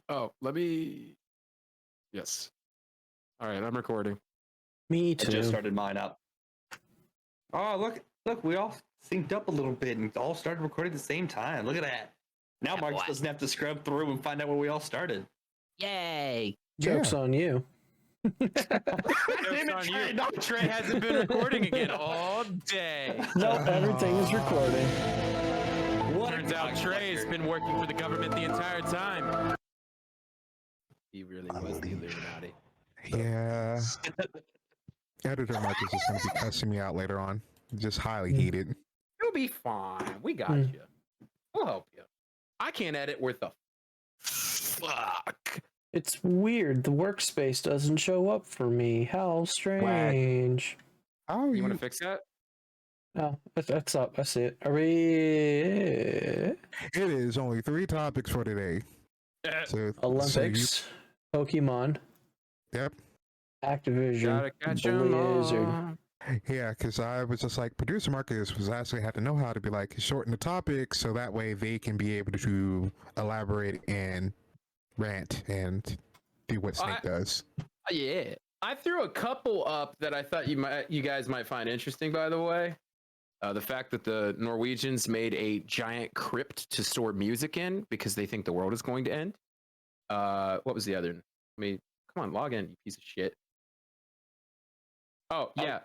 Oh, let me. Yes. All right, I'm recording. Me I too. just started mine up. Oh, look, we all synced up a little bit and all started recording at the same time. Look at that. Now Mark doesn't have to scrub through and find out where we all started. Yay! Joke's on you. Joke's on you. No, Trey hasn't been recording again all day. No, everything is recorded. Turns out Trey's been working for the government the entire time. He really was the Illuminati. Yeah. Editor Marcus is going to be cussing me out later on. Just highly heated. You'll be fine. We got you. We'll help you. I can't edit worth a fuck. It's weird. The workspace doesn't show up for me. How strange. Oh, You want to fix that? Oh, that's up. I see it. Are we? It is only 3 topics for today. So, Olympics, Pokemon, yep. Activision, Gotta catch 'em Blizzard. all. Yeah, because I was just like, producer Marcus was actually had to know how to be like shorten the topics so that way they can be able to elaborate and rant and do what Snake does. Yeah, I threw a couple up that I thought you guys might find interesting. By the way, the fact that the Norwegians made a giant crypt to store music in because they think the world is going to end. What was the other? I mean, come on, log in, you piece of shit. Oh yeah,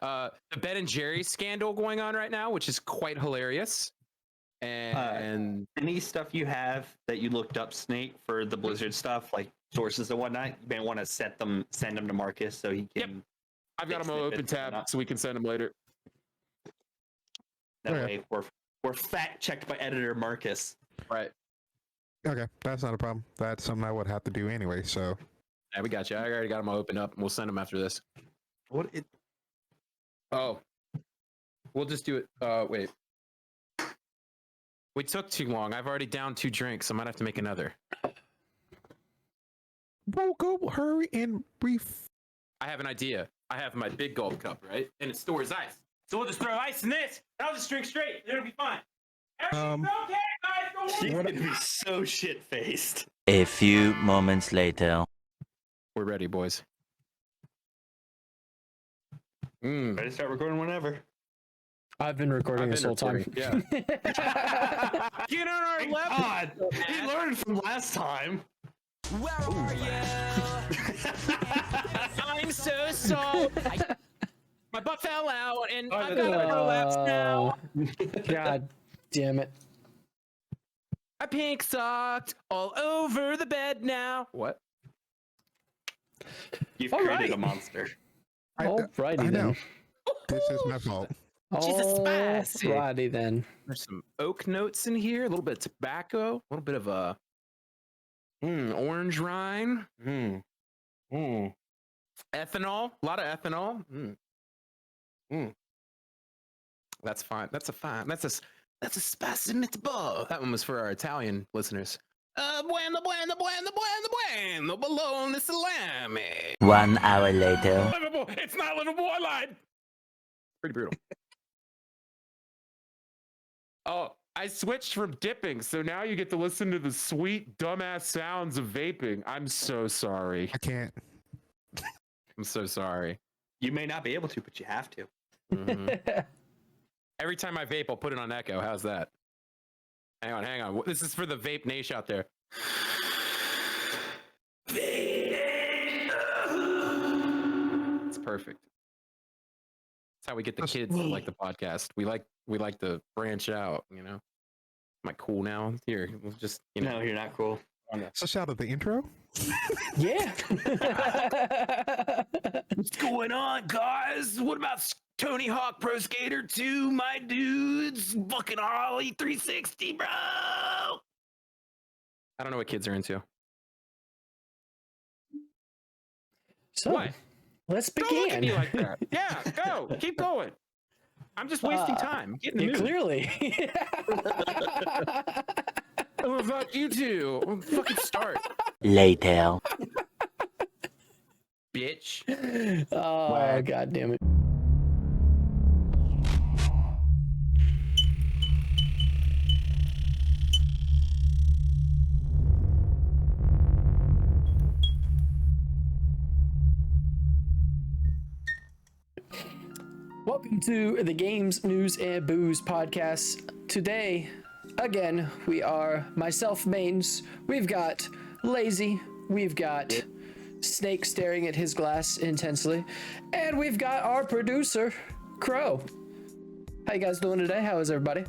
the Ben and Jerry scandal going on right now, which is quite hilarious. And any stuff you have that you looked up, Snake, for the Blizzard stuff, like sources and whatnot, you may want to send them to Marcus so he can. Yep. I've got them all open tab so we can send them later. That way, we're fact checked by editor Marcus. Right. Okay, that's not a problem. That's something I would have to do anyway. So. Yeah, we got you. I already got them all open up, and we'll send them after this. What it? Oh, we'll just do it. Wait. We took too long. I've already downed 2 drinks. I might have to make another. Well, go hurry and brief. I have an idea. I have my big gulp cup, right? And it stores ice. So we'll just throw ice in this, and I'll just drink straight. It'll be fine. Everything's okay, guys. Don't She's worry. gonna be so shit faced. A few moments later. We're ready, boys. Ready to start recording whenever. I've been recording this whole time. Yeah. Get on our Thank level. God, he learned from last time. Where are you? I'm so sorry. My butt fell out, and I've got to prolapse now. God damn it. I pink socked all over the bed now. What? You've All created right. a monster. Alrighty I then. know. This is my fault. Jesus, spicy. Alrighty then. There's some oak notes in here, a little bit of tobacco, a little bit of a orange rind, ethanol, a lot of ethanol. That's fine. That's a spicy meatball. That one was for our Italian listeners. Bueno, bologna salami. 1 hour later. Livable. It's not livable. I lied. Pretty brutal. Oh, I switched from dipping, so now you get to listen to the sweet, dumbass sounds of vaping. I'm so sorry. I can't. I'm so sorry. You may not be able to, but you have to. Mhm. Every time I vape, I'll put it on echo. How's that? Hang on. This is for the vape nation out there. It's perfect. That's how we get the kids to like the podcast. We like to branch out, you know. Am I cool now? Here, we'll just No, you're not cool. So shout out the intro. Yeah. What's going on, guys? What about Tony Hawk Pro Skater 2, my dudes? Fucking Harley 360, bro. I don't know what kids are into. So, What? let's Don't look at begin. me like that. Yeah, go. Keep going. I'm just wasting time. Get in the Yeah, mood. clearly. What about you two? Fucking start, Later. bitch. Oh, Wag. God damn it. Welcome to the Games, News, and Booze podcast. Today, again, we are myself, Mains. We've got Lazy. We've got Snake staring at his glass intensely. And we've got our producer, Crow. How you guys doing today? How is everybody?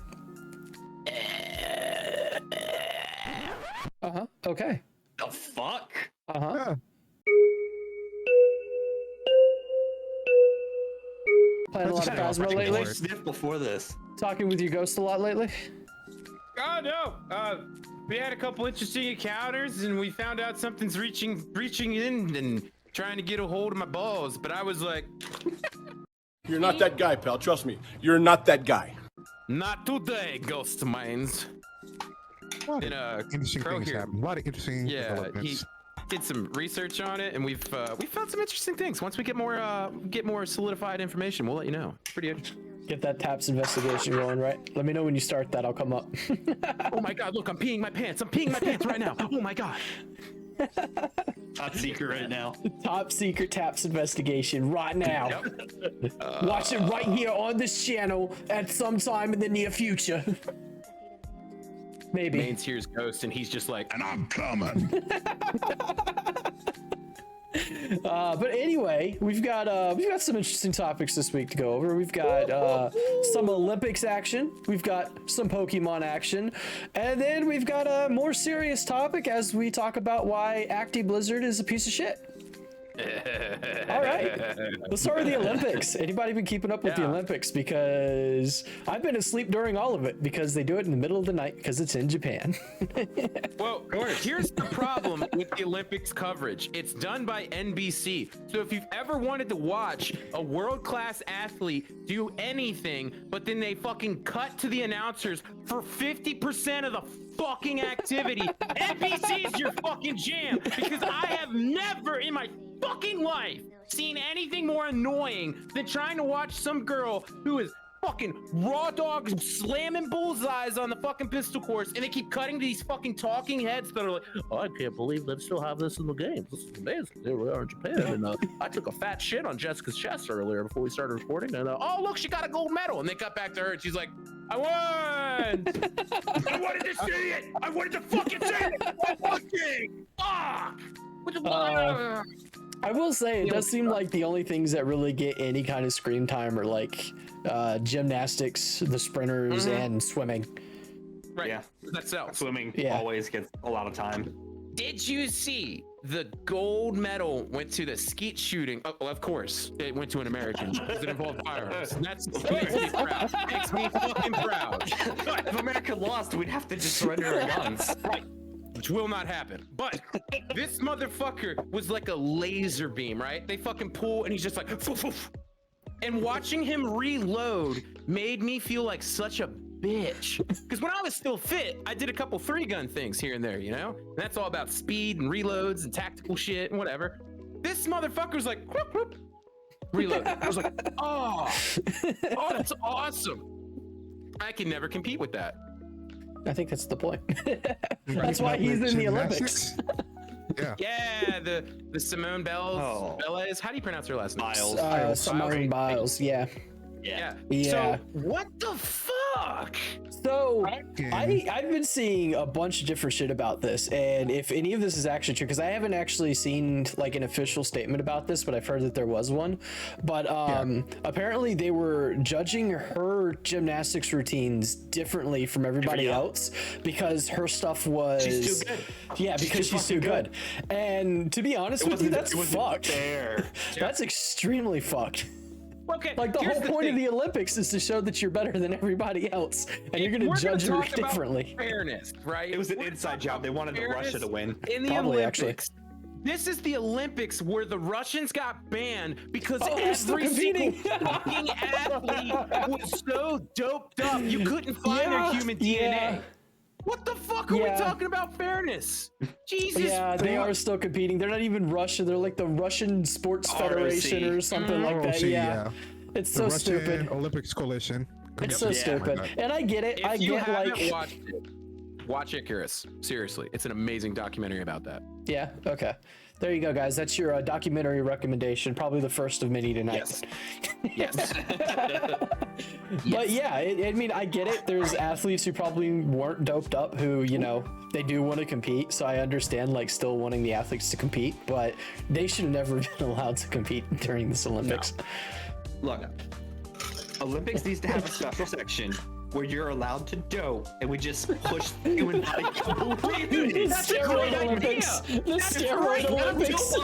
Okay. The fuck? Yeah. Playing a lot of Cosmo lately? Sniff before this. Talking with your ghost a lot lately? Oh no! We had a couple interesting encounters, and we found out something's reaching in and trying to get a hold of my balls. But I was like, You're not that guy, pal. Trust me. You're not that guy. "Not today, ghost minds." A lot And of interesting Crow things here, happen. A lot of interesting yeah, he developments. did some research on it, and we found some interesting things. Once we get more solidified information, we'll let you know. Pretty interesting. Get that TAPS investigation going, right? Let me know when you start that. I'll come up. Oh my god! Look, I'm peeing my pants. I'm peeing my pants right now. Oh my god! Top secret right now. Top secret TAPS investigation right now. Watch it right here on this channel at some time in the near future. Maybe. Mains hears ghost, and he's just like, And I'm coming. But anyway, we've got some interesting topics this week to go over. We've got some Olympics action, we've got some Pokemon action, and then we've got a more serious topic as we talk about why Activision Blizzard is a piece of shit. All right, let's start with the Olympics. Anybody been keeping up with the Olympics? Because I've been asleep during all of it because they do it in the middle of the night because it's in Japan. well, here's the problem with the Olympics coverage. It's done by NBC. So if you've ever wanted to watch a world-class athlete do anything, but then they fucking cut to the announcers for 50% of the fucking activity, NBC is your fucking jam, because I have never in my fucking life seen anything more annoying than trying to watch some girl who is fucking raw dog slamming bullseyes on the fucking pistol course, and they keep cutting to these fucking talking heads that are like, "Oh, I can't believe they still have this in the games. This is amazing. Here we are in Japan, and I took a fat shit on Jessica's chest earlier before we started recording, and oh look, she got a gold medal." And they cut back to her, and she's like, "I won! I wanted to see it! I wanted to fucking see it! Fucking fuck!" I will say it does seem like the only things that really get any kind of screen time are like gymnastics, the sprinters, and swimming. Right. Yeah. That's out. Swimming Yeah. always gets a lot of time. Did you see the gold medal went to the skeet shooting? Oh, well, of course, it went to an American because it involved firearms. And that makes me proud. Makes me fucking proud. If America lost, we'd have to just surrender our guns. Right. Which will not happen. But this motherfucker was like a laser beam, right? They fucking pull, and he's just like, "Foof, foof." And watching him reload made me feel like such a bitch. Because when I was still fit, I did a couple 3-gun things here and there, you know? And that's all about speed and reloads and tactical shit and whatever. This motherfucker's like, whoop, whoop, reload. I was like, oh, that's awesome. I can never compete with that. I think that's the point. That's why he's in the Olympics. Yeah. Yeah, the Simone Biles. How do you pronounce her last name? Biles. Simone Biles, yeah. Yeah. Yeah. So what the fuck? So I've been seeing a bunch of different shit about this, and if any of this is actually true, because I haven't actually seen like an official statement about this, but I've heard that there was one. But apparently they were judging her gymnastics routines differently from everybody else because her stuff was She's too good. Yeah, because she's too good. And to be honest with you, that's fucked. Fair. That's extremely fucked. Okay, Like the whole point of the Olympics is to show that you're better than everybody else, and you're going to judge her differently. Fairness, right? It was an inside job. They wanted Russia to win. In the Probably, Olympics. This is the Olympics where the Russians got banned because they're still every single competing. fucking athlete was so doped up you couldn't find their human DNA. What the fuck are we talking about fairness? Jesus. Yeah, they are still competing. They're not even Russia. They're like the Russian Sports Federation or something like that. Yeah. It's so the Russian stupid. Olympics Coalition. It's so stupid. And I get it. If I you get haven't like watched it, Watch Icarus. Seriously, it's an amazing documentary about that. Yeah. Okay. There you go, guys. That's your documentary recommendation. Probably the first of many tonight. Yes. But yeah, I mean, I get it. There's athletes who probably weren't doped up who, you know, they do want to compete. So I understand like still wanting the athletes to compete, but they should have never been allowed to compete during this Olympics. Look, Olympics needs to have a special section where you're allowed to dope, and we just push the human body completely. The steroid Olympics. The steroid Olympics.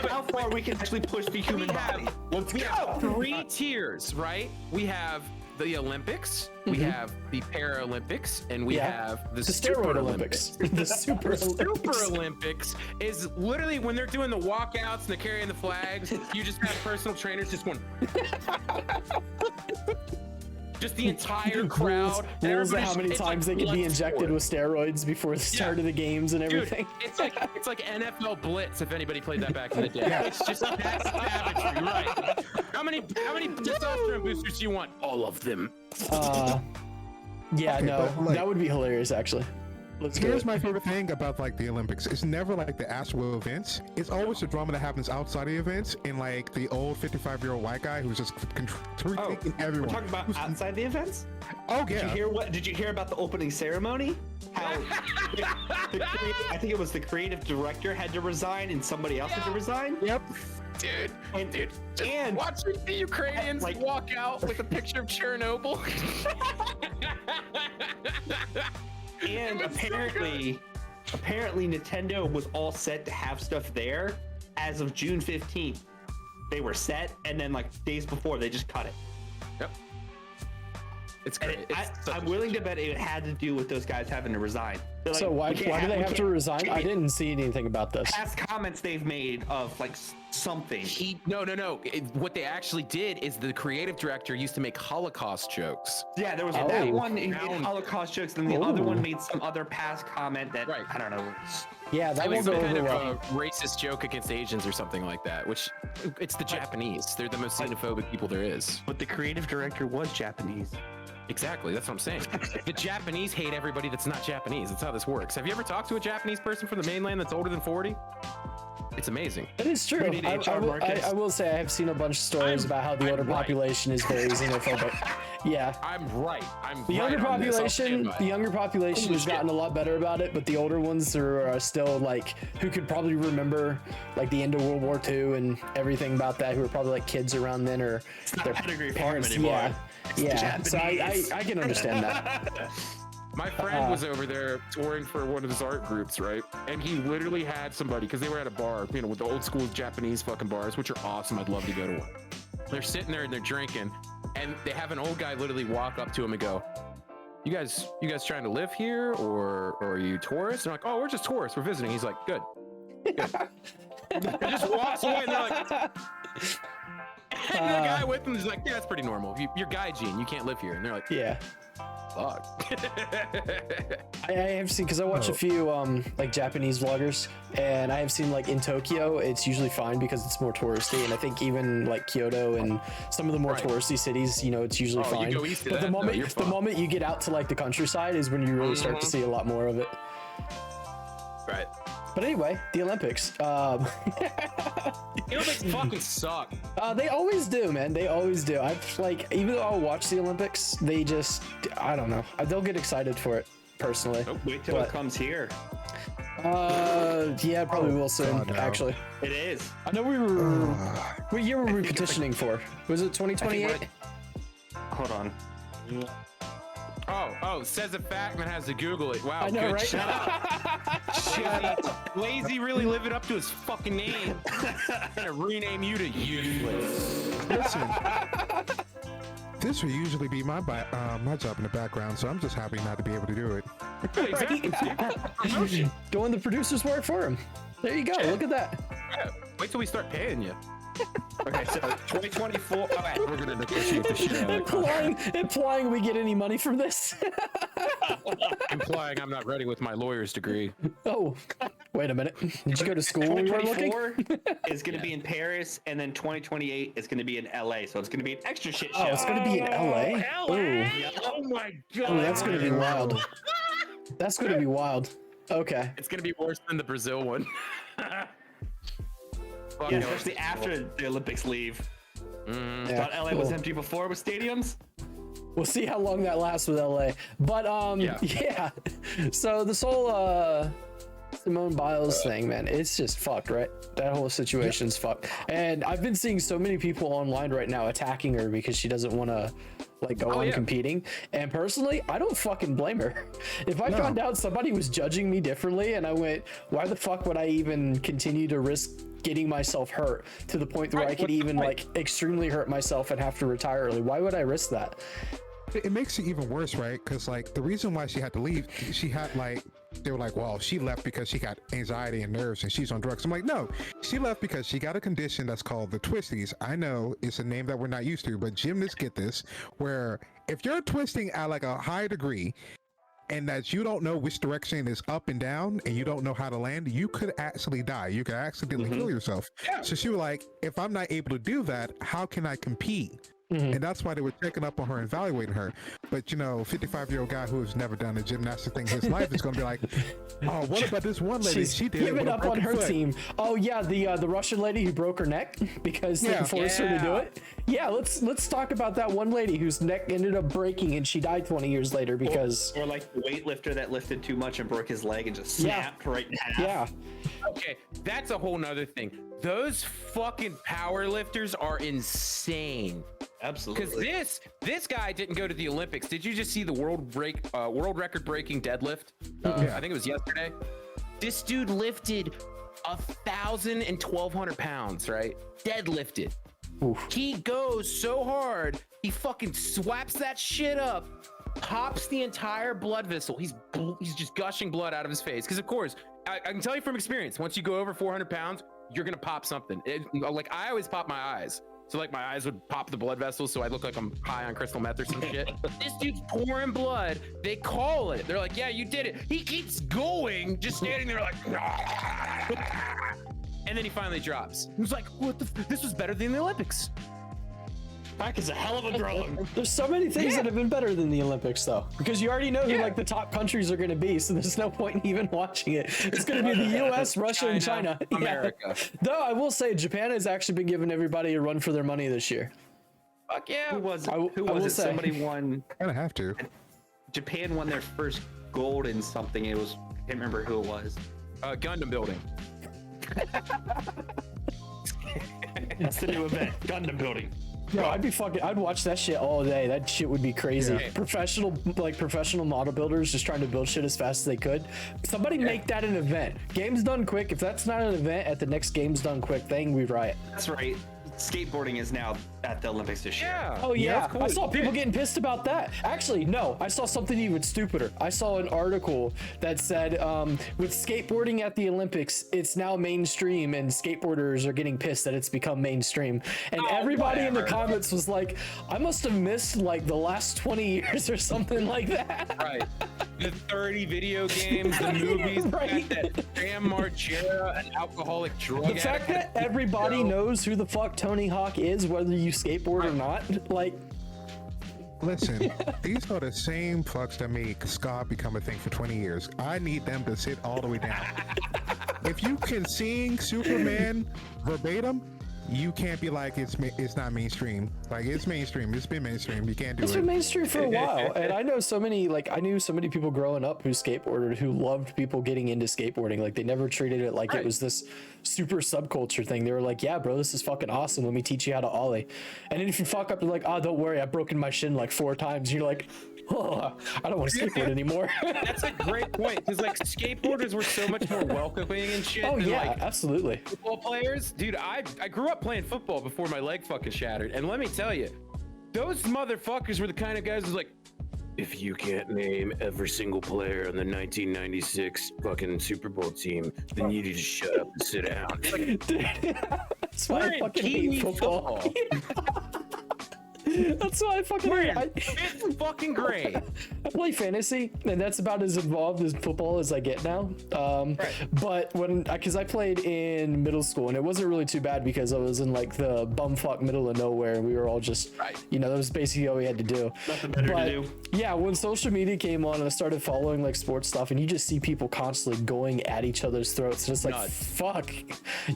How far we can actually push the human body. Let's We go. have 3 tiers, right? We have the Olympics, we have the Paralympics, and we have the steroid Super Olympics. The Super Olympics. Super Olympics is literally when they're doing the walkouts and they're carrying the flags, you just have personal trainers just going. Just the entire crowd. Rules of how many times they can be injected with steroids before the start of the games and everything. Dude, it's like NFL Blitz if anybody played that back in the day. It's just that's savagery, right? How many testosterone boosters do you want? All of them. Yeah, Okay, no, but, like- that would be hilarious actually. Let's do Here's it. my favorite thing about like the Olympics. It's never like the actual events. It's always the drama that happens outside the events, and like the old 55-year-old white guy who's just critiquing everyone. We're talking about outside the events? Oh Did you yeah. hear Did you hear about the opening ceremony? How I think it was the creative director had to resign and somebody else had to resign. Yep. Dude, just And- watching the Ukrainians like- walk out with a picture of Chernobyl. And It was so apparently Nintendo was all set to have stuff there as of June 15th. They were set, and then like days before they just cut it. Yep. It's And great. I'm willing to bet it had to do with those guys having to resign. They're So like, why do they have to resign? I can't- didn't see anything about this. Past comments they've made of like something. No. What they actually did is the creative director used to make Holocaust jokes. Yeah, there was Oh. that one who made Holocaust jokes, and the other Oh. one made some other past comment that Right. I don't know. Yeah, that It was won't some go kind over of well. a racist joke against Asians or something like that, which it's the Japanese. They're the most xenophobic people there is. But the creative director was Japanese. Exactly, that's what I'm saying. The Japanese hate everybody that's not Japanese. That's how this works. Have you ever talked to a Japanese person from the mainland that's older than 40? It's amazing. That is true. We need HR Marcus. I will say I have seen a bunch of stories about how the older right. population is very xenophobic. Yeah. I'm right. I'm The younger right on this. I'll stand population, by the it. younger population Holy has gotten a lot better about it, but the older ones are still like who could probably remember like the end of World War II and everything about that, who are probably like kids around then or not their pedigree farm parents. anymore. Yeah, It's the yeah. So Japanese. I can understand that. My friend was over there touring for one of his art groups, right? And he literally had somebody, because they were at a bar, you know, with the old school Japanese fucking bars, which are awesome. I'd love to go to one. They're sitting there and they're drinking, and they have an old guy literally walk up to him and go, you guys trying to live here, or are you tourists? And they're like, oh, we're just tourists. We're visiting. He's like, good. And just walks away, and they're like, and the guy with him is like, yeah, that's pretty normal. You're gaijin. You can't live here. And they're like, Yeah. fuck. I have seen, because I watch a few like Japanese vloggers, and I have seen like in Tokyo it's usually fine because it's more touristy, and I think even like Kyoto and some of the more Right. touristy cities, you know, it's usually Oh, you fine. go east of But that, though, you're the fine. moment you get out to like the countryside is when you really start to see a lot more of it. Right. But anyway, the Olympics. The Olympics fucking suck. They always do, man. They always do. I've like, even though I'll watch the Olympics, they just, I don't know. They'll get excited for it personally. Wait till But- it comes here. Yeah, probably will soon. God, no. Actually, It is. I know we were. What year were we petitioning for? Was it 2028? Hold on. Oh, says a fact man has to Google it. Wow, I know, good. right? Shut up. Lazy really living up to his fucking name. I'm gonna rename you to useless. Listen, this would usually be my job in the background, so I'm just happy not to be able to do it. Exactly. Promotion. Doing the producer's work for him. There you go. Look at that. Yeah, wait till we start paying you. Okay, so 2024. Okay. We're gonna negotiate the shit out of the contract. Implying we get any money from this. Implying I'm not ready with my lawyer's degree. Oh, wait a minute. Did you go to school when you were looking? 2024 is going to be in Paris, and then 2028 is going to be in LA. So it's going to be an extra shit show. Oh, it's gonna be in LA. Ooh. Oh my god. Ooh, that's gonna be wild. That's gonna be wild. Okay. It's gonna be worse than the Brazil one. Fuck Yeah, no. especially after the Olympics leave. Yeah, Thought LA was cool. empty before with stadiums. We'll see how long that lasts with LA. But yeah. So this whole Simone Biles thing, man, it's just fucked, right? That whole situation's fucked. And I've been seeing so many people online right now attacking her because she doesn't want to like go on competing. And personally, I don't fucking blame her. If I found out somebody was judging me differently and I went, why the fuck would I even continue to risk getting myself hurt to the point where I could even like extremely hurt myself and have to retire early? Why would I risk that? It makes it even worse, right? Because like the reason why she had to leave, she had like, they were like, well, she left because she got anxiety and nerves and she's on drugs. I'm like, no, she left because she got a condition that's called the twisties. I know it's a name that we're not used to, but gymnasts get this, where if you're twisting at like a high degree and that you don't know which direction is up and down and you don't know how to land, you could actually die. You could accidentally kill yourself. So she was like, if I'm not able to do that, how can I compete? And that's why they were checking up on her and evaluating her. But you know, 55-year-old guy who has never done a gymnastic thing in his life is going to be like, oh, what about this one lady? She's She did it giving with a up on broken her foot. team. Oh yeah, the Russian lady who broke her neck because they forced her to do it. Yeah, let's talk about that one lady whose neck ended up breaking and she died 20 years later because Or like the weightlifter that lifted too much and broke his leg and just snapped right in half. yeah. Okay, that's a whole nother thing. Those fucking power lifters are insane. Absolutely. Because this guy didn't go to the Olympics. Did you just see the world record breaking deadlift? I think it was yesterday. This dude lifted 1,000 and 1,200 pounds, right? Deadlifted. Oof. He goes so hard, he fucking swaps that shit up, pops the entire blood vessel. He's just gushing blood out of his face. Because of course, I can tell you from experience, once you go over 400 pounds, you're gonna pop something. Like I always pop my eyes. So like my eyes would pop the blood vessels, so I look like I'm high on crystal meth or some shit. This dude's pouring blood. They call it. They're like, yeah, you did it. He keeps going, just standing there like, and then he finally drops. He was like, what the? This was better than the Olympics. Crack is a hell of a drug. There's so many things that have been better than the Olympics though, because you already know who like the top countries are going to be, so there's no point in even watching it. It's going to be the US, Russia, and China. America. Yeah. Though I will say Japan has actually been giving everybody a run for their money this year. Fuck yeah. Who was it? I Who will was it? say. Somebody won. Kind of have to. Japan won their first gold in something. It was, I can't remember who it was. Gundam building. That's the new event. Gundam building. Yo, I'd watch that shit all day. That shit would be crazy. Yeah. Professional model builders just trying to build shit as fast as they could. Somebody make that an event. Games Done Quick. If that's not an event at the next Games Done Quick thing, we riot. That's right. Skateboarding is now at the Olympics this year. Yeah. Oh yeah, That's cool. I saw people getting pissed about that. Actually, no, I saw something even stupider. I saw an article that said with skateboarding at the Olympics, it's now mainstream and skateboarders are getting pissed that it's become mainstream. And everybody in the comments was like, I must have missed like the last 20 years or something like that. Right. The 30 video games, the movies, Right. that Sam Margera, an alcoholic drug The fact that everybody knows who the fuck Tony Hawk is, whether you skateboard or not, like, Listen, these are the same fucks that made ska become a thing for 20 years. I need them to sit all the way down. If you can sing Superman verbatim, you can't be like it's not mainstream. Like it's mainstream. It's been mainstream. You can't do it's it. been mainstream for a while. And I know so many, like, I knew so many people growing up who skateboarded, who loved people getting into skateboarding. Like, they never treated it like it was this super subculture thing. They were like, yeah, bro, this is fucking awesome. Let me teach you how to ollie. And then if you fuck up, you're like, oh, don't worry, I've broken my shin like 4 times. You're like, oh, I don't want to skateboard anymore. That's a great point, because like skateboarders were so much more welcoming and shit. Oh than, yeah, like, absolutely. football players. Dude, I grew up playing football before my leg fucking shattered, and let me tell you, those motherfuckers were the kind of guys who's like, if you can't name every single player on the 1996 fucking Super Bowl team, then you need to shut up and sit down. It's like, Dude, that's why we're I in fucking Kiwi hate football. That's why I fucking Fifth fucking grade. I play fantasy, and that's about as involved as football as I get now. But because I played in middle school, and it wasn't really too bad because I was in like the bumfuck middle of nowhere, and we were all just, that was basically all we had to do. Nothing better to do. Yeah, when social media came on and I started following like sports stuff, and you just see people constantly going at each other's throats, and it's like, fuck,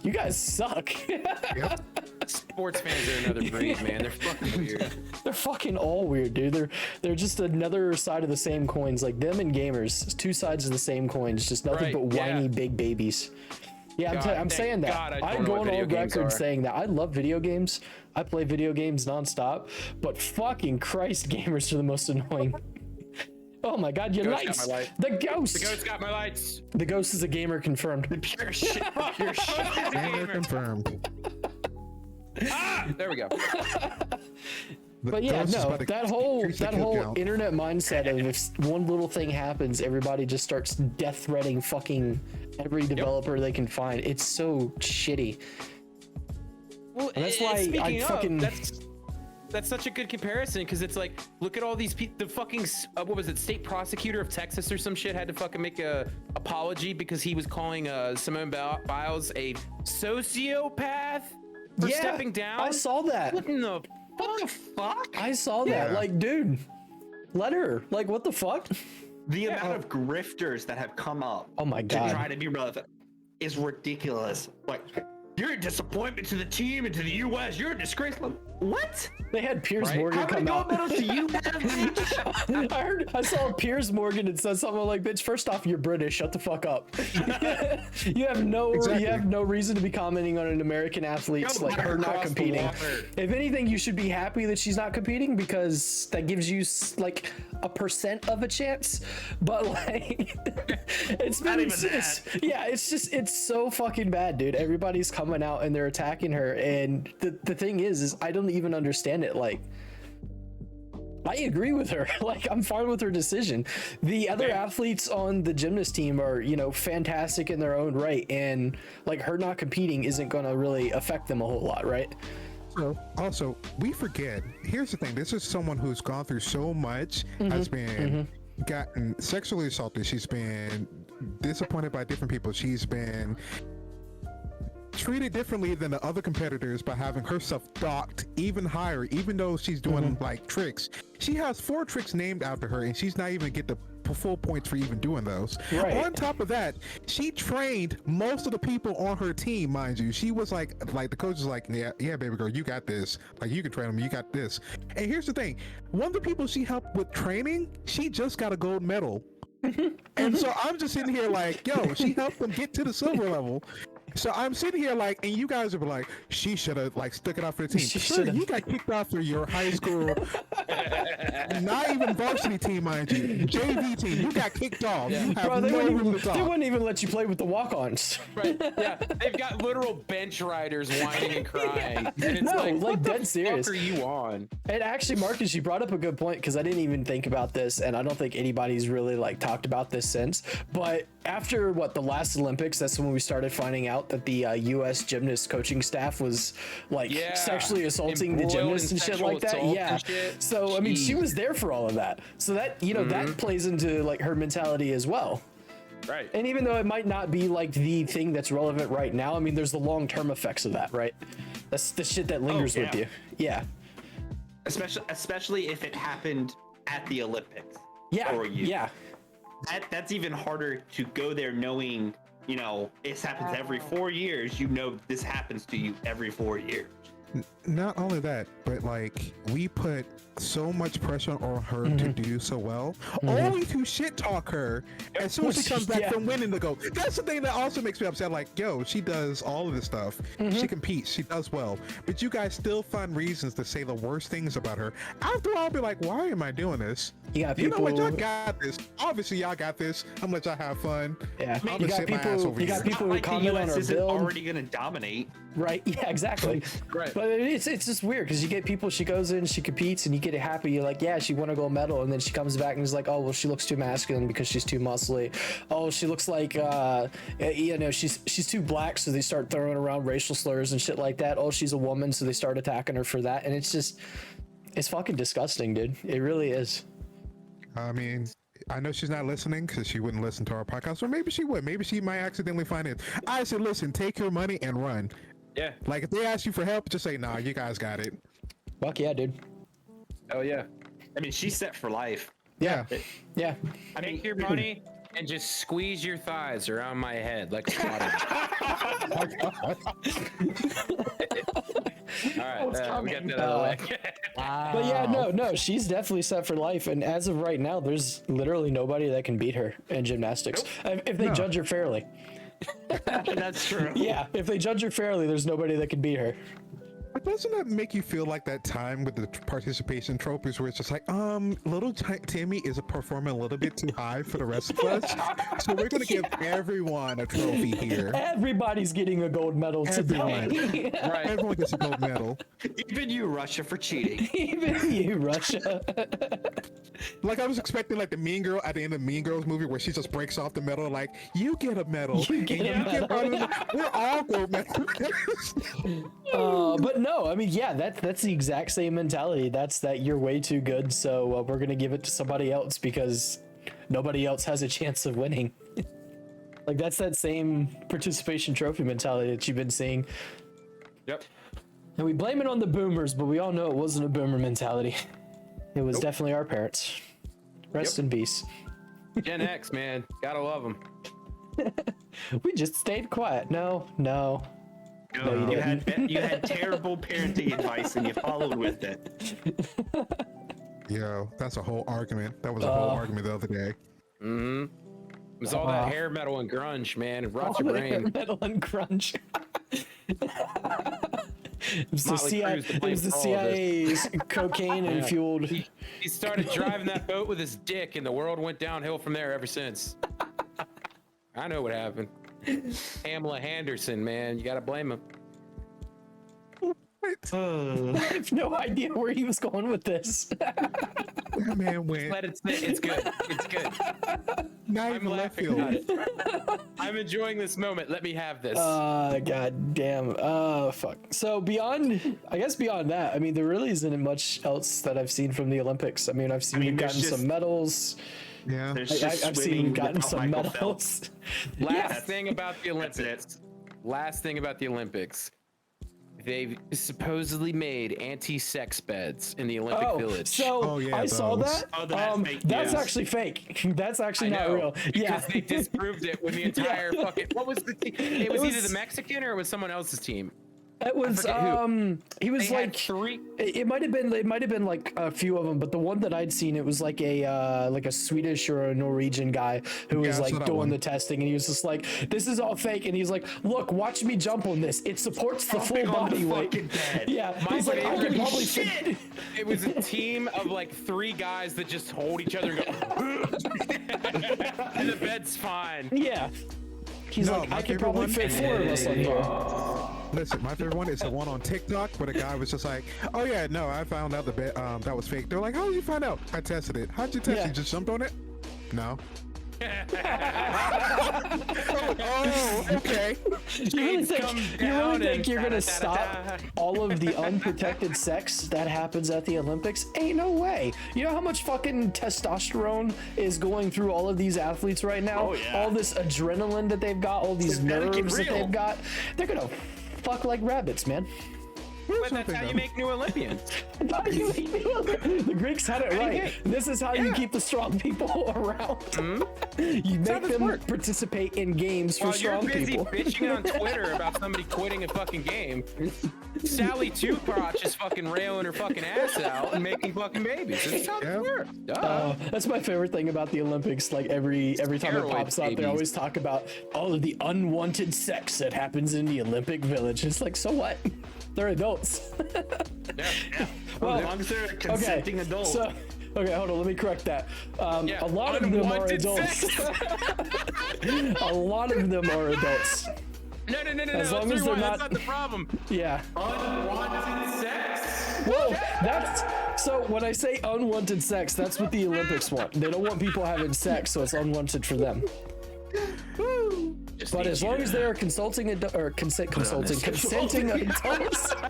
you guys suck. Yep. Sports fans are another breed, man. They're fucking weird. They're fucking all weird, dude. They're just another side of the same coins. Like them and gamers, two sides of the same coins, just nothing but whiny big babies. Yeah, I'm saying that. I'm going on record saying that. I love video games. I play video games nonstop, but fucking Christ, gamers are the most annoying. Oh my god, your lights! The ghost! The ghost got my lights. The ghost is a gamer confirmed. Pure shit. Pure shit. Gamer confirmed. There we go. But yeah, no, that whole internet mindset of if one little thing happens, everybody just starts death threatening fucking every developer they can find. It's so shitty. Well, and that's why I fucking. That's such a good comparison because it's like, look at all these people. The fucking what was it? State prosecutor of Texas or some shit had to fucking make a apology because he was calling Simone Biles a sociopath for stepping down. I saw that. What in the fuck? I saw that. Like, dude, let her. Like, what the fuck? The amount of grifters that have come up. Oh my god. To try to be relevant is ridiculous. Like, you're a disappointment to the team and to the U.S. You're a disgrace. What? They had Piers Morgan come out. To you, I saw Piers Morgan and said something like, "Bitch, first off, you're British. Shut the fuck up. You have no reason to be commenting on an American athlete's like her not competing. If anything, you should be happy that she's not competing because that gives you like 1% of a chance. But like, it's been it's so fucking bad, dude. Everybody's coming out and they're attacking her, and the thing is I don't even understand it. Like, I agree with her. Like, I'm fine with her decision. The other athletes on the gymnast team are, fantastic in their own right, and like her not competing isn't gonna really affect them a whole lot, right? So, also, we forget. Here's the thing. This is someone who's gone through so much, has been gotten sexually assaulted. She's been disappointed by different people. She's been treated differently than the other competitors by having herself docked even higher, even though she's doing like tricks. She has 4 tricks named after her, and she's not even get the full points for even doing those. Right. On top of that, she trained most of the people on her team, mind you. She was like the coach was like, yeah, baby girl, you got this. Like, you can train them, you got this. And here's the thing: one of the people she helped with training, she just got a gold medal. And so I'm just sitting here like, yo, she helped them get to the silver level. So I'm sitting here like, and you guys are like, she should have like stuck it out for the team. Sure, you got kicked off for your high school, not even varsity team, mind you, JV team. You got kicked off. Yeah. Bro, they wouldn't even let you play with the walk-ons. Right? Yeah, they've got literal bench riders whining and crying. And it's like dead serious. What are you on? And actually, Marcus, you brought up a good point because I didn't even think about this, and I don't think anybody's really like talked about this since. But after the last Olympics, that's when we started finding out that the U.S. gymnast coaching staff was like sexually assaulting the gymnasts and shit like that. Yeah. So I mean, she was there for all of that. So that that plays into like her mentality as well. Right. And even though it might not be like the thing that's relevant right now, I mean, there's the long-term effects of that, right? That's the shit that lingers with you. Yeah. Especially if it happened at the Olympics. Yeah. Or you. Yeah. That's even harder to go there knowing, this happens every 4 years. This happens to you every 4 years. Not only that, but like we put so much pressure on her to do so well, only to shit talk her as soon as she comes back from winning the gold. That's the thing that also makes me upset. Like, yo, she does all of this stuff. She competes. She does well. But you guys still find reasons to say the worst things about her. After all, I'll be like, why am I doing this? You got people. You know what? Y'all got this. Obviously, y'all got this. I'm gonna let y'all have fun. Yeah. You got people who comment on her build. Already gonna dominate. Right. Yeah. Exactly. Right. But it's just weird because you get people. She goes in, she competes, and you get happy. You're like, yeah, she won a gold medal, and then she comes back and is like, oh, well, she looks too masculine because she's too muscly. Oh, she looks like, she's too black, so they start throwing around racial slurs and shit like that. Oh, she's a woman, so they start attacking her for that, and it's just. It's fucking disgusting, dude. It really is. I mean, I know she's not listening because she wouldn't listen to our podcast, or maybe she would. Maybe she might accidentally find it. I said, listen, take your money and run. Yeah. Like, if they ask you for help, just say, nah, you guys got it. Fuck yeah, dude. Oh yeah. I mean, she's set for life. Yeah. Yeah. I mean, Take your money and just squeeze your thighs around my head like a squatted. All right, we got that out of the way. But yeah, no, she's definitely set for life. And as of right now, there's literally nobody that can beat her in gymnastics. If they judge her fairly. that's true. Yeah, if they judge her fairly, there's nobody that can beat her. But doesn't that make you feel like that time with the participation trophies where it's just like, little Timmy is performing a little bit too high for the rest of us, so we're gonna give everyone a trophy here. Everybody's getting a gold medal today. Right. Everyone gets a gold medal. Even you, Russia, for cheating. Even you, Russia. Like I was expecting like the Mean Girl at the end of Mean Girls movie where she just breaks off the medal, like, you get a medal. You get a medal. We're all gold medals. But no, I mean, yeah, that's the exact same mentality. That's that you're way too good, so we're gonna give it to somebody else because nobody else has a chance of winning. Like that's that same participation trophy mentality that you've been seeing. Yep. And we blame it on the boomers, but we all know it wasn't a boomer mentality. It was definitely our parents. Rest in peace. Gen X, man, gotta love them. We just stayed quiet. No, you you didn't. you had terrible parenting advice and you followed with it. Yo, that's a whole argument. That was a whole argument the other day. Mm-hmm. It was all that hair metal and grunge, man. It rots your Hair brain. metal and crunch. It was the Motley CIA, Crue's to it blame was the for all of this. CIA's cocaine and fueled. He started driving that boat with his dick, and the world went downhill from there ever since. I know what happened. Pamela Henderson, man, you gotta blame him. I have no idea where he was going with this. That man went Let it sit. It's good. It's good. not I'm even left laughing at field. it. I'm enjoying this moment. Let me have this. God damn. Fuck. So beyond that, I mean, there really isn't much else that I've seen from the Olympics. I mean, I've seen we've there's gotten just- some medals. Yeah. There's just I've seen swimming we've gotten without some Michael medals. Last thing about the That's it. Olympics. Last thing about the Olympics. They've supposedly made anti-sex beds in the Olympic Village. So Oh, yeah, I saw those. that. Oh, that's fake That's news. actually fake. That's actually I not know, real. Yeah. because they disproved it with the entire fucking. What was the team? It was either the Mexican or it was someone else's team. It was forget who. he was They had like 3. it might have been like a few of them, but the one that I'd seen, it was like a Swedish or a Norwegian guy who was I like saw that doing one. the testing, and he was just like, this is all fake, and he's like, look, watch me jump on this, it supports the full Jumping on the body weight. fucking bed. Yeah, My he's like, I favorite can probably shit. fit. It was a team of like 3 guys that just hold each other and go, and the bed's fine. Yeah, he's No, like, my I can favorite probably one- fit 4 of us on here. Listen, my favorite one is the one on TikTok where the guy was just like, "Oh yeah, no, I found out the bed that was fake." They're like, "How did you find out?" I tested it. How'd you test Yeah. it? You just jumped on it? No. Oh, okay. You really Shades come think down and you're gonna da-da-da-da-da. stop all of the unprotected sex that happens at the Olympics? Ain't no way. You know how much fucking testosterone is going through all of these athletes right now? Oh, yeah. All this adrenaline that they've got, all these Synthetic and nerves that real. they've got. They're gonna fuck like rabbits, man. But that's how you make new Olympians. The Greeks had it right. Okay. This is how you keep the strong people around. You how make this them works. participate in games for While you're strong busy people. bitching on Twitter about somebody quitting a fucking game, Sally Two Crotch is fucking railing her fucking ass out and making fucking babies. That's how Yeah. it works. Duh. That's my favorite thing about the Olympics. Like every time it Steroid pops up, they babies. always talk about all of the unwanted sex that happens in the Olympic Village. It's like, so what? They're adults. Well, as long as they're a consenting adult. So, okay, hold on. Let me correct that. Yeah, A lot of them are unwanted adults. sex. A lot of them are adults. No. As long as they're That's not- not the problem. Yeah. Unwanted sex. Well, that's so. When I say unwanted sex, that's what the Olympics want. They don't want people having sex, so it's unwanted for them. Just just. But need as you long to- as they are consenting adults,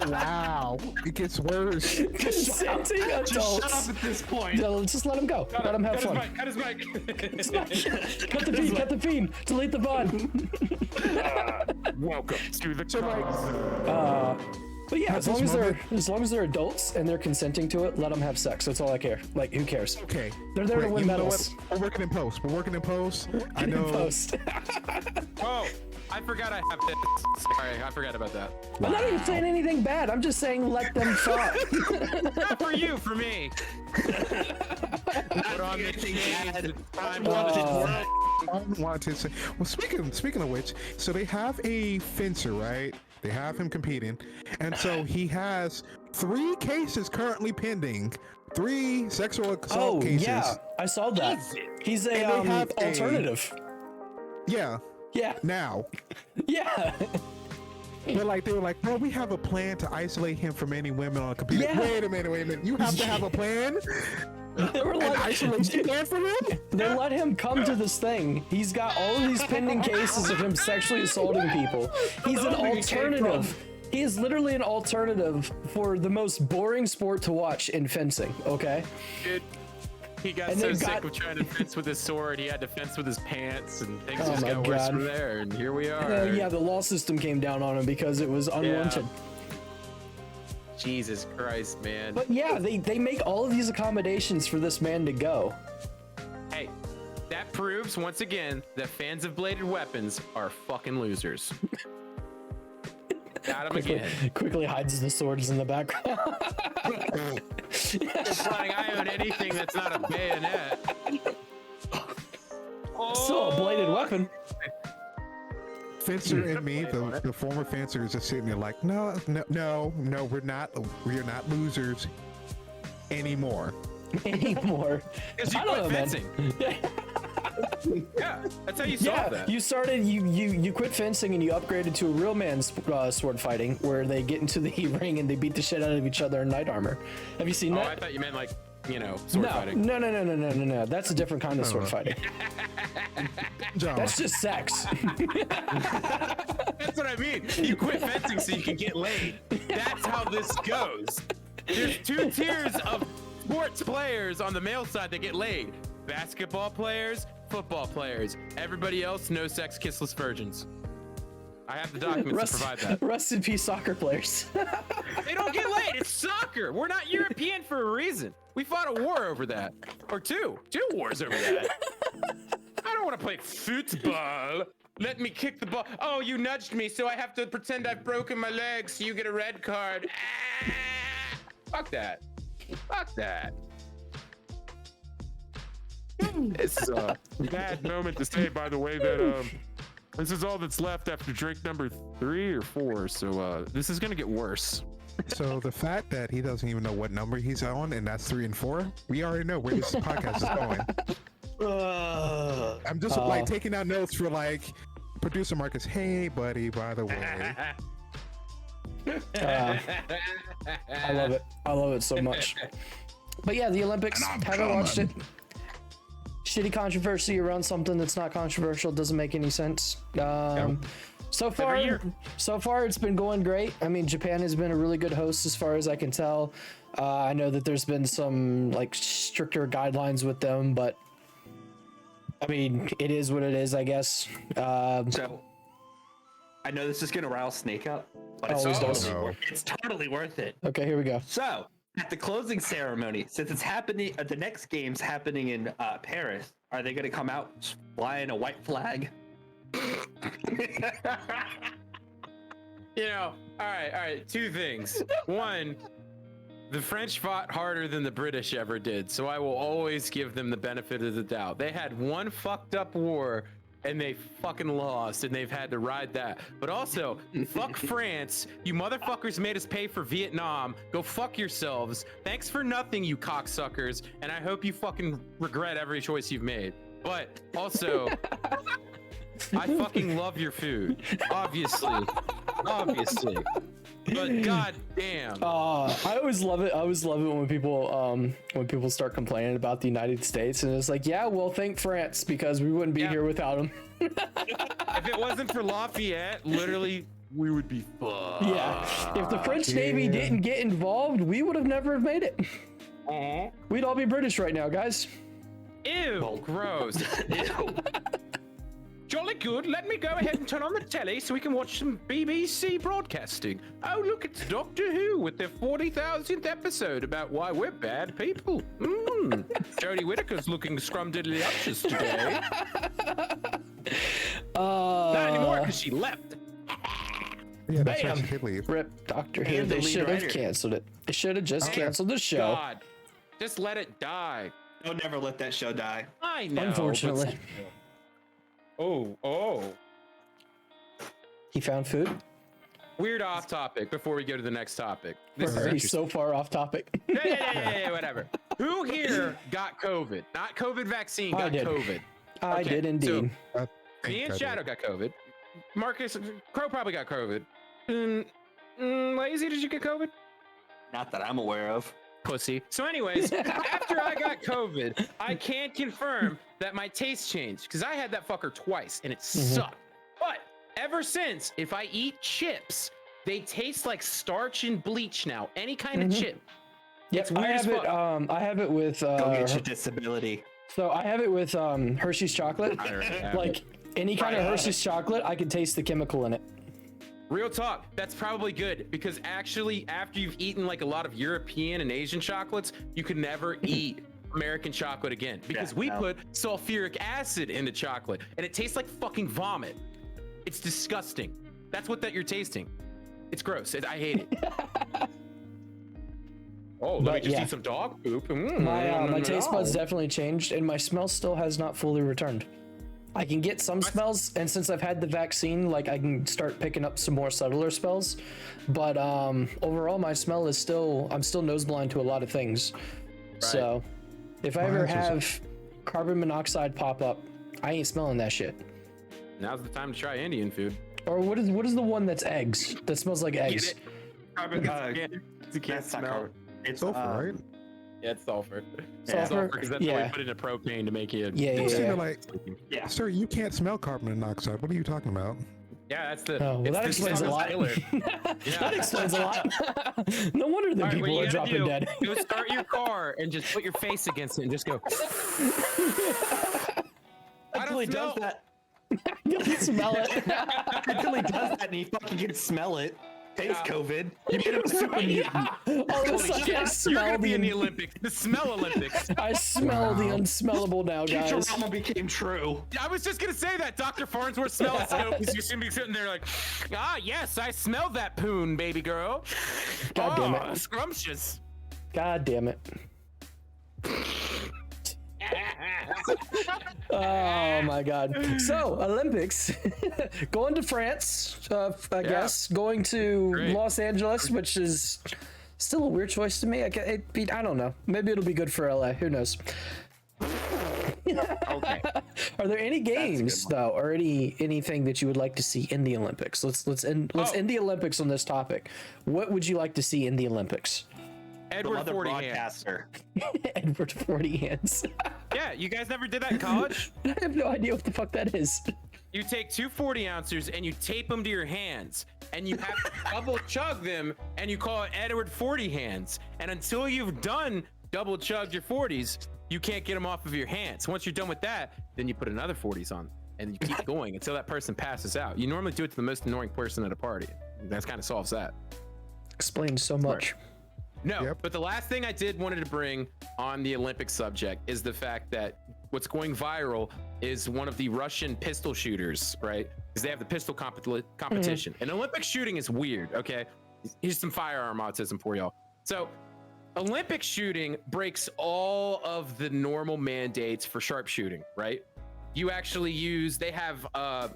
Wow, it gets worse. consenting Just shut up adults, at this point. just let them go. Let them have fun. Cut his mic. Cut the feed. Cut the feed. Delete the VOD. Welcome to the But yeah, At as long this as they're adults and they're consenting to it, let them have sex. That's all I care. Like, who cares? Okay, They're there to wait, win you know medals. what? We're working in post. I know. Post. Oh, I forgot I have this. Sorry, I forgot about that. I'm not even saying anything bad. I'm just saying let them fuck. Not for you, for me. Put on the shades. It's time for I want to say. Well, speaking of which, so they have a fencer, right? They have him competing, and so he has 3 cases currently pending, 3 sexual assault cases. Yeah, I saw that. He's a And they have a- alternative. Yeah. Yeah, Now, yeah. they were like, well, we have a plan to isolate him from any women on a computer. Yeah. Wait a minute. You have to have a plan? They were An like, isolation plan for him? they let him come to this thing. He's got all of these pending cases of him sexually assaulting people. He's an alternative. He is literally an alternative for the most boring sport to watch in fencing, okay? Dude, he got And so they've sick got- of trying to fence with his sword, he had to fence with his pants, and things Oh just my got worse God. from there. And here we are. Yeah, the law system came down on him because it was unwanted. Jesus Christ, man. But yeah, they make all of these accommodations for this man to go. Hey, that proves once again that fans of bladed weapons are fucking losers. Got him again. Quickly hides the swords in the background. Implying I own anything that's not a bayonet. Still a bladed weapon. Fencer and me, the former fencer, is just sitting there like, no, we're not losers anymore. Anymore. Because you I don't quit know, man. fencing. Yeah, that's how you solve Yeah, that. you started. You quit fencing and you upgraded to a real man's sword fighting, where they get into the ring and they beat the shit out of each other in knight armor. Have you seen Oh, that? I thought you meant like, sword fighting. No. That's a different kind of sword fighting. John, That's just sex. That's what I mean. You quit fencing so you can get laid. That's how this goes. There's 2 tiers of sports players on the male side that get laid. Basketball players, football players. Everybody else, no sex, kissless virgins. I have the documents to provide that. Rest in peace, soccer players. They don't get laid. It's soccer. We're not European for a reason. We fought a war over that. Or two wars over that. I don't want to play football. Let me kick the ball. Oh, you nudged me, so I have to pretend I've broken my leg so you get a red card. Ah! Fuck that. Fuck that. It's a bad moment to say, by the way, that this is all that's left after drink number 3 or 4. So this is gonna get worse. so the fact that he doesn't even know what number he's on, and that's 3 and 4, we already know where this podcast is going. I'm just like taking out notes for like producer Marcus. Hey, buddy, by the way. I love it. I love it so much. But yeah, the Olympics. Haven't watched it. Shitty controversy around something that's not controversial doesn't make any sense. So far it's been going great. I mean, Japan has been a really good host as far as I can tell. I know that there's been some like stricter guidelines with them, but I mean, it is what it is, I guess. So, I know this is gonna rile Snake up, but it's Always does. totally worth it. Okay, here we go. So, at the closing ceremony, since it's happening, the next game's happening in Paris, are they gonna come out flying a white flag? All right. 2 things. One, the French fought harder than the British ever did, so I will always give them the benefit of the doubt. They had one fucked up war and they fucking lost, and they've had to ride that. But also, fuck France. You motherfuckers made us pay for Vietnam. Go fuck yourselves. Thanks for nothing, you cocksuckers, and I hope you fucking regret every choice you've made. But also, I fucking love your food. Obviously. But god damn. I always love it. I always love it when people start complaining about the United States, and it's like, yeah, well, thank France because we wouldn't be here without them. If If it wasn't for Lafayette, literally, we would be fucked. Yeah. If the French Navy didn't get involved, we would have never made it. We'd all be British right now, guys. Ew, gross. Ew. Jolly good. Let me go ahead and turn on the telly so we can watch some BBC broadcasting. Oh, look, it's Doctor Who with their 40,000th episode about why we're bad people. Jodie Whittaker's looking scrumdiddly-uptious today. Not anymore because she left. Yeah, that's Bam. right. She did leave. Rip Doctor Who. And the They lead should have writer. canceled it. They should have just canceled the show. God, just let it die. Don't never let that show die. I know. Unfortunately. Oh. He found food. Weird off topic before we go to the next topic. This is We're already interesting. so far off topic. Yeah, whatever. Who here got COVID? Not COVID vaccine, I got did. COVID. I Okay, did indeed. I Me think and I Shadow did. got COVID. Marcus, Crow probably got COVID. Lazy, did you get COVID? Not that I'm aware of. Pussy. So anyways, after I got COVID, I can confirm that my taste changed because I had that fucker twice and it sucked. But ever since, if I eat chips, they taste like starch and bleach now. Any kind of chip. Yep, I weird as have it. fuck. I have it with. Go get your disability. So I have it with Hershey's chocolate. I already have Like any kind of Hershey's chocolate, I can taste the chemical in it. Real talk, that's probably good because actually, after you've eaten like a lot of European and Asian chocolates, you can never eat American chocolate again because we put sulfuric acid into chocolate and it tastes like fucking vomit. It's disgusting. That's what you're tasting. It's gross. I hate it. Oh, let me But, just yeah. eat some dog poop. My taste buds definitely changed, and my smell still has not fully returned. I can get some smells, and since I've had the vaccine, like I can start picking up some more subtler smells. But overall, my smell is still. I'm still nose blind to a lot of things. So, if I ever Mine's have carbon monoxide pop up, I ain't smelling that shit. Now's the time to try Indian food. Or what is the one that's eggs? That smells like eggs. Carbon, You can't that's not smell. carbon. It's Sulfur, right? Yeah, it's sulfur. Sulfur? Because that's what Yeah. we put into propane to make it. Yeah, Those yeah. seem like, Yeah. sir, you can't smell carbon monoxide. What are you talking about? Yeah, that's the. Oh, well, it's that the explains a smell lot. killer. That explains a lot. No wonder the All right, what people you are gotta dropping do, dead. Go start your car and just put your face against it and just go. Until he smell- does that. You can smell it. Until he does that and he fucking can smell it. Thanks, COVID. You made him a super mutant. All of a Holy sudden, I shit, you're smell gonna be in the the. Olympics, the smell Olympics. I smell the unsmellable now, guys. Futurama became true. I was just gonna say that Dr. Farnsworth smelloscope is just gonna be sitting there like, yes, I smell that poon, baby girl. God damn it. Scrumptious. God damn it. Oh my god. So, Olympics. Going to France, I guess. Going to Great. Los Angeles, which is still a weird choice to me. I don't know. Maybe it'll be good for LA. Who knows? Okay. Are there any games though, or anything that you would like to see in the Olympics? Let's end the Olympics on this topic. What would you like to see in the Olympics? Edward Other 40 hands. broadcaster. Edward 40 hands. Yeah, you guys never did that in college? I have no idea what the fuck that is. You take two 40-ounces and you tape them to your hands, and you have to double chug them, and you call it Edward 40 hands. And until you've done double chugged your 40s, you can't get them off of your hands. Once you're done with that, then you put another 40s on, and you keep going until that person passes out. You normally do it to the most annoying person at a party. That kind of solves that. Explains so much. No, Yep. but the last thing I wanted to bring on the Olympic subject is the fact that what's going viral is one of the Russian pistol shooters, right? Because they have the pistol competition. And Olympic shooting is weird, okay? Here's some firearm autism for y'all. So, Olympic shooting breaks all of the normal mandates for sharpshooting, right? You actually they have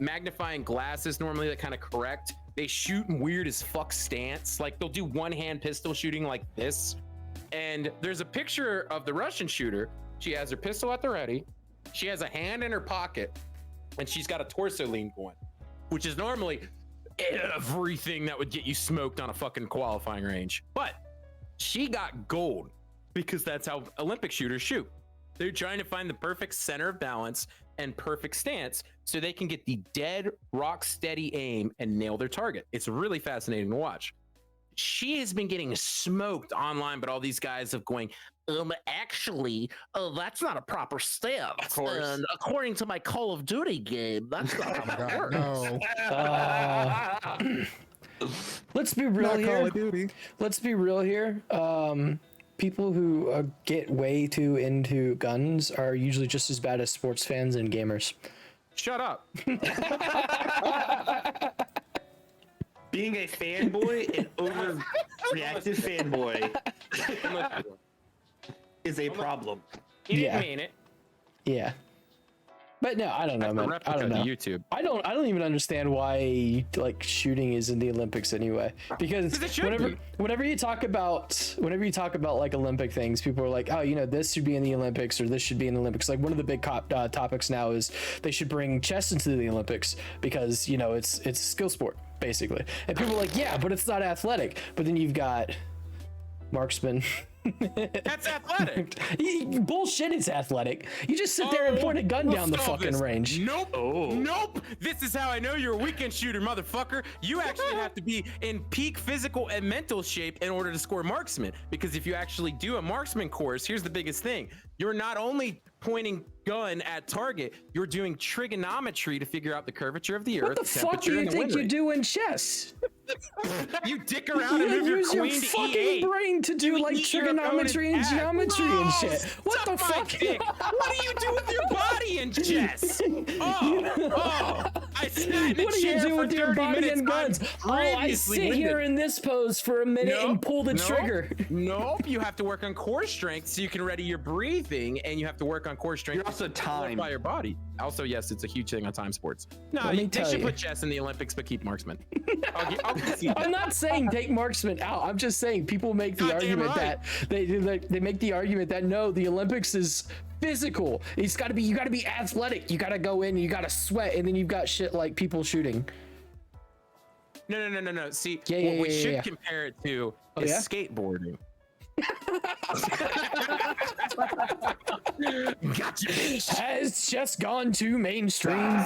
magnifying glasses normally that kind of correct. They shoot in weird as fuck stance. Like they'll do one-hand pistol shooting like this. And there's a picture of the Russian shooter. She has her pistol at the ready. She has a hand in her pocket and she's got a torso lean going, which is normally everything that would get you smoked on a fucking qualifying range. But she got gold because that's how Olympic shooters shoot. They're trying to find the perfect center of balance and perfect stance so they can get the dead rock steady aim and nail their target. It's really fascinating to watch. She has been getting smoked online, but all these guys have going, actually, that's not a proper stance. Of course. And according to my Call of Duty game, that's not how it works. No. Let's be real Not Call here. of Duty. Let's be real here. People who get way too into guns are usually just as bad as sports fans and gamers. Shut up. Being a fanboy, an overreactive fanboy, is a problem. He didn't Yeah. mean it. Yeah. But no, I don't know, That's a man. I replica don't to know. YouTube. I don't even understand why like shooting is in the Olympics anyway. Because 'Cause it should be. whenever you talk about like Olympic things, people are like, oh, this should be in the Olympics or this should be in the Olympics. Like one of the big topics now is they should bring chess into the Olympics because it's a skill sport basically. And people are like, yeah, but it's not athletic. But then you've got marksman. That's athletic. Bullshit, it's athletic. You just sit there and point a gun we'll down the solve fucking this. range. Nope. Oh. Nope. This is how I know you're a weekend shooter, motherfucker. You actually have to be in peak physical and mental shape in order to score marksman. Because if you actually do a marksman course, here's the biggest thing. You're not only pointing gun at target, you're doing trigonometry to figure out the curvature of the earth. What the fuck do you think you do in chess? You dick around You and move your use your queen to fucking E8. brain to do like eat your trigonometry and opponent's ass. geometry and No, shit. What suck the my fuck? dick. What do you do with your body in chess? I sat in a What do you chair do for with your 30 body minutes. and guns? I'm Oh, I previously sit here winded. in this pose for a minute and pull the Nope, trigger. Nope, you have to work on core strength so you can ready your breathing, and you have to work on core strength. You're also timed. by your body. Also, yes, it's a huge thing on time sports. No, Let me they tell should you. put chess in the Olympics, but keep marksman. I'll concede I'm that. not saying take marksman out. I'm just saying people make the Goddamn argument right. that they make the argument that no, the Olympics is physical. You got to be athletic. You got to go in, you got to sweat, and then you've got shit like people shooting. No. See, Yeah, what we yeah, should yeah. compare it to Oh, is yeah? skateboarding. Gotcha, bitch. Has chess gone to mainstream?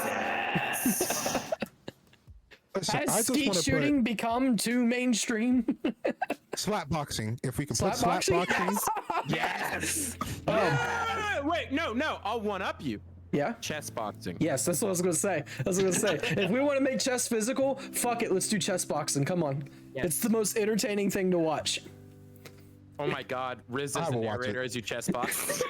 Listen, I Has just skeet want to shooting become too mainstream? put slap boxing. If we can put Slap slap boxing? boxing, Yes. Wait, no. I'll one up you. Yeah. Chess boxing. Yes, that's what I was gonna say. If we want to make chess physical, fuck it, let's do chess boxing. Come on. Yes. It's the most entertaining thing to watch. Oh my God, Riz is I the will watch narrator it. as you chess box.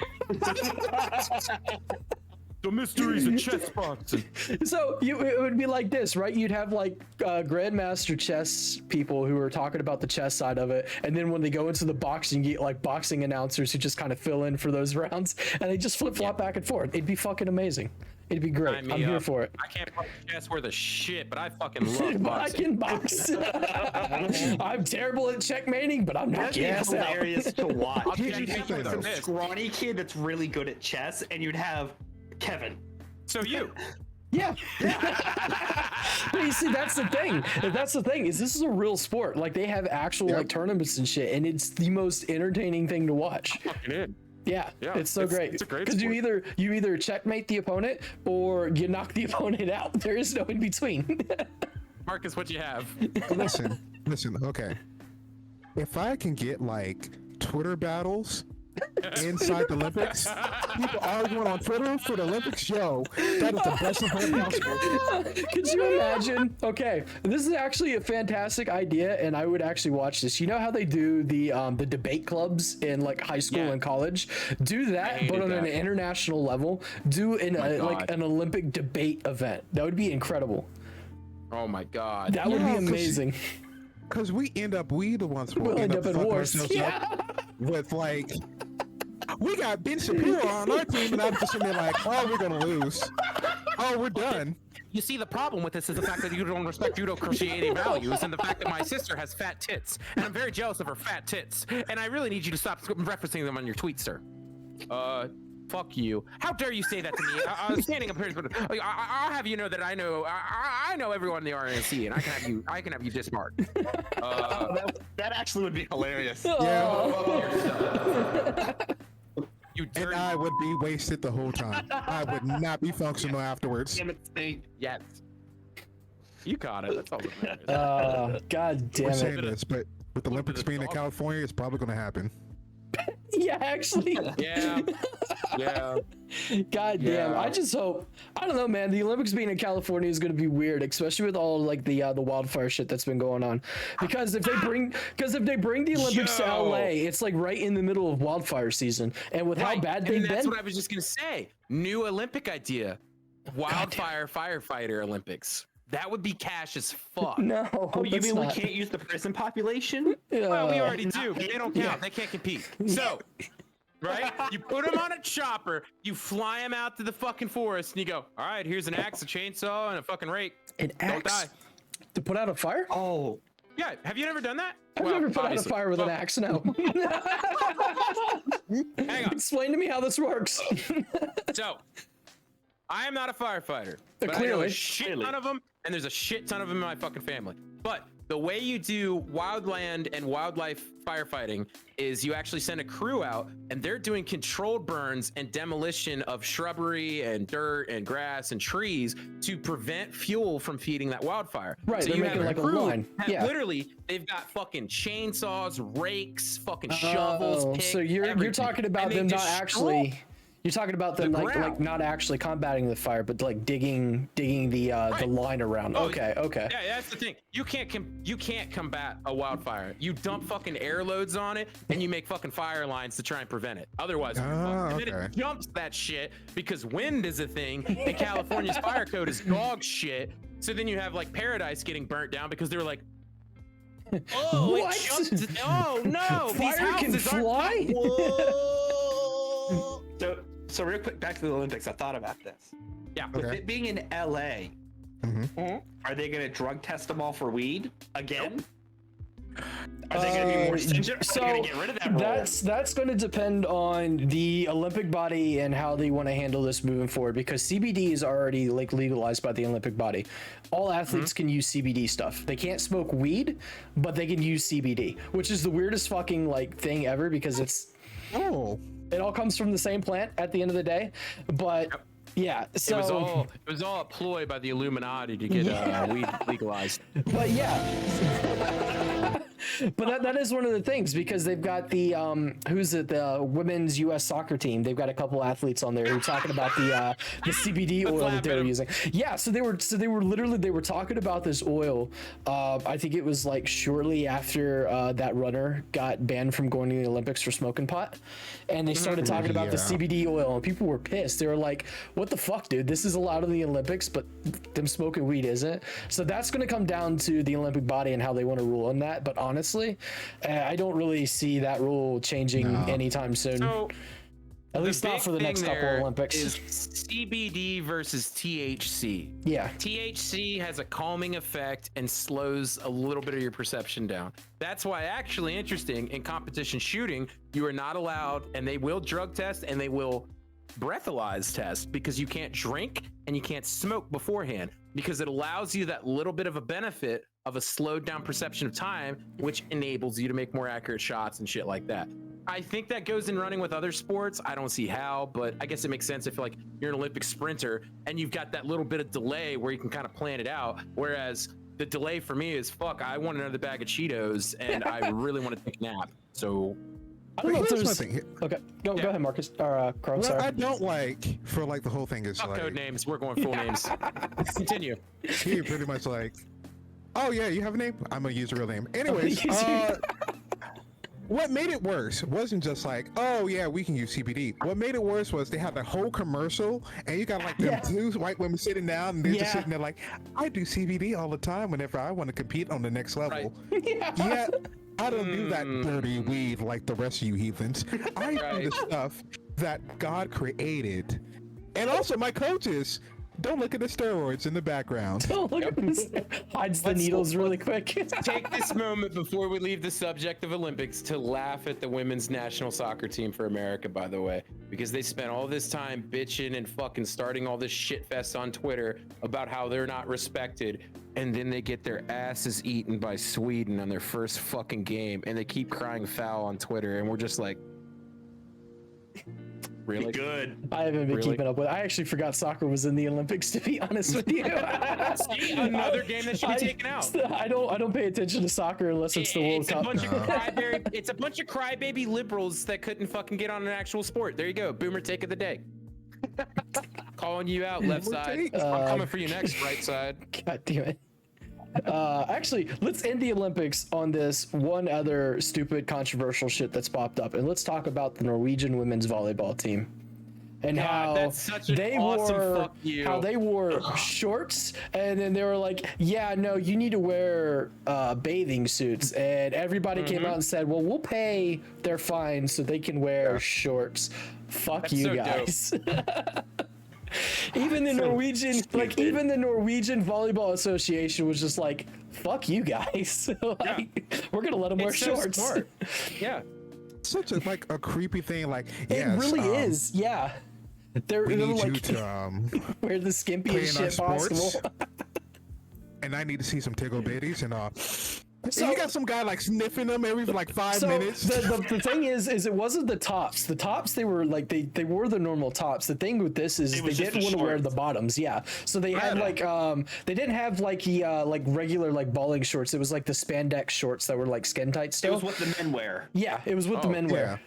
The mysteries of chess boxing. So it would be like this, right? You'd have like grandmaster chess people who are talking about the chess side of it, and then when they go into the boxing, you get like boxing announcers who just kind of fill in for those rounds, and they just flip flop back and forth. It'd be fucking amazing. It'd be great. I'm here for it. I can't play chess worth a shit, but I fucking love But I boxing. can box. I'm terrible at checkmating, but I'm not That'd be gas out. hilarious to watch. I'll You'd tell you have something some though. scrawny kid that's really good at chess, and you'd have Kevin. So you. Yeah. But you see, that's the thing. Is this is a real sport. Like they have actual like tournaments and shit, and it's the most entertaining thing to watch. Fucking in. Yeah, Yeah, it's so great. it's a great because you sport. either checkmate the opponent or you knock the opponent out. There is no in between. Marcus, what you have? listen. Okay, if I can get like Twitter battles inside the Olympics, people arguing on Twitter for the Olympics, yo, that is the best event possible. Could you imagine? Okay, this is actually a fantastic idea, and I would actually watch this. You know how they do the debate clubs in like high school Yeah. and college? Do that, hated but on an that. international level. Do my like God. an Olympic debate event. That would be incredible. Oh my God. That would Yeah, be 'cause- amazing. Because we the ones We'll end up in fucking wars. ourselves up with like, we got Ben Shapiro on our team, and I'm just sitting there like, oh, we're gonna lose. Oh, we're done. You see, the problem with this is the fact that you don't respect Judeo-Christianity values and the fact that my sister has fat tits. And I'm very jealous of her fat tits. And I really need you to stop referencing them on your tweets, sir. Fuck you. How dare you say that to me? I was standing up here, but I'll have you know that I know everyone in the RNC, and I can have you dismarked. That actually would be hilarious. Yeah. You And dirty. I would be wasted the whole time. I would not be functional afterwards. Damn it, Snake. Yes. You caught it. That's all that matters. God We're damn saying it. this, but with the Olympics being in California, it's probably going to happen. Yeah, actually. Yeah. Yeah. God damn. Yeah. I just hope. I don't know, man. The Olympics being in California is going to be weird, especially with all like the wildfire shit that's been going on. Because if they bring the Olympics to LA, it's like right in the middle of wildfire season, and with how Right, bad and they've that's been. what I was just gonna say. New Olympic idea: wildfire firefighter Olympics. That would be cash as fuck. No. Oh, you that's mean we not. can't use the prison population? Well, we Uh, already do. But they don't count. They can't compete. So, right? You put them on a chopper. You fly them out to the fucking forest, and you go, "All right, here's an axe, a chainsaw, and a fucking rake. An Don't die." axe to put out a fire? Oh, Yeah. Have you never done that? I've Well, never put out a obviously. fire with an Well, axe. No. Hang on. Explain to me how this works. So, I am not a firefighter, but I know Clearly. a shit ton of them, and there's a shit ton of them in my fucking family. But the way you do wildland and wildlife firefighting is you actually send a crew out, and they're doing controlled burns and demolition of shrubbery and dirt and grass and trees to prevent fuel from feeding that wildfire. Right, So they're you making have like a crew line. that Yeah. literally they've got fucking chainsaws, rakes, fucking shovels. Oh, picks, so you're everything. talking about And they them not destroy actually. You're talking about them the like ground. not actually combating the fire, but like digging the Right. line around. Oh, Okay. Yeah, that's the thing. You can't combat a wildfire. You dump fucking air loads on it, and you make fucking fire lines to try and prevent it. Otherwise, you're fucked. And then okay. it jumps that shit because wind is a thing, and California's fire code is dog shit. So then you have like Paradise getting burnt down because they were like, oh, What? it jumped. Oh no, these Fire can houses aren't- fly? Whoa. so real quick, back to the Olympics. I thought about this. Yeah. With Okay. it being in LA, are they going to drug test them all for weed again? Are they going to be more stringent? Or are they going to get rid of that rule? That's going to depend on the Olympic body and how they want to handle this moving forward, because CBD is already like legalized by the Olympic body. All athletes can use CBD stuff. They can't smoke weed, but they can use CBD, which is the weirdest fucking like thing ever, because Oh, it all comes from the same plant at the end of the day. But yeah, so It was all a ploy by the Illuminati to get weed legalized. but yeah. But that is one of the things, because they've got the the women's U.S. soccer team. They've got a couple athletes on there who are talking about the CBD oil that they were using. Yeah, so they were talking about this oil. I think it was like shortly after that runner got banned from going to the Olympics for smoking pot, and they started talking about the CBD oil, and people were pissed. They were like, "What the fuck, dude? This is allowed in the Olympics, but them smoking weed isn't." So that's going to come down to the Olympic body and how they want to rule on that. But honestly, I don't really see that rule changing anytime soon. So, At least not big for the thing next couple there Olympics. is CBD versus THC. Yeah. THC has a calming effect and slows a little bit of your perception down. That's why, actually, interesting, in competition shooting, you are not allowed, and they will drug test and they will breathalyze test, because you can't drink and you can't smoke beforehand, because it allows you that little bit of a benefit of a slowed down perception of time, which enables you to make more accurate shots and shit like that. I think that goes in running with other sports. I don't see how, but I guess it makes sense if like you're an Olympic sprinter and you've got that little bit of delay where you can kind of plan it out. Whereas the delay for me is, fuck, I want another bag of Cheetos and I really want to take a nap. So I don't know if here's my there's. thing. Okay, go ahead, Marcus. Or Crow, What sorry. I don't like for like the whole thing is fuck like code names. We're going full names. Continue. he pretty much like, oh yeah, you have a name? I'm gonna use a real name. Anyways, what made it worse wasn't just like, oh yeah, we can use CBD. What made it worse was they had the whole commercial, and you got like them two white women sitting down, and they're just sitting there like, I do CBD all the time whenever I want to compete on the next level. Yet I don't do that dirty weed like the rest of you heathens. I do the stuff that God created. And also my coaches, don't look at the steroids in the background. Don't look at this. Hides the needles really quick. Take this moment before we leave the subject of Olympics to laugh at the women's national soccer team for America, by the way, because they spent all this time bitching and fucking starting all this shit fest on Twitter about how they're not respected, and then they get their asses eaten by Sweden on their first fucking game, and they keep crying foul on Twitter, and we're just like, Really? Good. I haven't been Really? keeping up with. I actually forgot soccer was in the Olympics. To be honest with you, See, another game that should be taken out. I don't pay attention to soccer unless it's the World It's a Cup. bunch of it's a bunch of crybaby liberals that couldn't fucking get on an actual sport. There you go. Boomer take of the day. Calling you out, left side. I'm coming for you next, right side. God damn it. Actually, let's end the Olympics on this one other stupid controversial shit that's popped up, and let's talk about the Norwegian women's volleyball team and God, how that's such an they awesome wore fuck you. how they wore shorts, and then they were like, "Yeah, no, you need to wear bathing suits," and everybody came out and said, "Well, we'll pay their fine so they can wear shorts." Fuck That's you so guys. Even the Norwegian, like even the Norwegian Volleyball Association was just like, "Fuck you guys!" Like, we're gonna let them wear It's so shorts. smart. Yeah. Such a like a creepy thing. Like, It yes, really is. Yeah, they're We need you like to wear the play skimpiest in our shit possible. sports, and I need to see some tickle bitties and So- you got some guy like sniffing them every like 5 minutes. The thing is it wasn't the tops. The tops, they were like they wore the normal tops. The thing with this is It they was just didn't the want to wear shorts. the bottoms. Yeah, so they had like they didn't have like the like regular like balling shorts. It was like the spandex shorts that were like skin tight It still. was what the men wear. Yeah, it was what the men wear.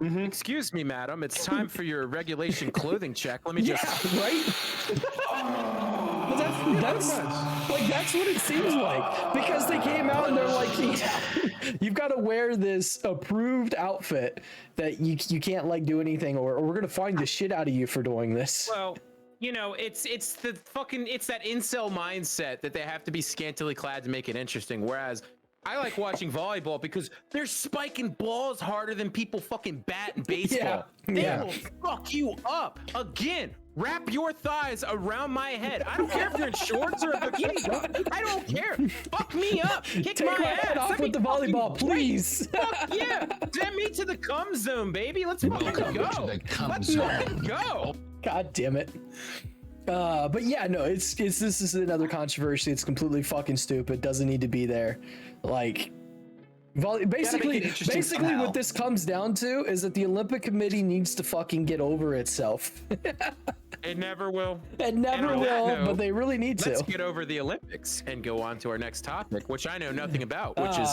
Excuse me, madam. It's time for your regulation clothing check. Let me Yeah, just. right. But that's like that's what it seems like, because they came out and they're like, you've got to wear this approved outfit that you can't like do anything, or we're gonna find the shit out of you for doing this. Well, you know, it's the fucking it's that incel mindset that they have to be scantily clad to make it interesting. Whereas I like watching volleyball because they're spiking balls harder than people fucking bat in baseball. They Yeah. will fuck you up. Again, wrap your thighs around my head. I don't care if you're in shorts or a bikini, bro. I don't care. Fuck me up. Kick Take my ass. head off Let with me the fucking volleyball, wait. please. Fuck yeah. Send me to the cum zone, baby. Let's fucking go. Let's fucking go. God damn it. But yeah, no, it's this is another controversy. It's completely fucking stupid. Doesn't need to be there. Like, basically, make it interesting somehow. what this comes down to is that the Olympic Committee needs to fucking get over itself. It never will. It never on that will, note, but they really need to. Let's get over the Olympics and go on to our next topic, which I know nothing about, which is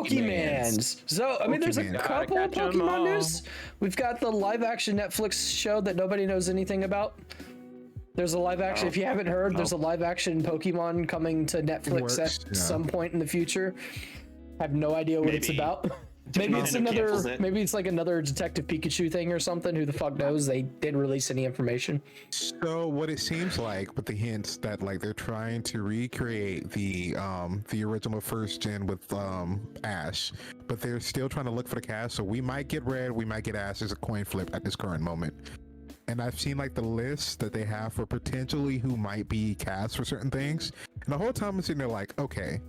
Pokemans. So, I mean, there's a Pokemans. couple of Gotta catch 'em Pokemon all. news. We've got the live action Netflix show that nobody knows anything about. There's a live action, if you haven't heard, there's a live action Pokemon coming to Netflix works, at yeah. some point in the future. I have no idea what it's Maybe. about. Maybe it's Nintendo cancels another, it. maybe it's like another Detective Pikachu thing or something. Who the fuck knows? They didn't release any information. So what it seems like with the hints that like they're trying to recreate the original first gen with Ash, but they're still trying to look for the cast. So we might get Red, we might get Ash. There's a coin flip at this current moment. And I've seen like the list that they have for potentially who might be cast for certain things. And the whole time I'm sitting there like, okay,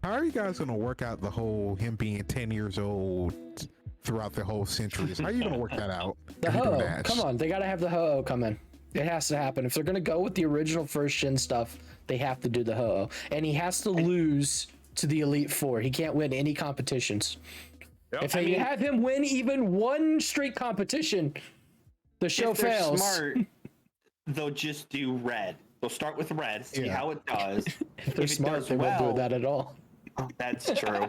how are you guys gonna work out the whole him being 10 years old throughout the whole centuries? How are you gonna work that out? The if you're doing Ho-Oh, Ash? come on, they gotta have the Ho-Oh come in. It has to happen. If they're gonna go with the original first gen stuff, they have to do the Ho-Oh, and he has to lose to the Elite Four. He can't win any competitions. If they have him win even one straight competition, the show If they're fails. smart, they'll just do red. They'll start with red, see Yeah. how it does. If they're it smart, does they won't do well- that at all. That's true.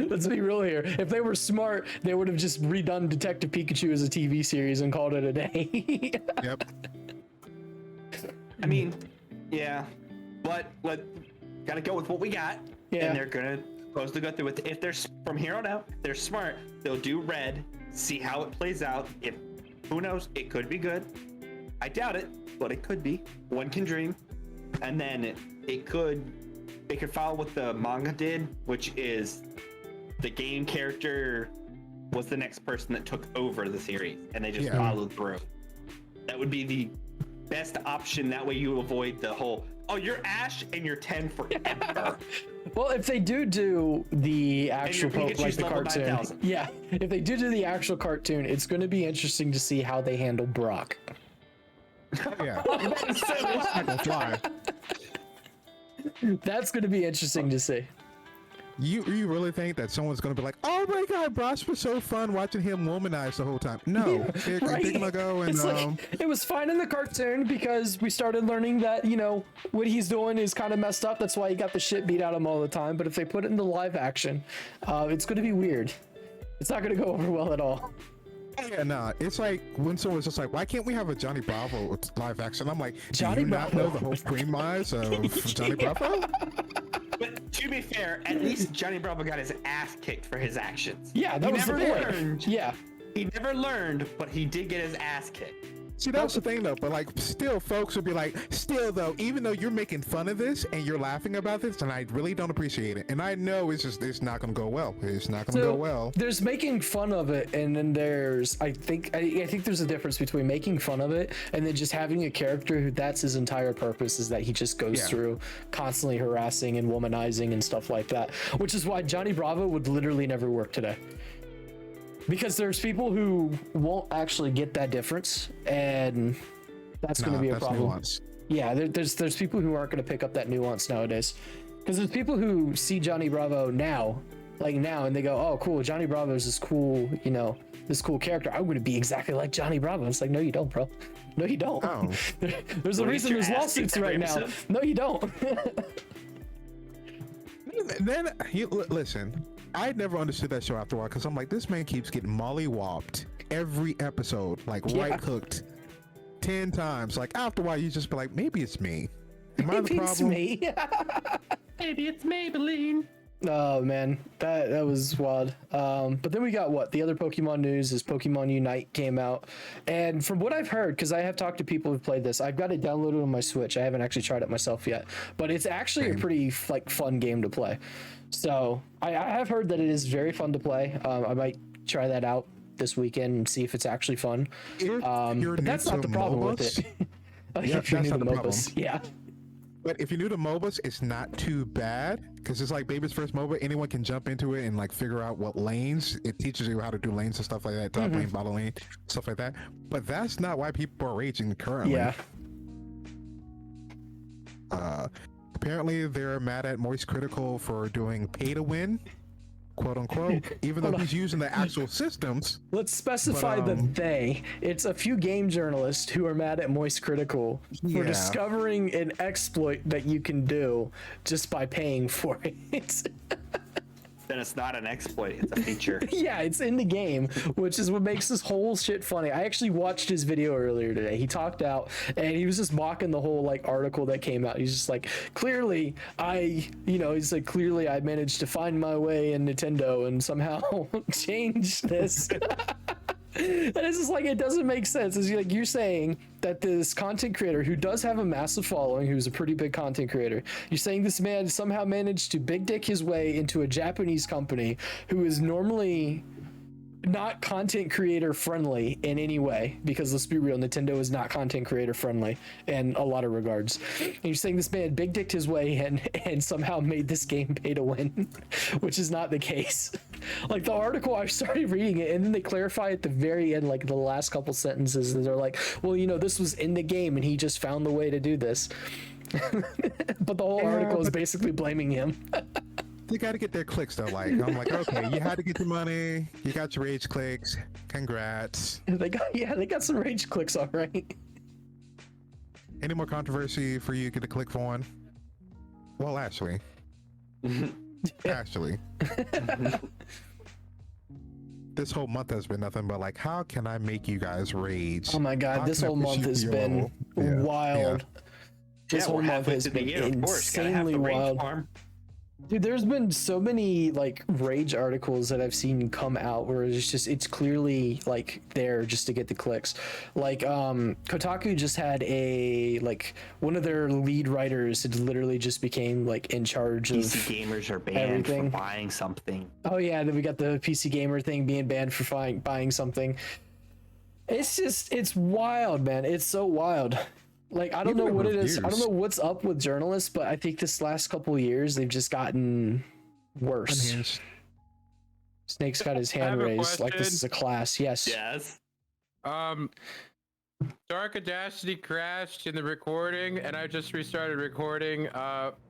Let's be real here. If they were smart, they would have just redone Detective Pikachu as a TV series and called it a day. Yep. I mean, yeah, but gotta go with what we got. Yeah. And they're gonna supposed to go through with. If they're from here on out, they're smart. They'll do red, see how it plays out. If who knows, it could be good. I doubt it, but it could be. One can dream. And then they could follow what the manga did, which is the game character was the next person that took over the series, and they just Yeah. followed through. That would be the best option. That way you avoid the whole, oh, you're Ash and you're 10 forever. Well, if they do the actual your like Pikachu's the level cartoon, 9,000. yeah, if they do the actual cartoon, it's going to be interesting to see how they handle Brock. Yeah. It's not gonna fly. That's going to be interesting to see. You really think that someone's gonna be like, oh my god, Brosh was so fun watching him womanize the whole time? No, they're gonna go and It's like, it was fine in the cartoon because we started learning that, you know, what he's doing is kind of messed up. That's why he got the shit beat out of him all the time. But if they put it into live action, it's going to be weird. It's not going to go over well at all. yeah, nah. It's like when someone's just like, why can't we have a Johnny Bravo live action? I'm like, Johnny do you not Bravo. know the whole premise of Johnny Bravo? But to be fair, at least Johnny Bravo got his ass kicked for his actions. Yeah, that he was the never point. learned. Yeah. He never learned, but he did get his ass kicked. See, that's the thing though, but like still folks would be like, still though, even though you're making fun of this and you're laughing about this, and I really don't appreciate it. And I know it's not gonna go well. It's not gonna go well. There's making fun of it, and then there's I think there's a difference between making fun of it and then just having a character who that's his entire purpose is that he just goes through constantly harassing and womanizing and stuff like that. Which is why Johnny Bravo would literally never work today. Because there's people who won't actually get that difference, and that's going to be a problem. Nuance. Yeah, there's people who aren't going to pick up that nuance nowadays. Because there's people who see Johnny Bravo now, and they go, "Oh, cool, Johnny Bravo is this cool, you know, this cool character. I'm going to be exactly like Johnny Bravo." It's like, no, you don't, bro. No, you don't. Oh. There's a reason there's lawsuits right now. No, you don't. Then listen. I never understood that show after a while because I'm like, this man keeps getting mollywopped every episode, like right hooked 10 times. Like after a while, you just be like, maybe it's me. Am I the Maybe it's problem? me. Maybe it's Maybelline. Oh man, that was wild. But then we got what? The other Pokemon news is Pokemon Unite came out, and from what I've heard, because I have talked to people who've played this, I've got it downloaded on my Switch. I haven't actually tried it myself yet, but it's actually a pretty like fun game to play. So I have heard that it is very fun to play. I might try that out this weekend and see if it's actually fun. But that's not the problem with it. Yeah, If you're that's new not to the problem. MOBAs, yeah. But if you're new to MOBAs, it's not too bad because it's like Baby's first MOBA. Anyone can jump into it and like figure out what lanes. It teaches you how to do lanes and stuff like that, top lane, bottom lane, stuff like that. But that's not why people are raging currently. Yeah. Apparently, they're mad at Moist Critical for doing pay to win, quote unquote, even though he's using the actual systems. Let's specify it's a few game journalists who are mad at Moist Critical for discovering an exploit that you can do just by paying for it. Then it's not an exploit, it's a feature. Yeah, it's in the game, which is what makes this whole shit funny. I actually watched his video earlier today. He talked out and he was just mocking the whole like article that came out. He's just like, clearly I managed to find my way in Nintendo and somehow change this. And it's just like, it doesn't make sense. It's like you're saying that this content creator who does have a massive following, who's a pretty big content creator, you're saying this man somehow managed to big dick his way into a Japanese company who is normally not content creator friendly in any way, because let's be real, Nintendo is not content creator friendly in a lot of regards. And you're saying this man big dicked his way and somehow made this game pay to win, which is not the case. Like the article, I started reading it and then they clarify at the very end, like the last couple sentences, and they're like, well, you know, this was in the game and he just found the way to do this. But the whole article is basically blaming him. They got to get their clicks though. Like I'm like, okay, you had to get your money. You got your rage clicks. Congrats. They got some rage clicks, all right. Any more controversy for you to get a click for one? Well, actually, this whole month has been nothing but like, how can I make you guys rage? Oh my god, this whole month has been wild. This whole month has been insanely wild. Dude, there's been so many like rage articles that I've seen come out where it's clearly like there just to get the clicks. Like Kotaku just had one of their lead writers had literally just became like in charge of PC gamers are banned for buying something. Oh yeah, then we got the PC gamer thing being banned for buying something. It's wild, man. It's so wild. Like, I don't know what it is. I don't know what's up with journalists, but I think this last couple of years they've just gotten worse. Unhinged. Snake's got his hand raised like this is a class. Yes. Yes. Dark Audacity crashed in the recording, and I just restarted recording.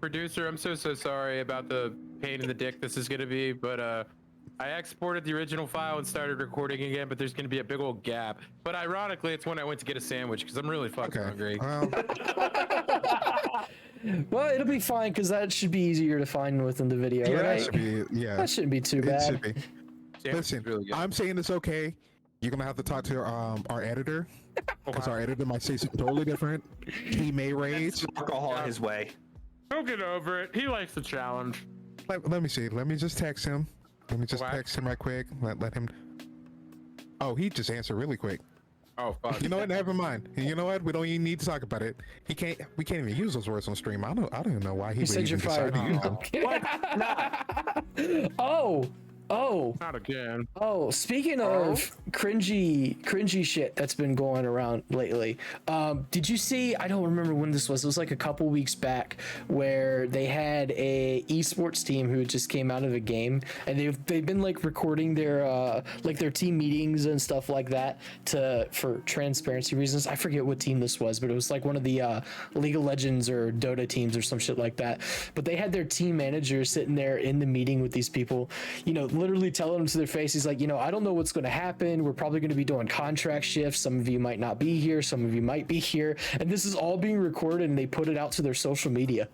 Producer, I'm so sorry about the pain in the dick this is gonna be, but I exported the original file and started recording again, but there's gonna be a big old gap. But ironically, it's when I went to get a sandwich because I'm really fucking hungry. Well, it'll be fine because that should be easier to find within the video, Yeah, right? that should be. Yeah, That shouldn't be too it bad. should be. Sandwich Listen, is really good. I'm saying it's okay. You're gonna have to talk to our editor because our editor might say something totally different. He may rage. Alcohol his way. He'll get over it. He likes the challenge. Let me see. Let me just text him. Let me just What? text him right quick. Let him. Oh, he just answered really quick. Oh fuck. You know what? Never mind. You know what? We don't even need to talk about it. We can't even use those words on stream. I don't even know why he You would said even you're decide fired. to use them. Oh, Not again. speaking of cringy shit that's been going around lately, did you see, I don't remember when this was, it was like a couple weeks back, where they had a esports team who just came out of a game, and they've been like recording their their team meetings and stuff like that for transparency reasons. I forget what team this was, but it was like one of the League of Legends or Dota teams or some shit like that. But they had their team manager sitting there in the meeting with these people, literally telling them to their face, he's like, I don't know what's going to happen. We're probably going to be doing contract shifts. Some of you might not be here. Some of you might be here. And this is all being recorded, and they put it out to their social media.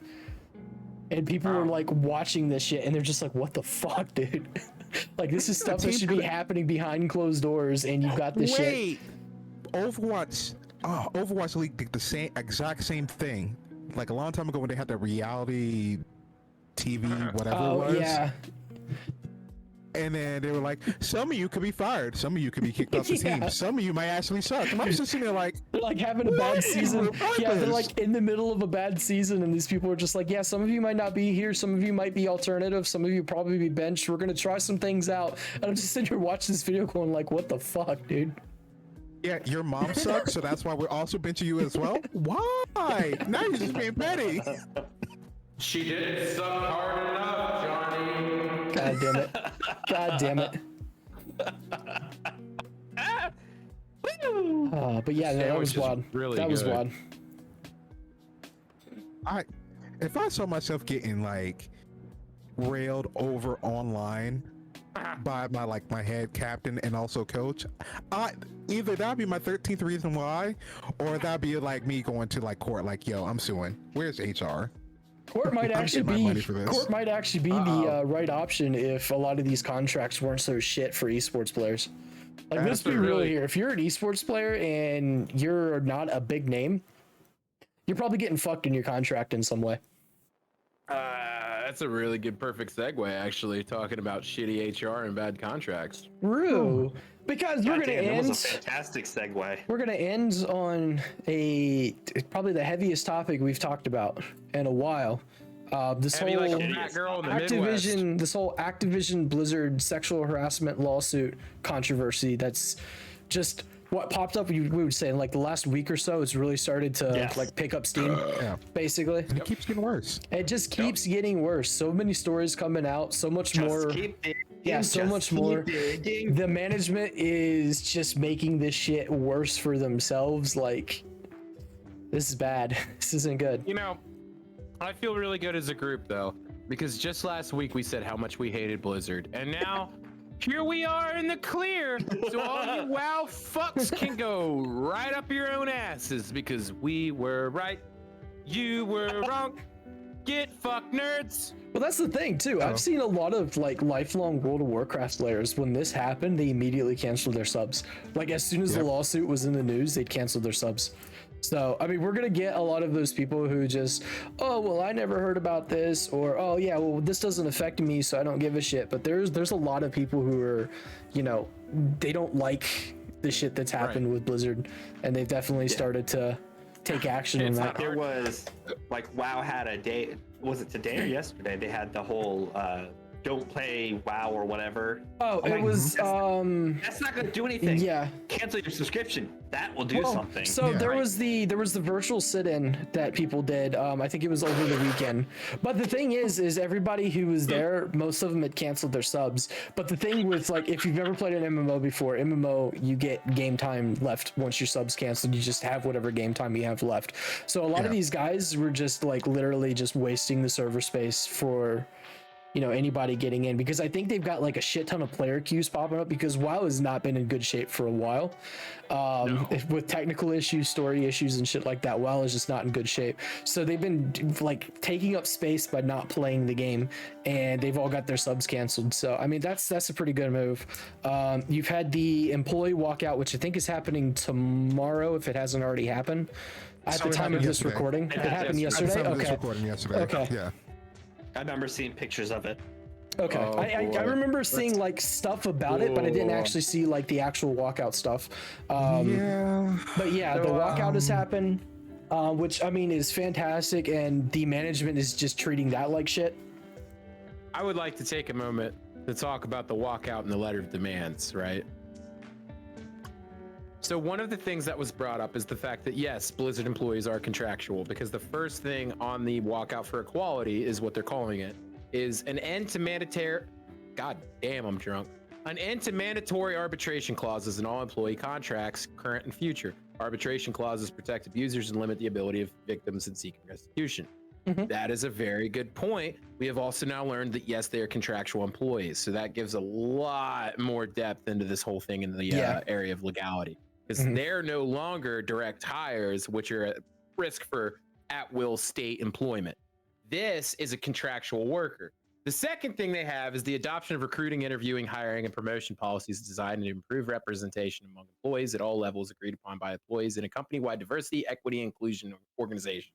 And people were like watching this shit, and they're just like, what the fuck, dude? Like, this is stuff that should be happening behind closed doors, and you've got this shit. Overwatch League did the exact same thing. Like a long time ago when they had the reality TV, whatever it was. Yeah. And then they were like, some of you could be fired. Some of you could be kicked off the team. Some of you might actually suck. And I'm just sitting there like, They're like having a bad season. Yeah, they're regardless. like in the middle of a bad season, and these people are just like, yeah, some of you might not be here. Some of you might be alternative. Some of you probably be benched. We're going to try some things out. And I'm just sitting here watching this video going like, what the fuck, dude? yeah, your mom sucks, so that's why we're also benching you as well? Why? Now you're just being petty. She didn't suck hard enough, Johnny. God damn it. God damn it. But yeah, no, that was Sandwich is wild. really That was good. wild. If I saw myself getting like railed over online by my head captain and also coach, either that'd be my 13th reason why, or that'd be like me going to like court, like, yo, I'm suing. Where's HR? Court might I'm actually getting my money be for this. the right option if a lot of these contracts weren't so shit for esports players. Like, let's be real really- here. If you're an esports player and you're not a big name, you're probably getting fucked in your contract in some way. That's a really good, perfect segue, actually, talking about shitty HR and bad contracts. True. Because we're God gonna damn, that was a end. fantastic segue. We're gonna end on probably the heaviest topic we've talked about in a while. This Heavy whole like a fat girl in the Midwest. Activision Blizzard sexual harassment lawsuit controversy. That's just what popped up. We would say in like the last week or so. It's really started to Yes. like pick up steam. Yeah. Basically, And it keeps getting worse. it just keeps getting worse. So many stories coming out. So much more. Keep digging, Yeah, so just much keep more. digging. The management is just making this shit worse for themselves. Like, this is bad. This isn't good. You know, I feel really good as a group, though, because just last week we said how much we hated Blizzard, and now here we are in the clear. So all you WoW fucks can go right up your own asses, because we were right, you were wrong. Get fucked, nerds. Well, that's the thing too. I've seen a lot of like lifelong World of Warcraft players. When this happened, they immediately canceled their subs. Like, as soon as the lawsuit was in the news, they'd cancel their subs. So, I mean, we're gonna get a lot of those people who just, oh, well, I never heard about this, or oh yeah, well, this doesn't affect me, so I don't give a shit. But there's a lot of people who are, they don't like the shit that's happened with Blizzard, and they've definitely started to take action on It's that. not There was like WoW had a day. Was it today or yesterday? They had the whole don't play WoW or whatever. Oh, I'm it like, was that's not going to do anything. yeah. Cancel your subscription. That will do something. So Yeah. there was the virtual sit-in that people did. I think it was over the weekend. But the thing is everybody who was there, most of them had canceled their subs. But the thing with, like, if you've never played an MMO before, MMO, you get game time left once your sub's canceled. You just have whatever game time you have left. So a lot of these guys were just like literally just wasting the server space for, you know, anybody getting in, because I think they've got like a shit ton of player queues popping up, because WoW has not been in good shape for a while. With technical issues, story issues, and shit like that, WoW is just not in good shape. So they've been like taking up space by not playing the game, and they've all got their subs canceled. So I mean, that's a pretty good move. You've had the employee walkout, which I think is happening tomorrow, if it hasn't already happened. At the time of this recording, it happened yesterday. At the time of this Okay. recording yesterday. Okay. Yeah. I remember seeing pictures of it. Okay, Oh, I boy. remember seeing like stuff about it, but I didn't actually see like the actual walkout stuff. Yeah. But yeah, the walkout has happened, which I mean is fantastic, and the management is just treating that like shit. I would like to take a moment to talk about the walkout and the letter of demands, right? So one of the things that was brought up is the fact that yes, Blizzard employees are contractual, because the first thing on the walkout for equality is what they're calling it, is an end to mandatory, god damn, I'm drunk. An end to mandatory arbitration clauses in all employee contracts, current and future. Arbitration clauses protect abusers and limit the ability of victims in seeking restitution. That is a very good point. We have also now learned that yes, they are contractual employees, so that gives a lot more depth into this whole thing in the area of legality, because they're no longer direct hires, which are at risk for at-will state employment. This is a contractual worker. The second thing they have is the adoption of recruiting, interviewing, hiring, and promotion policies designed to improve representation among employees at all levels agreed upon by employees in a company-wide diversity, equity, and inclusion organization.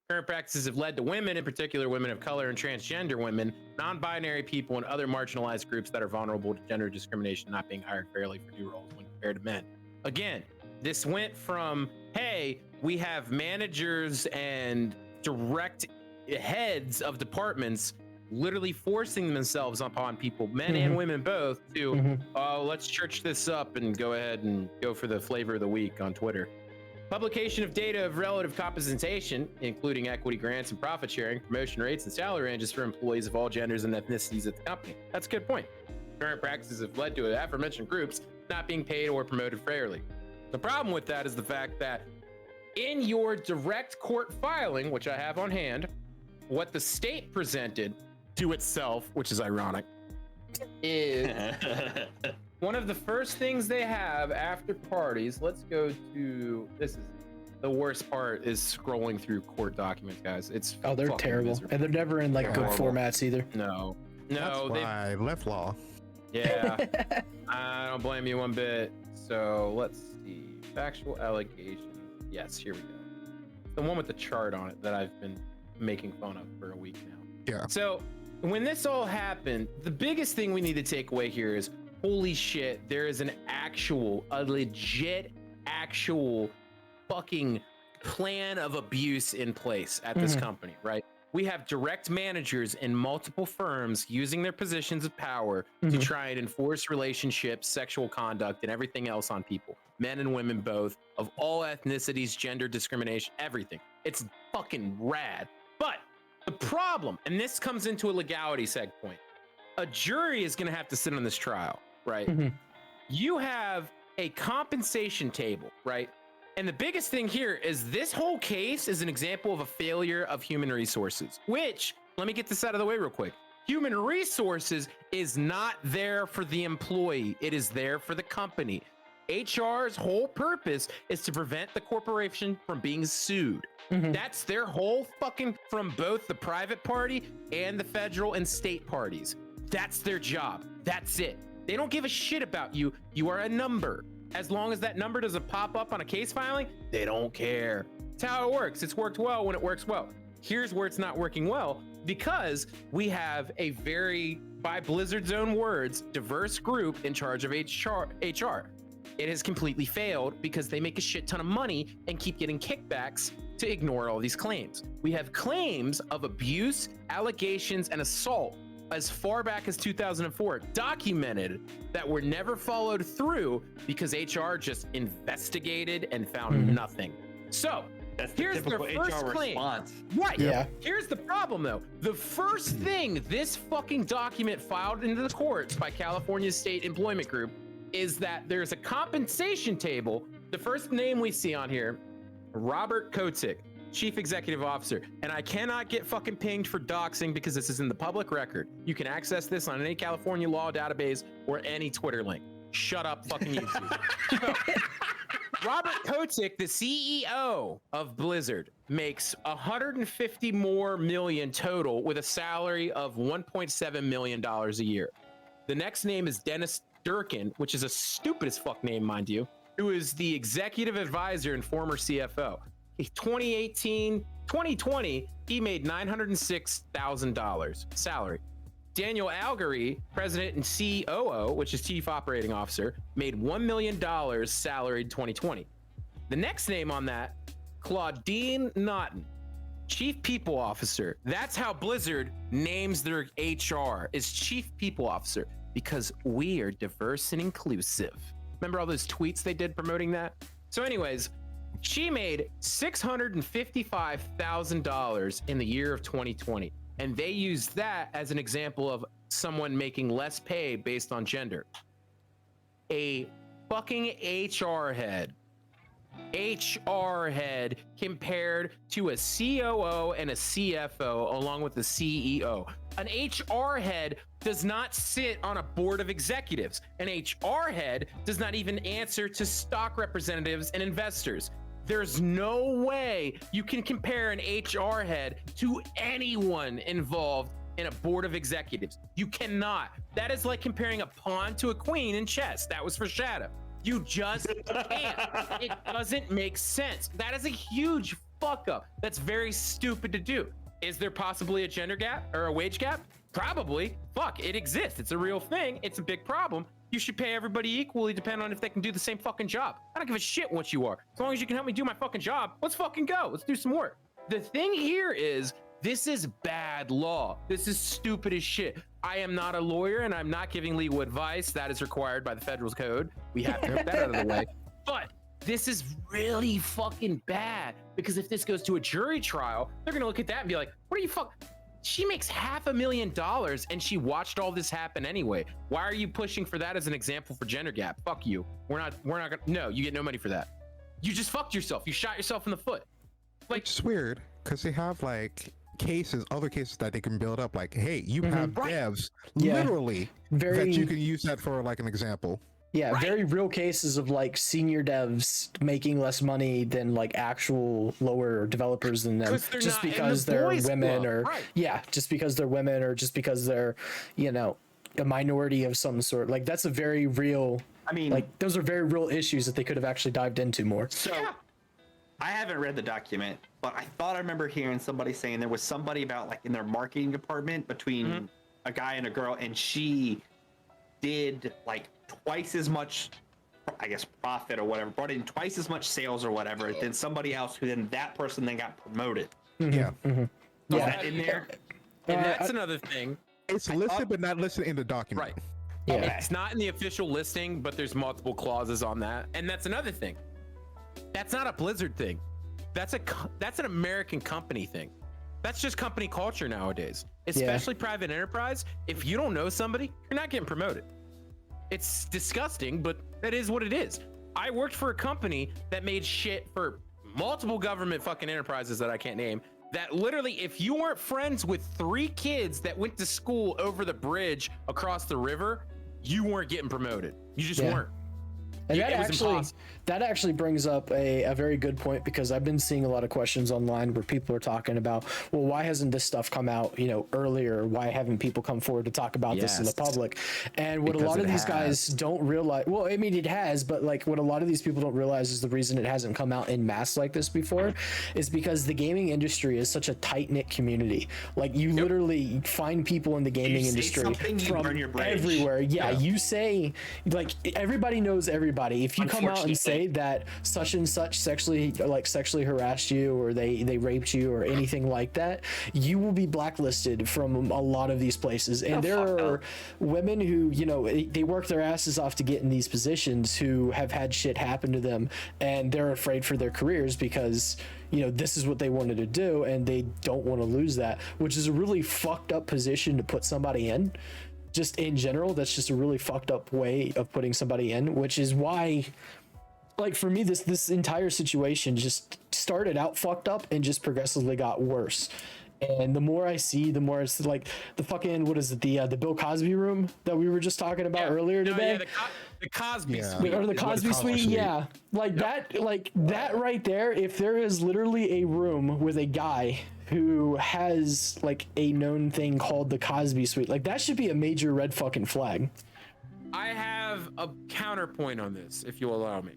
Current practices have led to women, in particular women of color and transgender women, non-binary people, and other marginalized groups that are vulnerable to gender discrimination not being hired fairly for new roles when compared to men. Again, this went from, hey, we have managers and direct heads of departments literally forcing themselves upon people, men and women both, to, oh, let's church this up and go ahead and go for the flavor of the week on Twitter. Publication of data of relative compensation, including equity grants and profit sharing, promotion rates, and salary ranges for employees of all genders and ethnicities at the company. That's a good point. Current practices have led to the aforementioned groups not being paid or promoted fairly. The problem with that is the fact that in your direct court filing, which I have on hand, what the state presented to itself, which is ironic, is one of the first things they have after parties. Let's go to, this is the worst part, is scrolling through court documents, guys. It's They're fucking terrible, miserable. and they're never in like good Horrible. formats either. No, That's they, why left law. yeah, I don't blame you one bit. So let's see, factual allegations. Yes, here we go. The one with the chart on it that I've been making fun of for a week now. Yeah. So when this all happened, the biggest thing we need to take away here is, holy shit, there is a legit, actual fucking plan of abuse in place at this company, right? We have direct managers in multiple firms using their positions of power to try and enforce relationships, sexual conduct, and everything else on people, men and women both, of all ethnicities, gender discrimination, everything. It's fucking rad. But the problem, and this comes into a legality seg point, a jury is going to have to sit on this trial, right? You have a compensation table, right? And the biggest thing here is this whole case is an example of a failure of human resources, which, let me get this out of the way real quick. Human resources is not there for the employee. It is there for the company. HR's whole purpose is to prevent the corporation from being sued. That's their whole fucking, from both the private party and the federal and state parties. That's their job. That's it. They don't give a shit about you. You are a number. As long as that number doesn't pop up on a case filing, they don't care. It's how it works. It's worked well when it works well. Here's where it's not working well, because we have a very, by Blizzard's own words, diverse group in charge of HR. It has completely failed because they make a shit ton of money and keep getting kickbacks to ignore all these claims. We have claims of abuse, allegations, and assault as far back as 2004 documented that were never followed through because HR just investigated and found nothing. So That's the here's their typical first HR claim. response. Right. Yeah. Here's the problem, though. The first thing this fucking document filed into the courts by California State Employment Group is that there's a compensation table. The first name we see on here, Robert Kotick, Chief Executive Officer. And I cannot get fucking pinged for doxing because this is in the public record. You can access this on any California law database or any Twitter link. Shut up, fucking YouTube. Robert Kotick, the CEO of Blizzard, makes 150 more million total with a salary of $1.7 million a year. The next name is Dennis Durkin, which is a stupid as fuck name, mind you, who is the executive advisor and former CFO. 2020, he made $906,000 salary. Daniel Algery, president and COO, which is chief operating officer, made $1 million salaried 2020. The next name on that, Claudine Naughton, chief people officer. That's how Blizzard names their HR, is chief people officer, because we are diverse and inclusive. Remember all those tweets they did promoting that? So anyways, she made $655,000 in the year of 2020. And they used that as an example of someone making less pay based on gender. A fucking HR head compared to a COO and a CFO along with the CEO. An HR head does not sit on a board of executives. An HR head does not even answer to stock representatives and investors. There's no way you can compare an HR head to anyone involved in a board of executives. You cannot. That is like comparing a pawn to a queen in chess. That was for Shadow. You just can't. It doesn't make sense. That is a huge fuck up. That's very stupid to do. Is there possibly a gender gap or a wage gap? Probably. Fuck, it exists. It's a real thing. It's a big problem. You should pay everybody equally depending on if they can do the same fucking job. I don't give a shit what you are. As long as you can help me do my fucking job, let's fucking go. Let's do some work. The thing here is, this is bad law. This is stupid as shit. I am not a lawyer and I'm not giving legal advice. That is required by the federal code. We have to get that out of the way. But this is really fucking bad, because if this goes to a jury trial, they're gonna look at that and be like, what are you she makes $500,000 and she watched all this happen anyway. Why are you pushing for that as an example for gender gap? Fuck you. We're not gonna, no, you get no money for that. You just fucked yourself. You shot yourself in the foot. Like, It's weird because they have like other cases that they can build up. Like, hey, you have devs literally that you can use that for like an example. Yeah, very real cases of like senior devs making less money than like actual lower developers than them, just because they're women, or just because they're women, or just because they're, you know, a minority of some sort. Like, that's a very real. I mean, like, those are very real issues that they could have actually dived into more. So, I haven't read the document, but I thought I remember hearing somebody saying there was somebody about like in their marketing department between a guy and a girl, and she did like twice as much, I guess, profit or whatever, brought in twice as much sales or whatever than somebody else, who then that person then got promoted. Yeah. Is that in there? And that's another thing. It's listed, but not listed in the document. Right. Yeah. It's not in the official listing, but there's multiple clauses on that. And that's another thing. That's not a Blizzard thing. That's an American company thing. That's just company culture nowadays, especially private enterprise. If you don't know somebody, you're not getting promoted. It's disgusting, but that is what it is. I worked for a company that made shit for multiple government fucking enterprises that I can't name, that literally, if you weren't friends with 3 kids that went to school over the bridge across the river, you weren't getting promoted. You just weren't. And that actually brings up a very good point, because I've been seeing a lot of questions online where people are talking about, well, why hasn't this stuff come out, you know, earlier? Why haven't people come forward to talk about this in the public? And what a lot of these guys don't realize, well, I mean, it has, but like what a lot of these people don't realize is the reason it hasn't come out in mass like this before is because the gaming industry is such a tight-knit community. Like, you literally find people in the gaming industry from everywhere. Yeah, you say, like, everybody knows everybody everybody. If you come out and say that such and such sexually harassed you, or they raped you, or anything like that, you will be blacklisted from a lot of these places. And there are women who, you know, they work their asses off to get in these positions, who have had shit happen to them, and they're afraid for their careers because, you know, this is what they wanted to do, and they don't want to lose that, which is a really fucked up position to put somebody in. Just in general, that's just a really fucked up way of putting somebody in, which is why, like, for me, this entire situation just started out fucked up and just progressively got worse. And the more I see, the more it's like the fucking, what is it, the Bill Cosby room that we were just talking about earlier today. The Cosby suite. Or the Cosby suite, yeah. Like that right there, if there is literally a room with a guy who has like a known thing called the Cosby suite, like that should be a major red fucking flag. I have a counterpoint on this, if you'll allow me.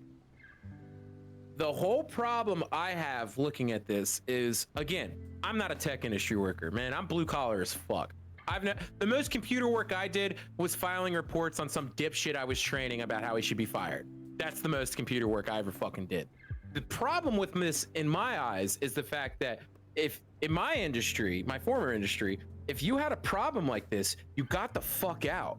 The whole problem I have looking at this is, again, I'm not a tech industry worker, man. I'm blue collar as fuck. The most computer work I did was filing reports on some dipshit I was training about how he should be fired. That's the most computer work I ever fucking did. The problem with this, in my eyes, is the fact that if in my industry, my former industry, if you had a problem like this, you got the fuck out.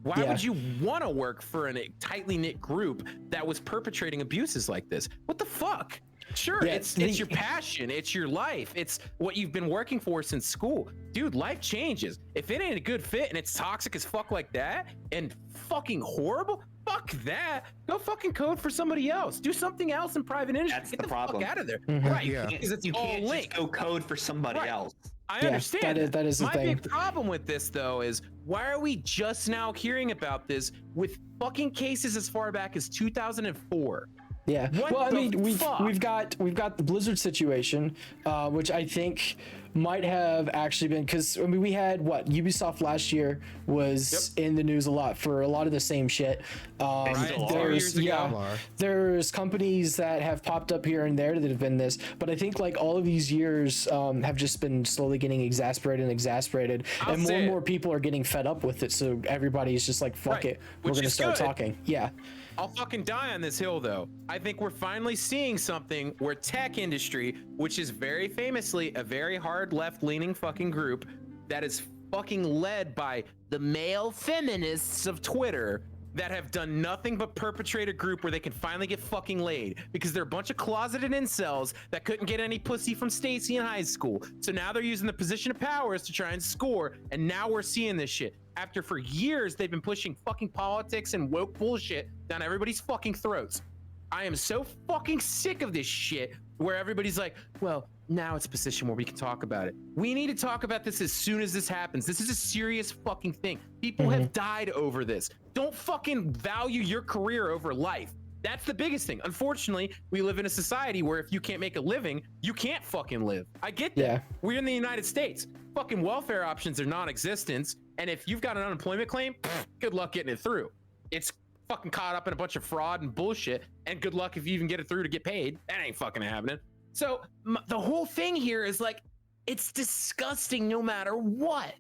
Why would you want to work for a tightly knit group that was perpetrating abuses like this? What the fuck? Sure, it's your passion, it's your life, it's what you've been working for since school. Dude, life changes. If it ain't a good fit and it's toxic as fuck like that and fucking horrible, fuck that. Go fucking code for somebody else. Do something else in private industry. That's Get the the problem. fuck out of there. Mm-hmm. Right, because you can't just go code for somebody else. I understand. That is the My thing. big problem with this, though, is why are we just now hearing about this with fucking cases as far back as 2004? Yeah. What well, I the mean, fuck? we've got the Blizzard situation, which I think might have actually been, because I mean, we had Ubisoft last year was in the news a lot for a lot of the same shit. There's companies that have popped up here and there that have been this, but I think like all of these years have just been slowly getting exasperated, and more people are getting fed up with it. So everybody's just like, fuck it, we're gonna start talking. Yeah. I'll fucking die on this hill, though. I think we're finally seeing something where tech industry, which is very famously a very hard left-leaning fucking group that is fucking led by the male feminists of Twitter that have done nothing but perpetrate a group where they can finally get fucking laid because they're a bunch of closeted incels that couldn't get any pussy from Stacy in high school. So now they're using the position of powers to try and score, and now we're seeing this shit. After for years they've been pushing fucking politics and woke bullshit down everybody's fucking throats. I am so fucking sick of this shit where everybody's like, well, now it's a position where we can talk about it. We need to talk about this as soon as this happens. This is a serious fucking thing. People have died over this. Don't fucking value your career over life. That's the biggest thing. Unfortunately, we live in a society where if you can't make a living, you can't fucking live. I get that. Yeah. We're in the United States. Fucking welfare options are non-existent. And if you've got an unemployment claim, good luck getting it through. It's fucking caught up in a bunch of fraud and bullshit. And good luck if you even get it through to get paid. That ain't fucking happening. So the whole thing here is like, it's disgusting no matter what.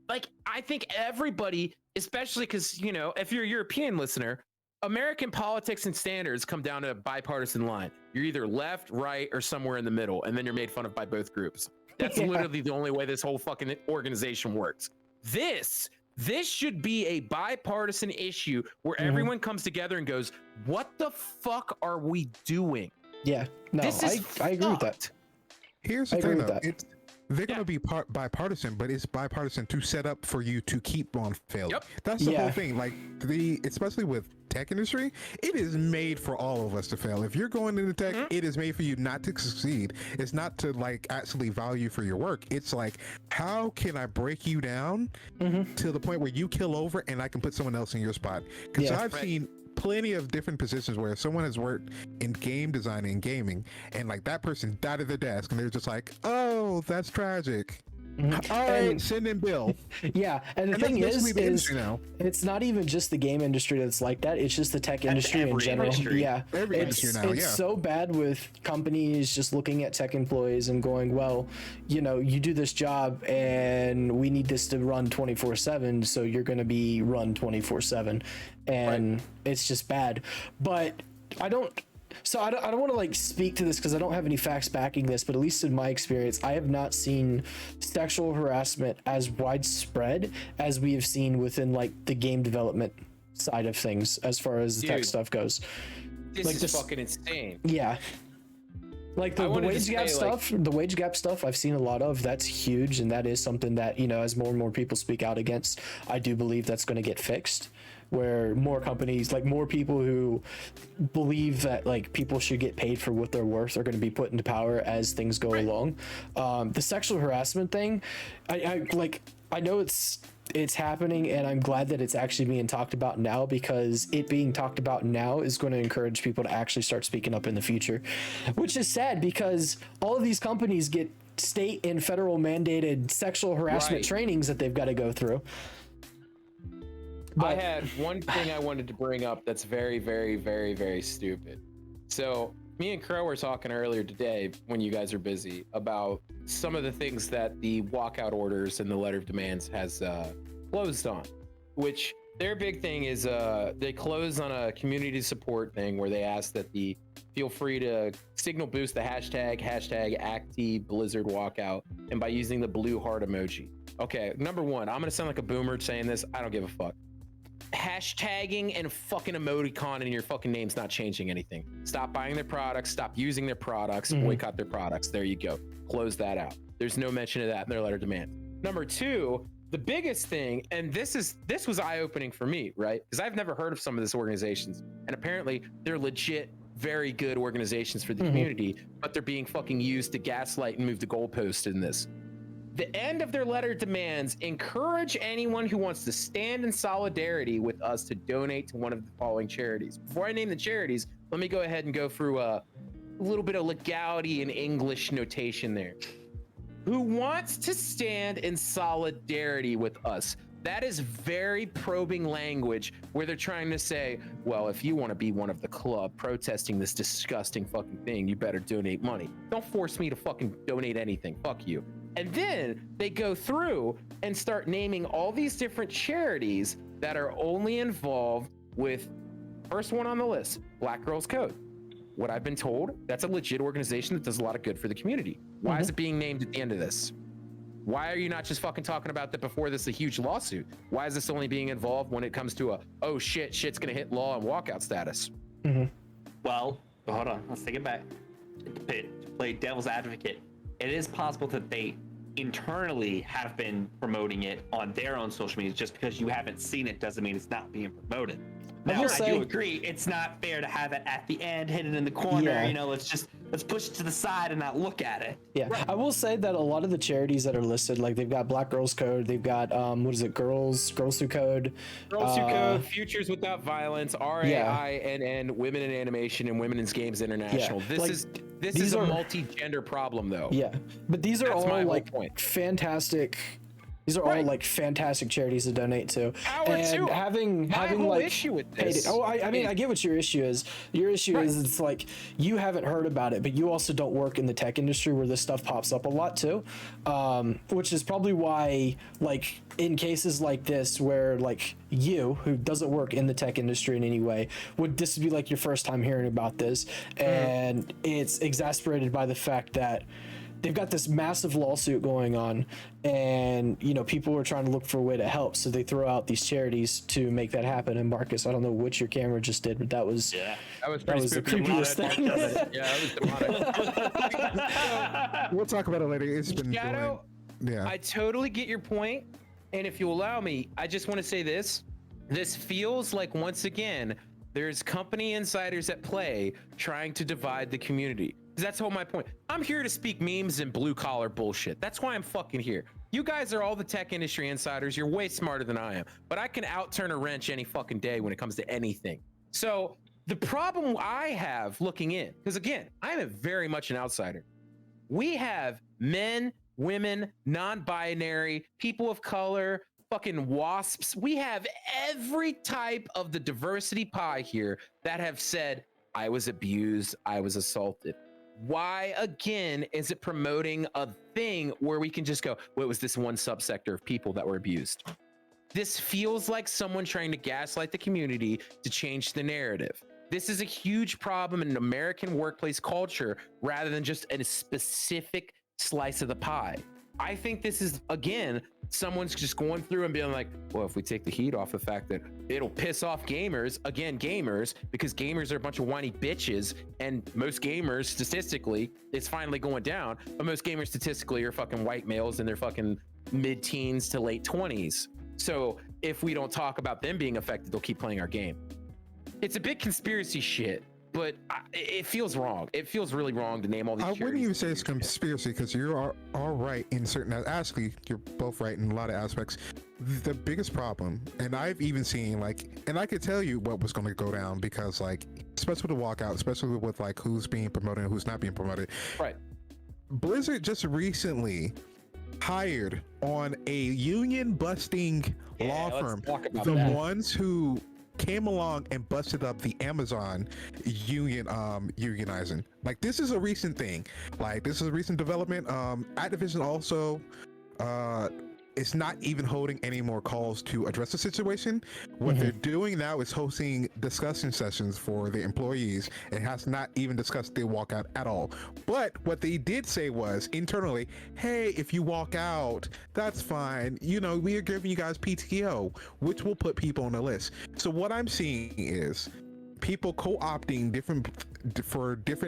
Like, I think everybody, especially because, you know, if you're a European listener, American politics and standards come down to a bipartisan line. You're either left, right, or somewhere in the middle, and then you're made fun of by both groups. That's literally the only way this whole fucking organization works. This should be a bipartisan issue where everyone comes together and goes, what the fuck are we doing? Yeah. No, I agree with that. Here's the thing, though. They're going to be bipartisan, but it's bipartisan to set up for you to keep on failing. Yep. That's the whole thing. Like, especially with tech industry, it is made for all of us to fail. If you're going into tech, it is made for you not to succeed. It's not to like actually value for your work. It's like, how can I break you down to the point where you kill over and I can put someone else in your spot? Because I've seen plenty of different positions where someone has worked in game design and gaming, and like that person died at their desk and they're just like, oh, that's tragic. All right, And- send in Bill. Yeah, and the And thing that's is, basically the industry now. it's not even just the game industry that's like that. It's just the tech industry in every general. industry. Yeah, Every it's, industry now, it's yeah. so bad with companies just looking at tech employees and going, well, you know, you do this job and we need this to run 24/7, so you're going to be run 24/7, and it's just bad. But I don't want to like speak to this because I don't have any facts backing this, but at least in my experience, I have not seen sexual harassment as widespread as we have seen within like the game development side of things as far as the tech Dude. stuff goes. This Like is this- fucking insane. Yeah. Like the wanted to wage gap say, like- stuff, the wage gap stuff I've seen a lot of. That's huge, and that is something that, you know, as more and more people speak out against, I do believe that's going to get fixed. Where more companies, like more people who believe that like people should get paid for what they're worth, are going to be put into power as things go along. The sexual harassment thing, I know it's happening, and I'm glad that it's actually being talked about now, because it being talked about now is going to encourage people to actually start speaking up in the future, which is sad because all of these companies get state and federal mandated sexual harassment Right. trainings that they've got to go through. I had one thing I wanted to bring up that's very, very, very, very stupid. So me and Crow were talking earlier today when you guys are busy about some of the things that the walkout orders and the letter of demands has closed on, which their big thing is they close on a community support thing where they ask that the feel free to signal boost the hashtag Activision Blizzard walkout, and by using the blue heart emoji. Okay, number one, I'm gonna sound like a boomer saying this. I don't give a fuck. Hashtagging and fucking emoticon in your fucking name's not changing anything. Stop buying their products, stop using their products, boycott their products. There you go. Close that out. There's no mention of that in their letter of demand. Number two, the biggest thing, and this was eye-opening for me, right? Because I've never heard of some of these organizations, and apparently they're legit very good organizations for the community, but they're being fucking used to gaslight and move the goalpost in this. The end of their letter demands encourage anyone who wants to stand in solidarity with us to donate to one of the following charities. Before I name the charities, let me go ahead and go through a little bit of legality and English notation there. Who wants to stand in solidarity with us? That is very probing language where they're trying to say, well, if you want to be one of the club protesting this disgusting fucking thing, you better donate money. Don't force me to fucking donate anything. Fuck you. And then they go through and start naming all these different charities that are only involved with, first one on the list, Black Girls Code. What I've been told, that's a legit organization that does a lot of good for the community. Why is it being named at the end of this? Why are you not just fucking talking about that before this is a huge lawsuit? Why is this only being involved when it comes to oh shit's gonna hit law and walkout status? Well, hold on. Let's take it back. To play devil's advocate, it is possible that they internally have been promoting it on their own social media. Just because you haven't seen it doesn't mean it's not being promoted. Now, I do agree, it's not fair to have it at the end, hidden in the corner. Yeah. You know, let's push it to the side and not look at it. Yeah, I will say that a lot of the charities that are listed, like they've got Black Girls Code, they've got what is it, Girls Who Code, Girls Who Code, Futures Without Violence, RAINN, Women in Animation, and Women in Games International. Yeah, This is a multi-gender problem, though. Yeah, but these are That's my all whole like point. fantastic. These are all like fantastic charities to donate to. Power and to 'em. having My whole like issue with paid this it. I mean, I get what your issue is. Your issue is it's like you haven't heard about it, but you also don't work in the tech industry where this stuff pops up a lot too. Which is probably why, like, in cases like this where like you, who doesn't work in the tech industry in any way, would this be like your first time hearing about this, and it's exasperated by the fact that they've got this massive lawsuit going on, and you know people are trying to look for a way to help, so they throw out these charities to make that happen. And Marcus, I don't know what your camera just did, but that was That was that was the creepiest thing. Yeah, that was demonic. We'll talk about it later. It's been Shadow, going, yeah. I totally get your point, and if you allow me, I just want to say this. This feels like, once again, there's company insiders at play trying to divide the community. That's all my point. I'm here to speak memes and blue collar bullshit. That's why I'm fucking here. You guys are all the tech industry insiders. You're way smarter than I am, but I can outturn a wrench any fucking day when it comes to anything. So the problem I have looking in, because again, I am very much an outsider. We have men women, non-binary, people of color, fucking WASPs. We have every type of the diversity pie here that have said, I was abused, I was assaulted. Why again is it promoting a thing where we can just go, well, it was this one subsector of people that were abused? This feels like someone trying to gaslight the community to change the narrative. This is a huge problem in American workplace culture rather than just a specific slice of the pie. I think this is, again, someone's just going through and being like, well, if we take the heat off the fact that it'll piss off gamers, again, gamers, because gamers are a bunch of whiny bitches, and most gamers, statistically, it's finally going down, but most gamers statistically are fucking white males in their fucking mid-teens to late 20s. So if we don't talk about them being affected, they'll keep playing our game. It's a big conspiracy shit, but it feels wrong. It feels really wrong to name all these. I wouldn't even say it's conspiracy because you're all right in certain. Actually, you're both right in a lot of aspects. The biggest problem, and I've even seen and I could tell you what was going to go down because especially with the walkout, especially with who's being promoted and who's not being promoted. Right. Blizzard just recently hired on a union busting law firm, ones who came along and busted up the Amazon union, unionizing. This is a recent thing. This is a recent development. Activision also is not even holding any more calls to address the situation. What they're doing now is hosting discussion sessions for the employees. It has not even discussed the walkout at all. But what they did say was internally, hey, if you walk out, that's fine. We are giving you guys PTO, which will put people on the list. So what I'm seeing is people co-opting different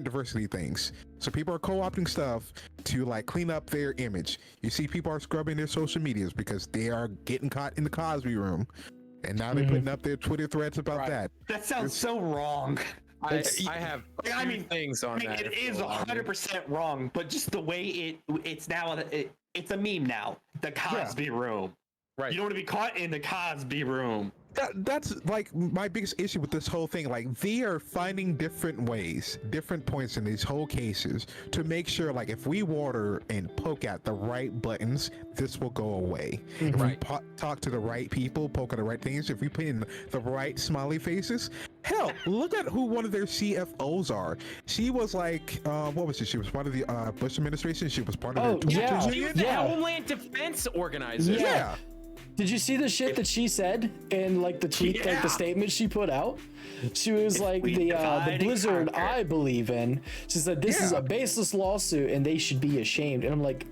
diversity things. So people are co-opting stuff to clean up their image. You see people are scrubbing their social medias because they are getting caught in the Cosby room, and now they're putting up their Twitter threads about that. That sounds so wrong. I have things on that. It is 100% wrong, but just the way it's now it's a meme now. The Cosby room. Right. You don't want to be caught in the Cosby room. That's my biggest issue with this whole thing. They are finding different ways, different points in these whole cases to make sure if we water and poke at the right buttons, this will go away. If we talk to the right people, poke at the right things, if we put in the right smiley faces, hell, look at who one of their CFOs are. She was what was she? She was part of the Bush administration. She was part of She was the Homeland Defense organizer. Yeah. Did you see the shit that she said in the tweet, the statement she put out? She was the Blizzard I believe in. She said this is a baseless lawsuit and they should be ashamed. And I'm like,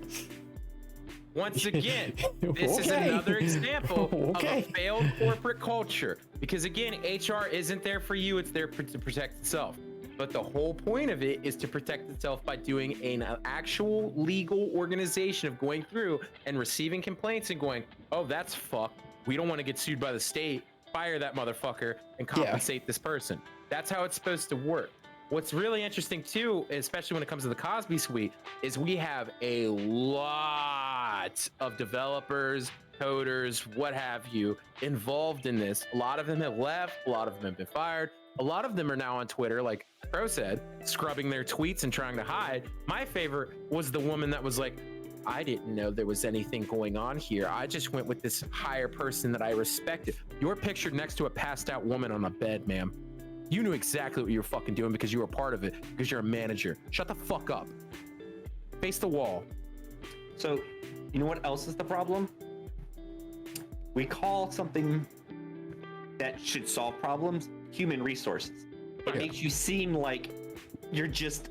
once again, this is another example of a failed corporate culture. Because again, HR isn't there for you; it's there to protect itself. But the whole point of it is to protect itself by doing an actual legal organization of going through and receiving complaints and going, oh, that's fucked. We don't want to get sued by the state. Fire that motherfucker and compensate this person. That's how it's supposed to work. What's really interesting too, especially when it comes to the Cosby suite, is we have a lot of developers, coders, what have you, involved in this. A lot of them have left. A lot of them have been fired. A lot of them are now on Twitter, like Pro said, scrubbing their tweets and trying to hide. My favorite was the woman that was like, I didn't know there was anything going on here. I just went with this higher person that I respected. You're pictured next to a passed out woman on a bed, ma'am. You knew exactly what you were fucking doing because you were part of it, because you're a manager. Shut the fuck up. Face the wall. So, you know what else is the problem? We call something that should solve problems human resources. It makes you seem like you're just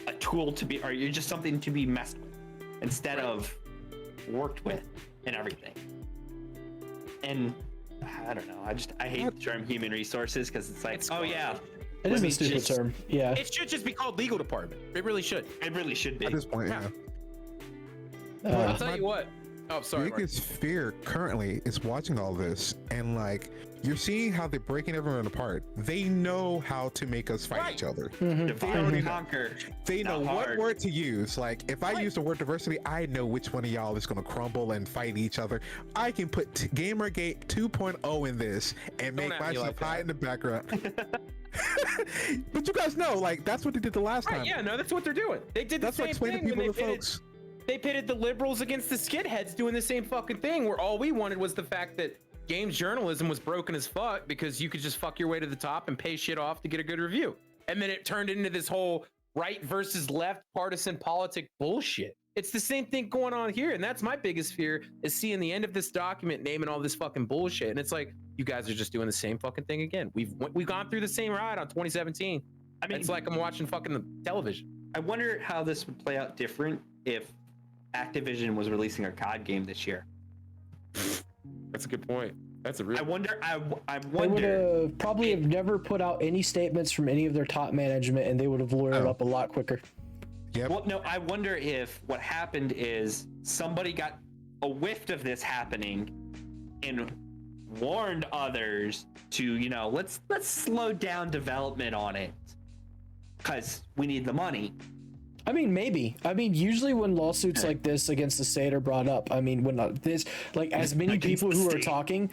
a tool to be, or you're just something to be messed with instead of worked with and everything. And I don't know. I hate the term human resources because it's like, it is a stupid term. Yeah. It should just be called legal department. It really should. It really should be. At this point, I'll tell you what. Oh, sorry. Biggest fear currently is watching all this and you're seeing how they're breaking everyone apart. They know how to make us fight each other. Divide and conquer. They know what word to use. If I use the word diversity, I know which one of y'all is going to crumble and fight each other. I can put Gamergate 2.0 in this and make myself hide in the background. But you guys know, that's what they did the last time. Yeah, no, that's what they're doing. They did the same thing when they folks. they pitted the liberals against the skitheads doing the same fucking thing, where all we wanted was the fact that games journalism was broken as fuck because you could just fuck your way to the top and pay shit off to get a good review. And then it turned into this whole right versus left partisan politic bullshit. It's the same thing going on here. And that's my biggest fear, is seeing the end of this document naming all this fucking bullshit. And it's like, you guys are just doing the same fucking thing again. We've gone through the same ride on 2017. I mean, it's like I'm watching fucking television. I wonder how this would play out different if Activision was releasing a COD game this year. That's a good point. That's a real. I wonder. They would have probably have never put out any statements from any of their top management, and they would have lawyered up a lot quicker. Yep. Well, no, I wonder if what happened is somebody got a whiff of this happening and warned others to, let's slow down development on it because we need the money. I mean, maybe. I mean, usually when lawsuits like this against the state are brought up, I mean, when this, like, as many people who are talking,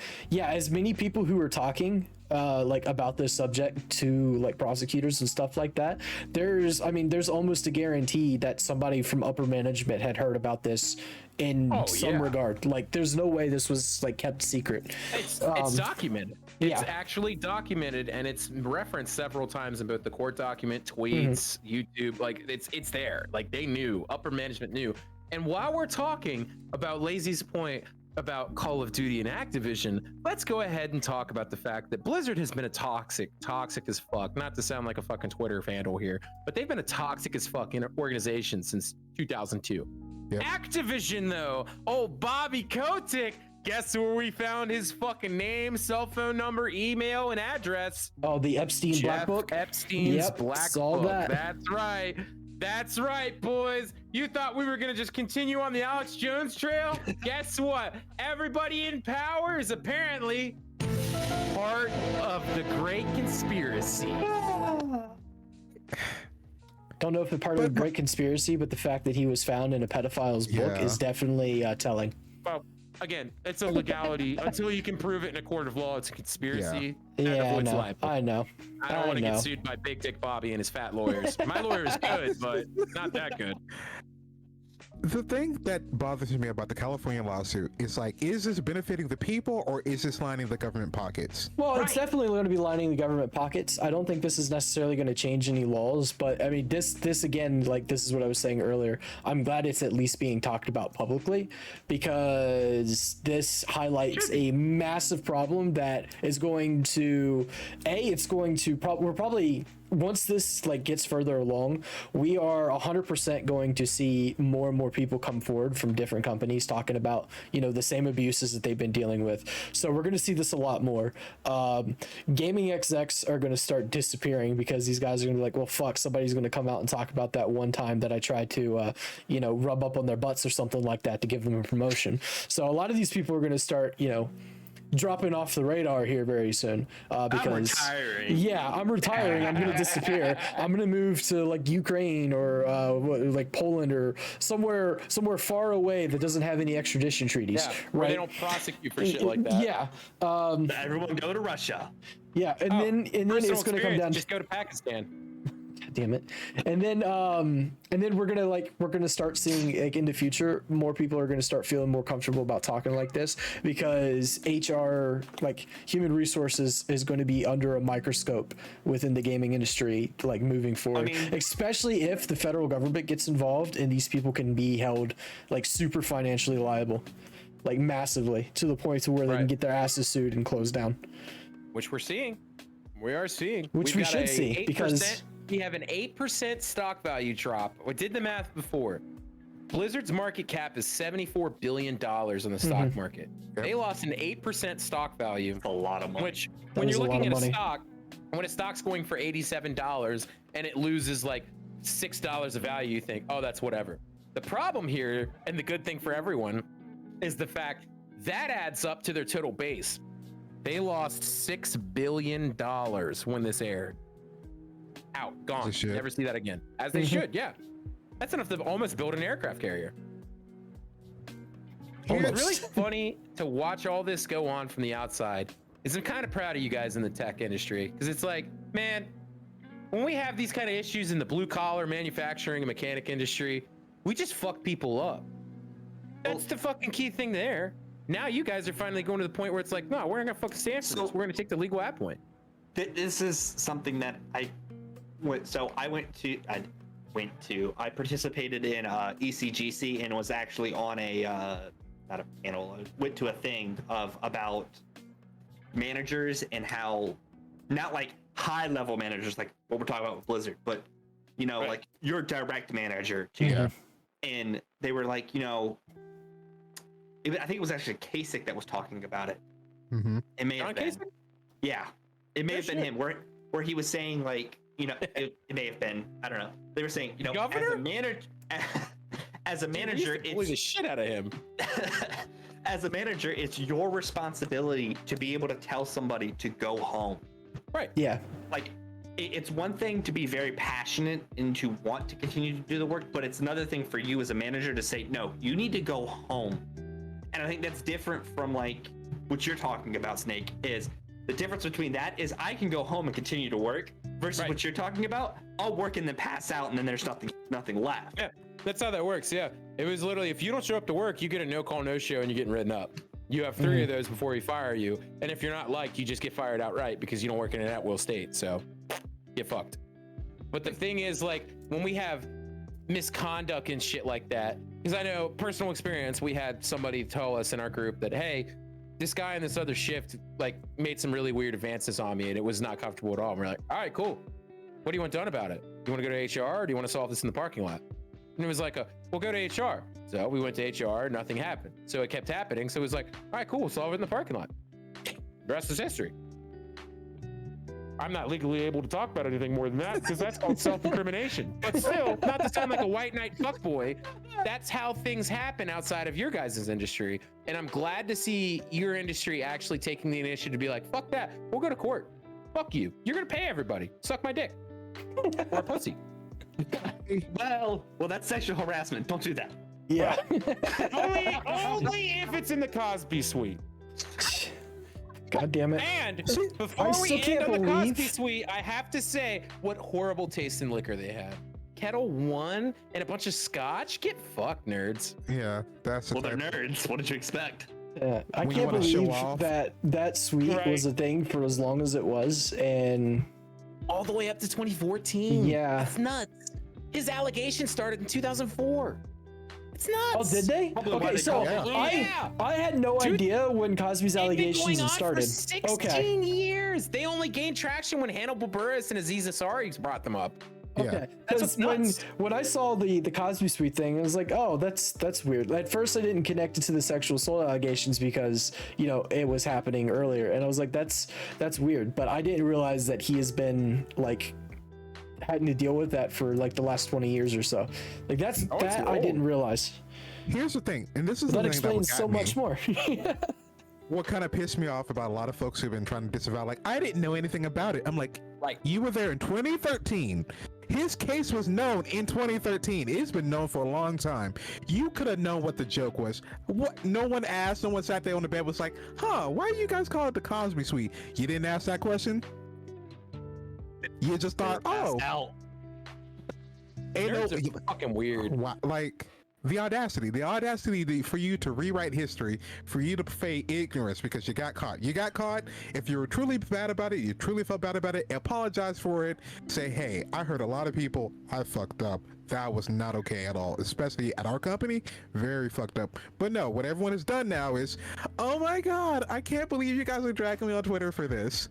like, about this subject to, like, prosecutors and stuff like that, there's almost a guarantee that somebody from upper management had heard about this in some regard. Like, there's no way this was, like, kept secret. It's documented. It's actually documented, and it's referenced several times in both the court document, tweets, YouTube. Like, it's there. Like, they knew. Upper management knew. And while we're talking about Lazy's point about Call of Duty and Activision, let's go ahead and talk about the fact that Blizzard has been a toxic as fuck. Not to sound like a fucking Twitter vandal here, but they've been a toxic as fuck organization since 2002. Yep. Activision, though, Bobby Kotick. Guess where we found his fucking name, cell phone number, email, and address? Oh, the Epstein Black Book? Epstein's Black Book. That's right. That's right, boys. You thought we were going to just continue on the Alex Jones trail? Guess what? Everybody in power is apparently part of the great conspiracy. Don't know if it's part of the great conspiracy, but the fact that he was found in a pedophile's book is definitely telling. Well, again, it's a legality. Until you can prove it in a court of law, it's a conspiracy. Yeah, I know. I don't want to get sued by Big Dick Bobby and his fat lawyers. My lawyer is good, but not that good. The thing that bothers me about the California lawsuit is, like, is this benefiting the people or is this lining the government pockets? Well, it's definitely going to be lining the government pockets. I don't think this is necessarily going to change any laws, but I mean, this again, like, this is what I was saying earlier. I'm glad it's at least being talked about publicly, because this highlights a massive problem that is going to, we're probably, once this like gets further along, we are 100% going to see more and more people come forward from different companies talking about, the same abuses that they've been dealing with. So we're going to see this a lot more. Gaming execs are going to start disappearing because these guys are going to be like, well, fuck, somebody's going to come out and talk about that one time that I tried to, rub up on their butts or something like that to give them a promotion. So a lot of these people are going to start, dropping off the radar here very soon, because I'm retiring. I'm retiring. I'm gonna disappear. I'm gonna move to like Ukraine or like Poland or somewhere far away that doesn't have any extradition treaties. Where they don't prosecute for shit like that. Everyone go to Russia. And then it's gonna come down. Just go to Pakistan. Damn it. And then we're gonna start seeing, like, in the future, more people are gonna start feeling more comfortable about talking like this, because HR, like human resources, is going to be under a microscope within the gaming industry, like, moving forward. Especially if the federal government gets involved and these people can be held like super financially liable, like massively, to the point to where they can get their asses sued and closed down. Which we're seeing. We are seeing. Which we should see, because we have an 8% stock value drop. We did the math before. Blizzard's market cap is $74 billion on the stock market. They lost an 8% stock value. That's a lot of money. Which, when you're looking at a stock, when a stock's going for $87 and it loses like $6 of value, you think, oh, that's whatever. The problem here, and the good thing for everyone, is the fact that adds up to their total base. They lost $6 billion when this aired. Out, gone. Never see that again. As they should, yeah. That's enough to almost build an aircraft carrier. It's really funny to watch all this go on from the outside. I'm kind of proud of you guys in the tech industry, because it's like, man, when we have these kind of issues in the blue collar manufacturing and mechanic industry, We just fuck people up. That's the fucking key thing there. Now you guys are finally going to the point where it's like, no, we're not gonna fucking stand for this. We're gonna take the legal ad point. This is something that I participated in ECGC and was actually on a not a panel. I went to a thing about managers and how, not like high level managers like what we're talking about with Blizzard, but you know, like your direct manager to you. And they were like, you know, I think it was actually Kasich that was talking about it. It may have been. Yeah, it may have been him. Where he was saying like, you know, it may have been. I don't know. They were saying, you know, as a manager, it's the shit out of him. As a manager, it's your responsibility to be able to tell somebody to go home. Right. Yeah. Like, it's one thing to be very passionate and to want to continue to do the work, but it's another thing for you as a manager to say, no, you need to go home. And I think that's different from like what you're talking about, Snake, is the difference between that is I can go home and continue to work versus what you're talking about. I'll work and then pass out and then there's nothing left. Yeah, that's how that works. Yeah. It was literally, if you don't show up to work, you get a no call, no show and you're getting written up. You have 3 of those before we fire you. And if you're not liked, you just get fired outright because you don't work in an at-will state. So get fucked. But the thing is, like, when we have misconduct and shit like that, because I know personal experience, we had somebody tell us in our group that, hey, this guy in this other shift like made some really weird advances on me and it was not comfortable at all. And we're like, all right, cool. What do you want done about it? Do you want to go to HR or do you want to solve this in the parking lot? And it was like, we'll go to HR. So we went to HR, nothing happened. So it kept happening. So it was like, all right, cool, we'll solve it in the parking lot. The rest is history. I'm not legally able to talk about anything more than that because that's called self-incrimination. But still, not to sound like a white knight fuckboy, that's how things happen outside of your guys' industry. And I'm glad to see your industry actually taking the initiative to be like, fuck that, we'll go to court. Fuck you. You're gonna pay everybody. Suck my dick. Or a pussy. Well, that's sexual harassment. Don't do that. Yeah. only if it's in the Cosby Suite. God damn it. And before we end on the Cosby Suite, I have to say what horrible taste in liquor they had. Kettle One and a bunch of scotch? Get fucked, nerds. Yeah, that's well, they're nerds. What did you expect? Yeah, I When you can't wanna show believe off. that suite was a thing for as long as it was, and All the way up to 2014. yeah. That's nuts. His allegations started in 2004. It's nuts. Oh, did they? Probably why Okay, they so call it. I had no idea when Cosby's They've been allegations going on started. for 16 Okay. years. They only gained traction when Hannibal Buress and Aziz Ansari brought them up. Yeah. Okay, That's because what's when I saw the Cosby Suite thing, I was like, oh, that's weird. At first, I didn't connect it to the sexual assault allegations because it was happening earlier, and I was like, that's weird. But I didn't realize that he has been like having to deal with that for like the last 20 years or so. Like that I didn't realize. Here's the thing, and this is That the thing that explains so much more. What kind of pissed me off about a lot of folks who've been trying to disavow, like, I didn't know anything about it. I'm like, Right. you were there in 2013. His case was known in 2013. It's been known for a long time. You could have known what the joke was. What? No one asked. No one sat there on the bed was like, why do you guys call it the Cosby Suite? You didn't ask that question? You just thought, Out. ain't no, Nerds are fucking weird. like, the audacity for you to rewrite history, for you to feign ignorance because you got caught. You got caught. If you were truly bad about it, you truly felt bad about it, apologize for it. Say, hey, I heard a lot of people. I fucked up. That was not okay at all, especially at our company. Very fucked up. But no, what everyone has done now is, oh my God, I can't believe you guys are dragging me on Twitter for this.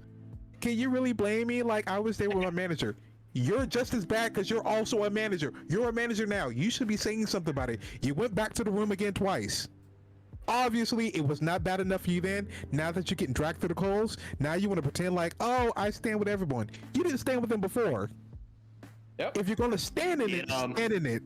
Can you really blame me? Like, I was there with my manager. You're just as bad because you're also a manager. You're a manager now. You should be saying something about it. You went back to the room again twice. Obviously, it was not bad enough for you then. Now that you're getting dragged through the coals, now you want to pretend like, oh, I stand with everyone. You didn't stand with them before. Yep. If you're going to stand in it, stand in it.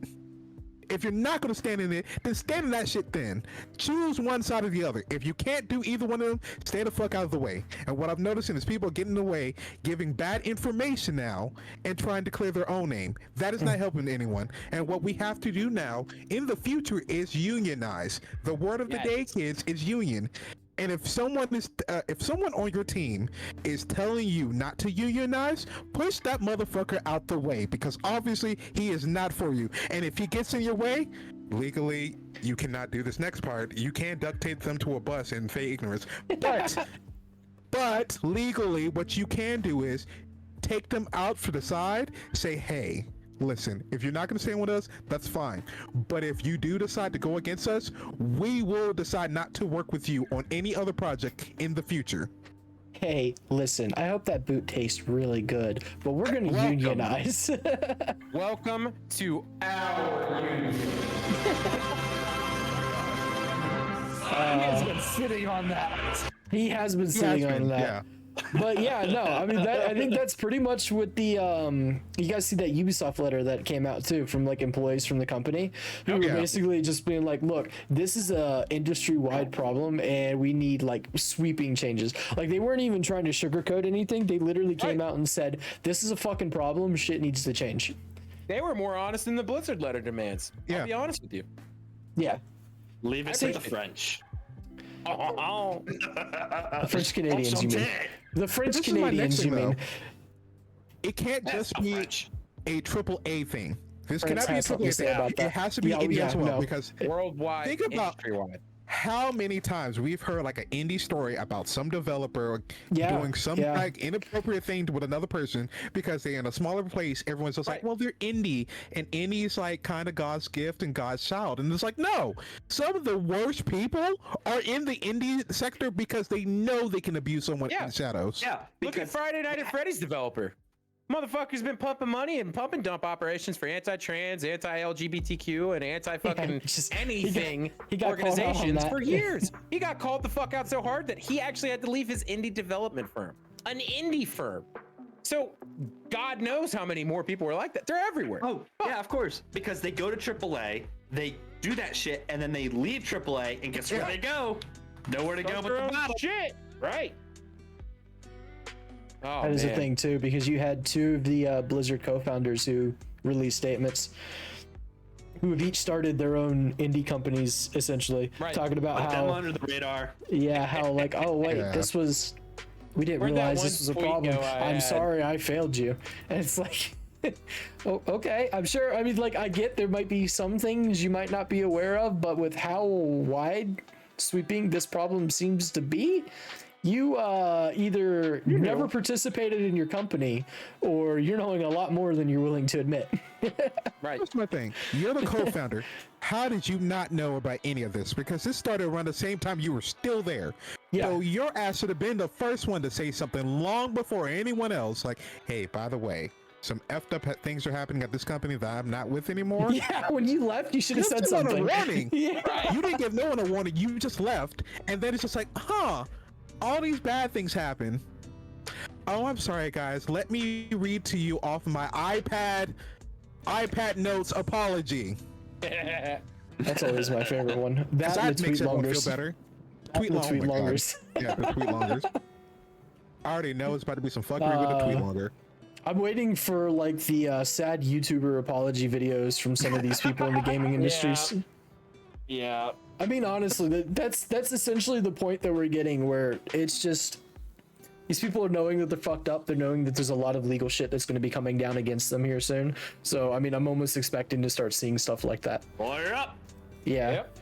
If you're not going to stand in it, then stand in that shit then. Choose one side or the other. If you can't do either one of them, stay the fuck out of the way. And what I'm noticing is people getting in the way, giving bad information now, and trying to clear their own name. That is not helping anyone. And what we have to do now, in the future, is unionize. The word of the day, kids, is union. And if someone on your team is telling you not to unionize, push that motherfucker out the way, because obviously he is not for you. And if he gets in your way, legally, you cannot do this next part. You can duct tape them to a bus and feign ignorance. But legally, what you can do is take them out for the side, say, hey, listen, if you're not going to stay with us, that's fine. But if you do decide to go against us, we will decide not to work with you on any other project in the future. Hey, listen, I hope that boot tastes really good, but we're going to unionize. Welcome to our union. He has been sitting on that. He has been sitting on that. Yeah. But yeah, no, I mean, I think that's pretty much what the you guys see that Ubisoft letter that came out too from like employees from the company who were basically just being like, look, this is a industry-wide problem and we need like sweeping changes. Like they weren't even trying to sugarcoat anything. They literally came out and said, this is a fucking problem. Shit needs to change. They were more honest than the Blizzard letter demands. I'll be honest with you. Yeah. Leave it to the French. The French Canadians, you mean? The French Canadians, you mean? It can't just be a AAA thing. This cannot be a AAA thing. It has to be indie as well, because worldwide, think about how many times we've heard like an indie story about some developer doing some like inappropriate thing with another person because they're in a smaller place. Everyone's just like, well, they're indie, and indie's like kind of God's gift and God's child. And it's like, no, some of the worst people are in the indie sector because they know they can abuse someone in the shadows. Yeah, look at Friday Night at Freddy's developer. Motherfucker's been pumping money and pump and dump operations for anti-trans, anti-LGBTQ, and anti-fucking anything he got organizations for years. He got called the fuck out so hard that he actually had to leave his indie development firm, an indie firm. So God knows how many more people were like that. They're everywhere. Oh, yeah, of course. Because they go to AAA, they do that shit, and then they leave AAA, and guess where they go? Nowhere to go but the bottom. Shit, right? Oh, that is a thing too, because you had two of the Blizzard co-founders who released statements who have each started their own indie companies, essentially talking about how under the radar. Yeah, how like, oh wait, this was, we didn't realize this was a problem. I'm sorry, I failed you. And it's like, oh, okay, I'm sure. I mean, like, I get there might be some things you might not be aware of, but with how wide sweeping this problem seems to be, you either never participated in your company or you're knowing a lot more than you're willing to admit. Right. That's my thing. You're the co-founder. How did you not know about any of this? Because this started around the same time you were still there. Yeah. So your ass should have been the first one to say something long before anyone else. Like, hey, by the way, some effed up things are happening at this company that I'm not with anymore. Yeah, when you left, you should have said something. A warning. Yeah. You didn't give no one a warning. You just left. And then it's just like, all these bad things happen. Oh, I'm sorry, guys. Let me read to you off my iPad notes apology. That's always my favorite one. That makes everyone feel longers. better. Tweet longers. Yeah, the tweet longers. I already know it's about to be some fuckery with the tweet longer. I'm waiting for like the sad YouTuber apology videos from some of these people in the gaming industries. Yeah. I mean, honestly, that's essentially the point that we're getting, where it's just these people are knowing that they're fucked up. They're knowing that there's a lot of legal shit that's going to be coming down against them here soon. So, I mean, I'm almost expecting to start seeing stuff like that. Lawyer up. Yeah. Yep.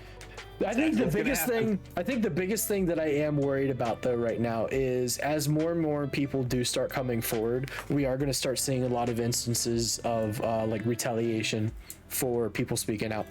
I think the biggest thing that I am worried about though right now is as more and more people do start coming forward, we are going to start seeing a lot of instances of like retaliation for people speaking out.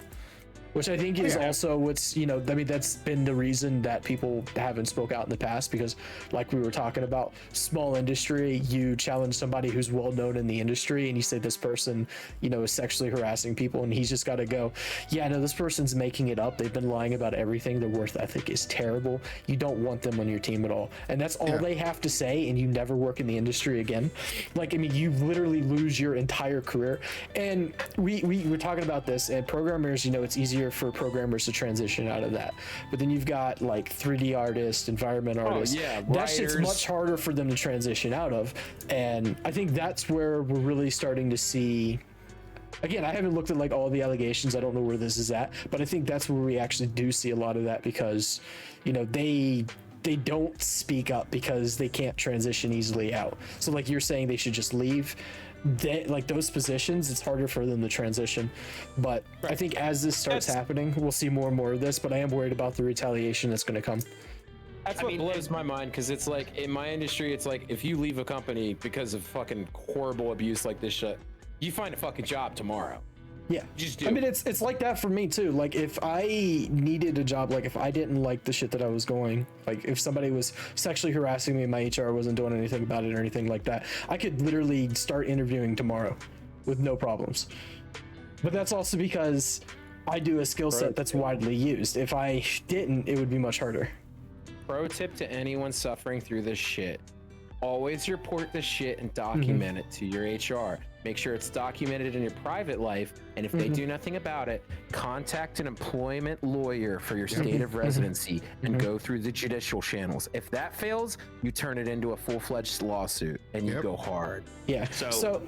Which I think is also what's, I mean, that's been the reason that people haven't spoke out in the past, because like we were talking about, small industry, you challenge somebody who's well known in the industry and you say this person, is sexually harassing people, and he's just got to go, yeah, no, this person's making it up. They've been lying about everything. Their work ethic is terrible. You don't want them on your team at all. And that's all they have to say, and you never work in the industry again. Like, I mean, you literally lose your entire career. And we were talking about this, and programmers, it's easier for programmers to transition out of that, but then you've got like 3D artists, environment artists, that shit's much harder for them to transition out of. And I think that's where we're really starting to see, again, I haven't looked at like all the allegations, I don't know where this is at, but I think that's where we actually do see a lot of that, because they they don't speak up because they can't transition easily out. So like you're saying they should just leave. Like those positions, it's harder for them to transition. But I think as this starts happening, we'll see more and more of this. But I am worried about the retaliation that's going to come. That's what blows my mind, because it's like in my industry, it's like if you leave a company because of fucking horrible abuse like this shit, you find a fucking job tomorrow. Yeah, just do. I mean, it's like that for me too. Like if I needed a job, like if I didn't like the shit that I was going, like if somebody was sexually harassing me and my HR wasn't doing anything about it or anything like that, I could literally start interviewing tomorrow with no problems. But that's also because I do a skill set that's widely used. If I didn't, it would be much harder. Pro tip to anyone suffering through this shit: always report the shit and document it to your HR. Make sure it's documented in your private life, and if they do nothing about it, contact an employment lawyer for your state of residency and go through the judicial channels. If that fails, you turn it into a full-fledged lawsuit and you go hard. Yeah. So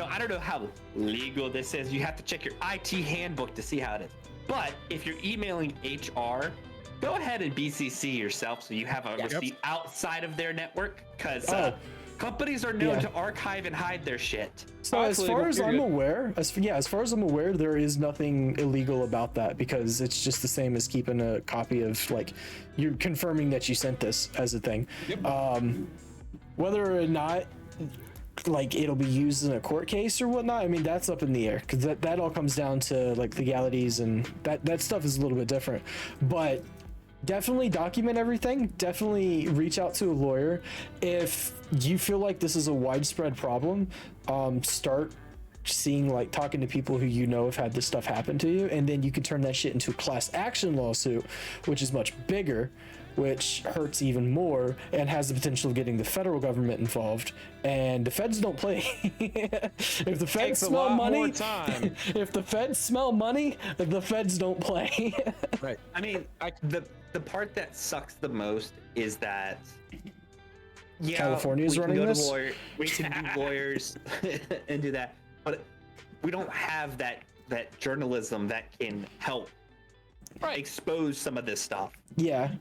I don't know how legal this is. You have to check your IT handbook to see how it is. But if you're emailing HR, go ahead and BCC yourself so you have a receipt outside of their network, because companies are known to archive and hide their shit. So as far as I'm aware, there is nothing illegal about that, because it's just the same as keeping a copy of, like, you're confirming that you sent this as a thing. Whether or not like it'll be used in a court case or whatnot, I mean, that's up in the air, because that all comes down to like legalities, and that stuff is a little bit different. But definitely document everything. Definitely reach out to a lawyer. If you feel like this is a widespread problem, start seeing, like, talking to people who you know have had this stuff happen to you, and then you can turn that shit into a class action lawsuit, which is much bigger, which hurts even more and has the potential of getting the federal government involved. And the feds don't play. If the feds smell money, if the feds smell money, the feds don't play. Right. I mean, the part that sucks the most is that California is running this. We can do lawyers and do that, but we don't have that journalism that can help expose some of this stuff. Yeah.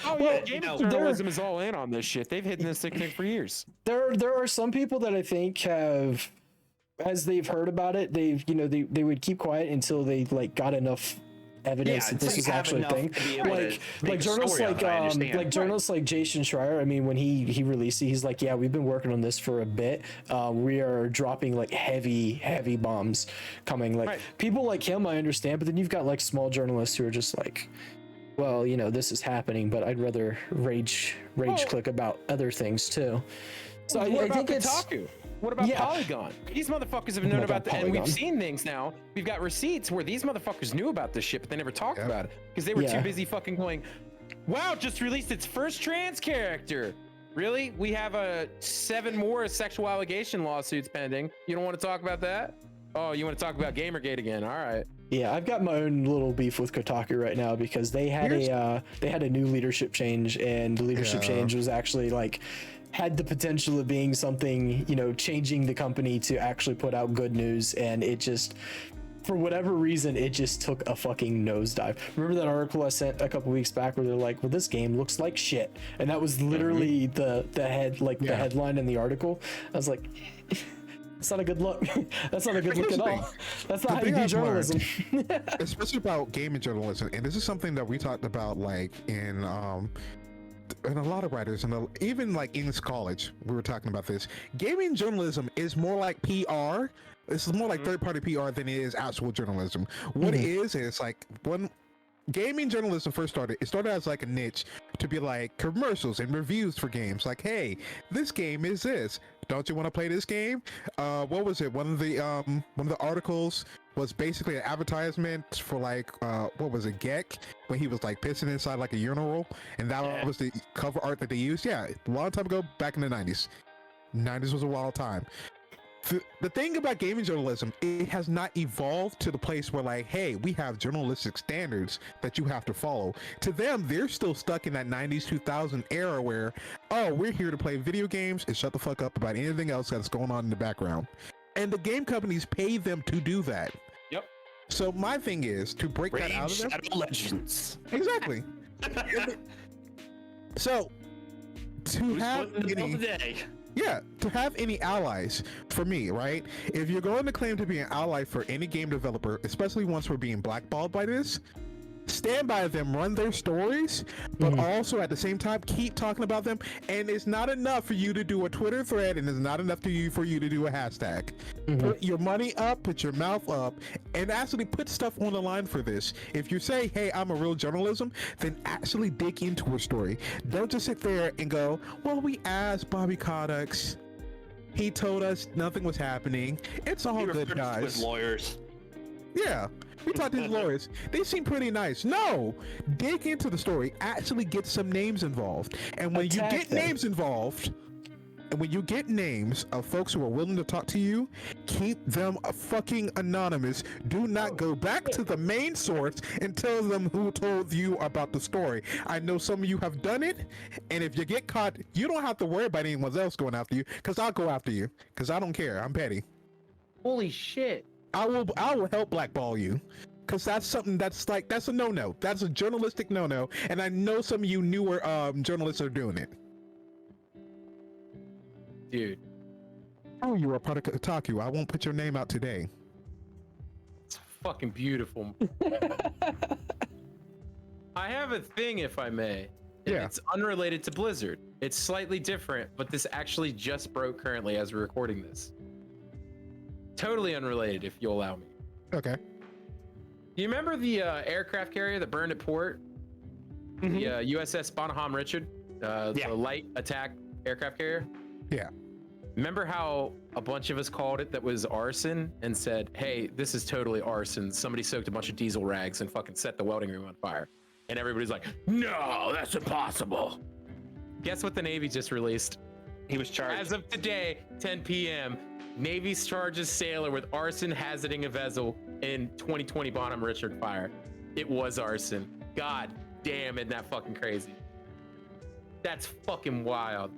Oh yeah, gaming journalism is all in on this shit. They've hidden this thing for years. There are some people that I think have, as they've heard about it, they would keep quiet until they like got enough evidence that this was actually a thing. Like journalists like Jason Schreier. I mean, when he released it, he's like, yeah, we've been working on this for a bit. We are dropping like heavy bombs coming. Like people like him, I understand, but then you've got like small journalists who are just like, well, this is happening, but I'd rather rage click about other things too. So I think it's Kotaku? What about Polygon? These motherfuckers have known about that, and we've seen things now. We've got receipts where these motherfuckers knew about this shit, but they never talked about it because they were too busy fucking going, wow, just released its first trans character. Really? We have 7 more sexual allegation lawsuits pending. You don't want to talk about that? Oh, you want to talk about Gamergate again? All right. Yeah, I've got my own little beef with Kotaku right now because they had a new leadership change, and the leadership change was actually like had the potential of being something, changing the company to actually put out good news, and it just, for whatever reason, it just took a fucking nosedive. Remember that article I sent a couple weeks back where they're like, well, this game looks like shit, and that was literally the headline in the article. I was like, that's not a good look. That's not a good look at all. That's not how you do journalism. Especially about gaming journalism, and this is something that we talked about, like in and a lot of writers, and even like in college, we were talking about this. Gaming journalism is more like PR. It's more like third-party PR than it is actual journalism. What it is like when gaming journalism first started, it started as like a niche to be like commercials and reviews for games. Like, hey, this game is this. Don't you want to play this game? What was it? One of the articles was basically an advertisement for like what was it, Geck, when he was like pissing inside like a urinal, and that was the cover art that they used. Yeah, a long time ago, back in the 90s. 90s was a wild time. The thing about gaming journalism, it has not evolved to the place where like, hey, we have journalistic standards that you have to follow. To them, they're still stuck in that 90s 2000 era where, oh, we're here to play video games and shut the fuck up about anything else that's going on in the background. And the game companies pay them to do that. Yep. So my thing is to break that out of them. Shadow Legends. Exactly. So to Who's have footing the bill any, today? yeah, to have any allies for me, right? If you're going to claim to be an ally for any game developer, especially once we're being blackballed by this, stand by them, run their stories, but also at the same time keep talking about them. And it's not enough for you to do a Twitter thread, and it's not enough for you to do a hashtag. Put your money up, put your mouth up, and actually put stuff on the line for this. If you say, hey, I'm a real journalism, then actually dig into a story. Don't just sit there and go, well, we asked Bobby Coddux, he told us nothing was happening, it's all good, guys. With lawyers. Yeah, we talked to his lawyers. They seem pretty nice. No, dig into the story. Actually get some names involved. And when Attack you get them. names involved, and when you get names of folks who are willing to talk to you, keep them fucking anonymous. Do not go back to the main source and tell them who told you about the story. I know some of you have done it, and if you get caught, you don't have to worry about anyone else going after you, because I'll go after you, because I don't care. I'm petty. Holy shit. I will help blackball you, because that's something that's a no-no. That's a journalistic no-no, and I know some of you newer journalists are doing it. Dude, Oh, you are part of Kotaku. I won't put your name out today. it's fucking beautiful. I have a thing, if I may. and Yeah. It's unrelated to Blizzard. It's slightly different, but this actually just broke currently as we're recording this. Totally unrelated, if you'll allow me. Okay. You remember the aircraft carrier that burned at port? The USS Bonham Richard? Yeah. The light attack aircraft carrier? Yeah. Remember how a bunch of us called it that was arson and said, hey, this is totally arson. Somebody soaked a bunch of diesel rags and fucking set the welding room on fire. And everybody's like, no, that's impossible. Guess what the Navy just released? He was charged. As of today, 10 p.m., Navy charges sailor with arson hazarding a vessel in 2020 Bonham Richard fire. It was arson. God damn, isn't that fucking crazy? That's fucking wild.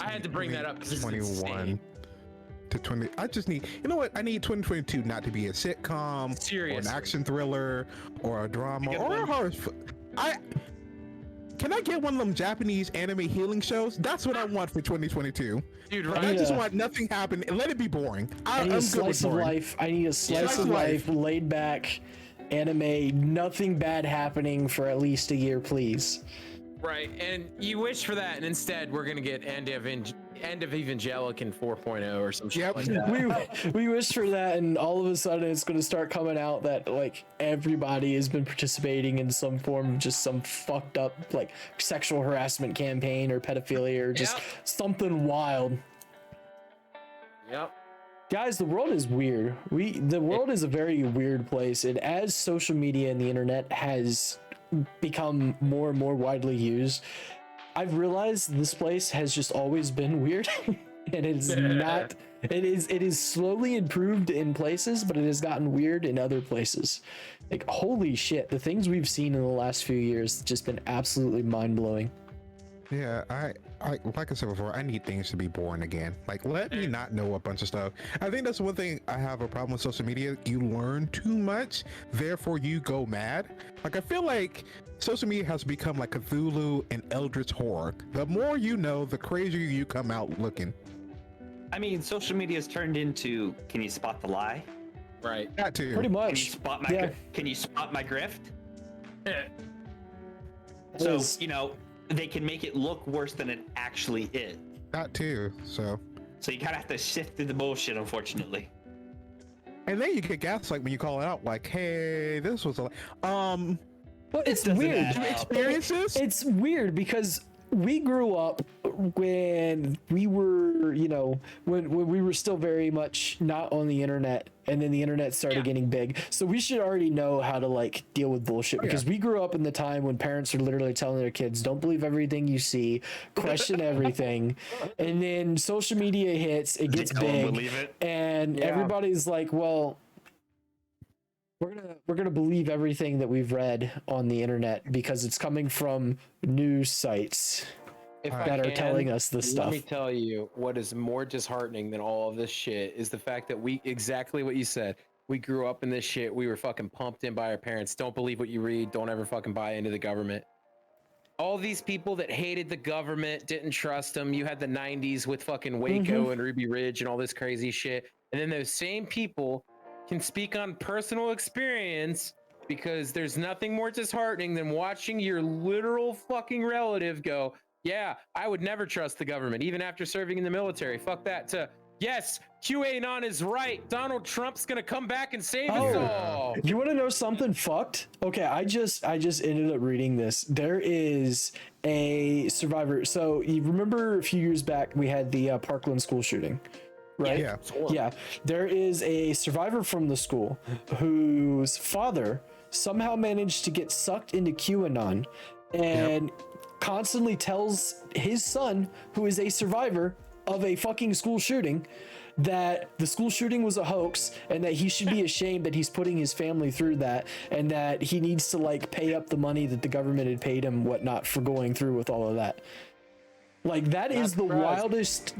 I had to bring that up because it's 21 insane. to 20. I just need, you know what? I need 2022 not to be a sitcom or Seriously. an action thriller or a drama Get or a one. horror. Can I get one of them Japanese anime healing shows? That's what I want for 2022. Dude, Like, right? I just Yeah. want nothing happen and let it be boring. I need I'm a good with slice of boring. life. I need a slice of life, laid back anime, nothing bad happening for at least a year, please. Right, and you wish for that, and instead we're gonna get End of Evangelican 4.0 or some shit Yep. like that. We wish for that, and all of a sudden it's going to start coming out that like everybody has been participating in some form of just some fucked up like sexual harassment campaign or pedophilia or just Yep. something wild. Yep. Guys, the world is weird. The world is a very weird place, and as social media and the internet has become more and more widely used, I've realized this place has just always been weird. And it's not, it is slowly improved in places, but it has gotten weird in other places. Like, holy shit, the things we've seen in the last few years just been absolutely mind-blowing. Yeah, I like I said before, I need things to be boring again. Like, let me not know a bunch of stuff. I think that's one thing I have a problem with social media. You learn too much, therefore you go mad. Like, I feel like social media has become like Cthulhu and Eldritch horror. The more you know, the crazier you come out looking. I mean, social media has turned into, can you spot the lie? Right. That too. Pretty Can you much. spot my Yeah. can you spot my grift? That So, is- you know, they can make it look worse than it actually is. That too. So, So you kind of have to sift through the bullshit, unfortunately. and then you get gaslight when you call it out. Like, hey, this was a Well, it's doesn't weird. add up. experiences. It's weird because we grew up when we were, you know, when we were still very much not on the internet, and then the internet started getting big. So we should already know how to like deal with bullshit, because we grew up in the time when parents were literally telling their kids, don't believe everything you see, question everything. And then social media hits, it gets Don't big, believe it. and everybody's like, well, we're gonna believe everything that we've read on the internet because it's coming from news sites If that are telling us this Let stuff. me tell you what is more disheartening than all of this shit is the fact that we, exactly what you said, we grew up in this shit. We were fucking pumped in by our parents. Don't believe what you read. Don't ever fucking buy into the government. all these people that hated the government, didn't trust them. You had the 90s with fucking Waco and Ruby Ridge and all this crazy shit. And then those same people can speak on personal experience, because there's nothing more disheartening than watching your literal fucking relative go, yeah, I would never trust the government, even after serving in the military. Fuck that. To, yes, QAnon is right. Donald Trump's gonna come back and save us all. You want to know something fucked? Okay, I just ended up reading this. There is a survivor. So you remember a few years back we had the Parkland school shooting, right? Yeah. There is a survivor from the school whose father somehow managed to get sucked into QAnon and constantly tells his son, who is a survivor of a fucking school shooting, that the school shooting was a hoax and that he should be ashamed that he's putting his family through that, and that he needs to like pay up the money that the government had paid him, whatnot, for going through with all of that. Like that is the wildest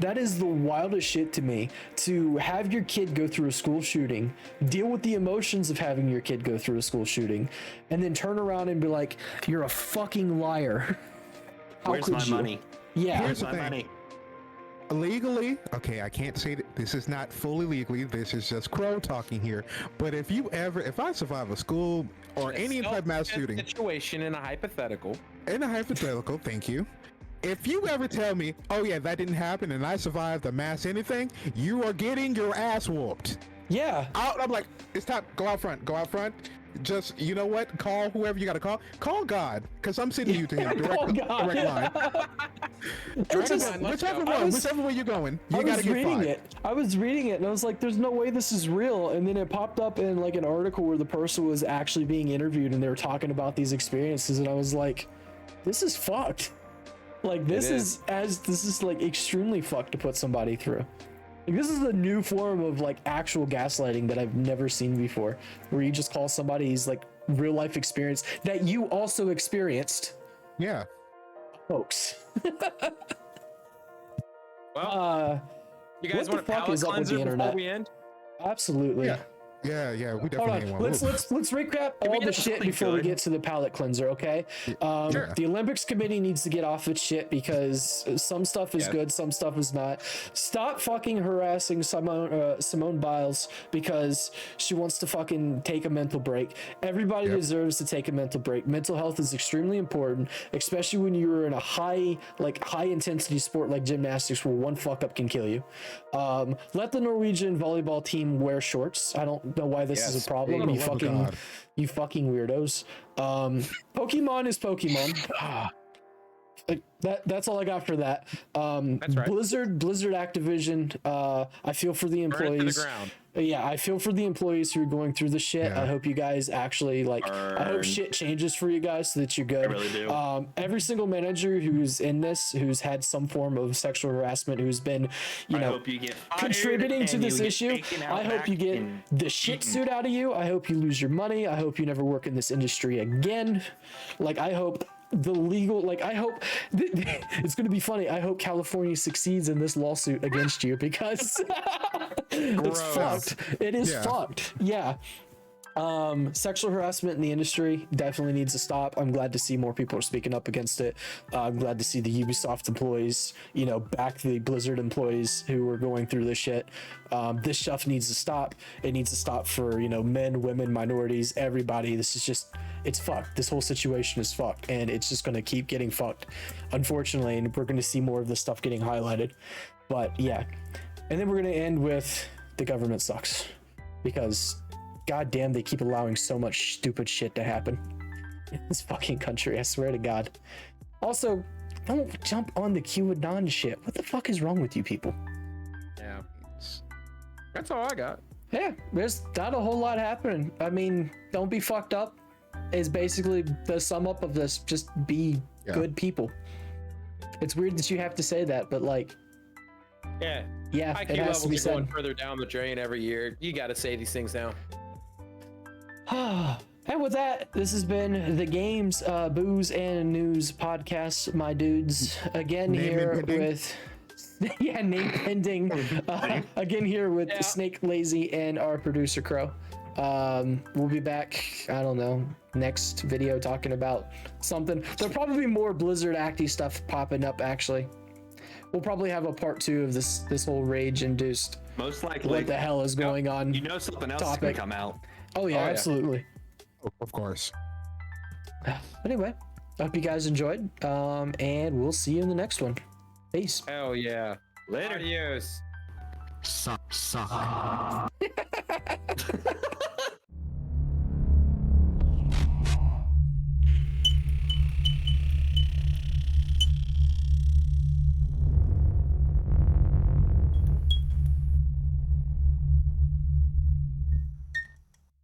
shit to me, to have your kid go through a school shooting, deal with the emotions of having your kid go through a school shooting, and then turn around and be like, you're a fucking liar. Where's my money? Yeah. Where's my money? Legally, okay, I can't say that this is not fully legally. This is just Crow talking here. But if I survive a school or any type of mass shooting situation in a hypothetical, thank you. If you ever tell me, oh yeah, that didn't happen and I survived a mass anything, you are getting your ass whooped. Yeah. I'm like, it's time. Go out front. Just, you know what? Call whoever you got to call. Call God, because I'm sending you to him. Direct line. Whichever way you're going, you got to get fired. I was reading it and I was like, there's no way this is real. And then it popped up in like an article where the person was actually being interviewed and they were talking about these experiences. And I was like, this is fucked. Like this is like extremely fucked to put somebody through. Like, this is a new form of like actual gaslighting that I've never seen before, where you just call somebody's like real life experience that you also experienced. Yeah. Folks. Well, you guys want a palate cleanser before we end? Absolutely. Yeah, we Hold definitely on. want. Let's recap all the shit before we get to the palate cleanser, okay? Sure. The Olympics committee needs to get off its shit, because some stuff is good, some stuff is not. Stop fucking harassing Simone Biles because she wants to fucking take a mental break. Everybody deserves to take a mental break. Mental health is extremely important, especially when you're in a high intensity sport like gymnastics, where one fuck up can kill you. Let the Norwegian volleyball team wear shorts. I don't know why this is a problem. You fucking weirdos. Pokemon is Pokemon. That's all I got for that. That's right. Blizzard Activision. I feel for the employees. Burn it to the ground. Yeah, I feel for the employees who are going through the shit. Yeah. I hope you guys actually I hope shit changes for you guys so that you're good. I really do. Every single manager who's in this, who's had some form of sexual harassment, who's been, I hope you get contributing to and this you get issue. taken out I hope you back get and the shit suit out of you. I hope you lose your money. I hope you never work in this industry again. I hope the legal, I hope it's going to be funny. I hope California succeeds in this lawsuit against you, because it's fucked. It is fucked. Yeah. Sexual harassment in the industry definitely needs to stop. I'm glad to see more people are speaking up against it. I'm glad to see the Ubisoft employees, back the Blizzard employees who are going through this shit. This stuff needs to stop. It needs to stop for, men, women, minorities, everybody. This is just, it's fucked. This whole situation is fucked, and it's just going to keep getting fucked, unfortunately. And we're going to see more of this stuff getting highlighted. But yeah. And then we're going to end with the government sucks, because God damn, they keep allowing so much stupid shit to happen in this fucking country. I swear to God. Also, don't jump on the QAnon shit. What the fuck is wrong with you people? Yeah. That's all I got. Yeah, there's not a whole lot happening. I mean, don't be fucked up is basically the sum up of this. Just be good people. It's weird that you have to say that, but Yeah. it IQ has to be levels are going said. further down the drain every year. You got to say these things now. And with that, this has been the Games, Booze, and News podcast, my dudes. Again, Name here pending. with name pending. Again, here with Snake Lazy and our producer Crow. We'll be back, I don't know, next video talking about something. There'll probably be more Blizzard acty stuff popping up, actually. We'll probably have a part 2 of this whole rage-induced Most likely. what the hell is going on. You know something else is topic. gonna come out. Oh yeah, Oh, yeah. absolutely. Of course. But anyway, I hope you guys enjoyed, and we'll see you in the next one. Peace. Hell yeah. Later. Adios. Suck.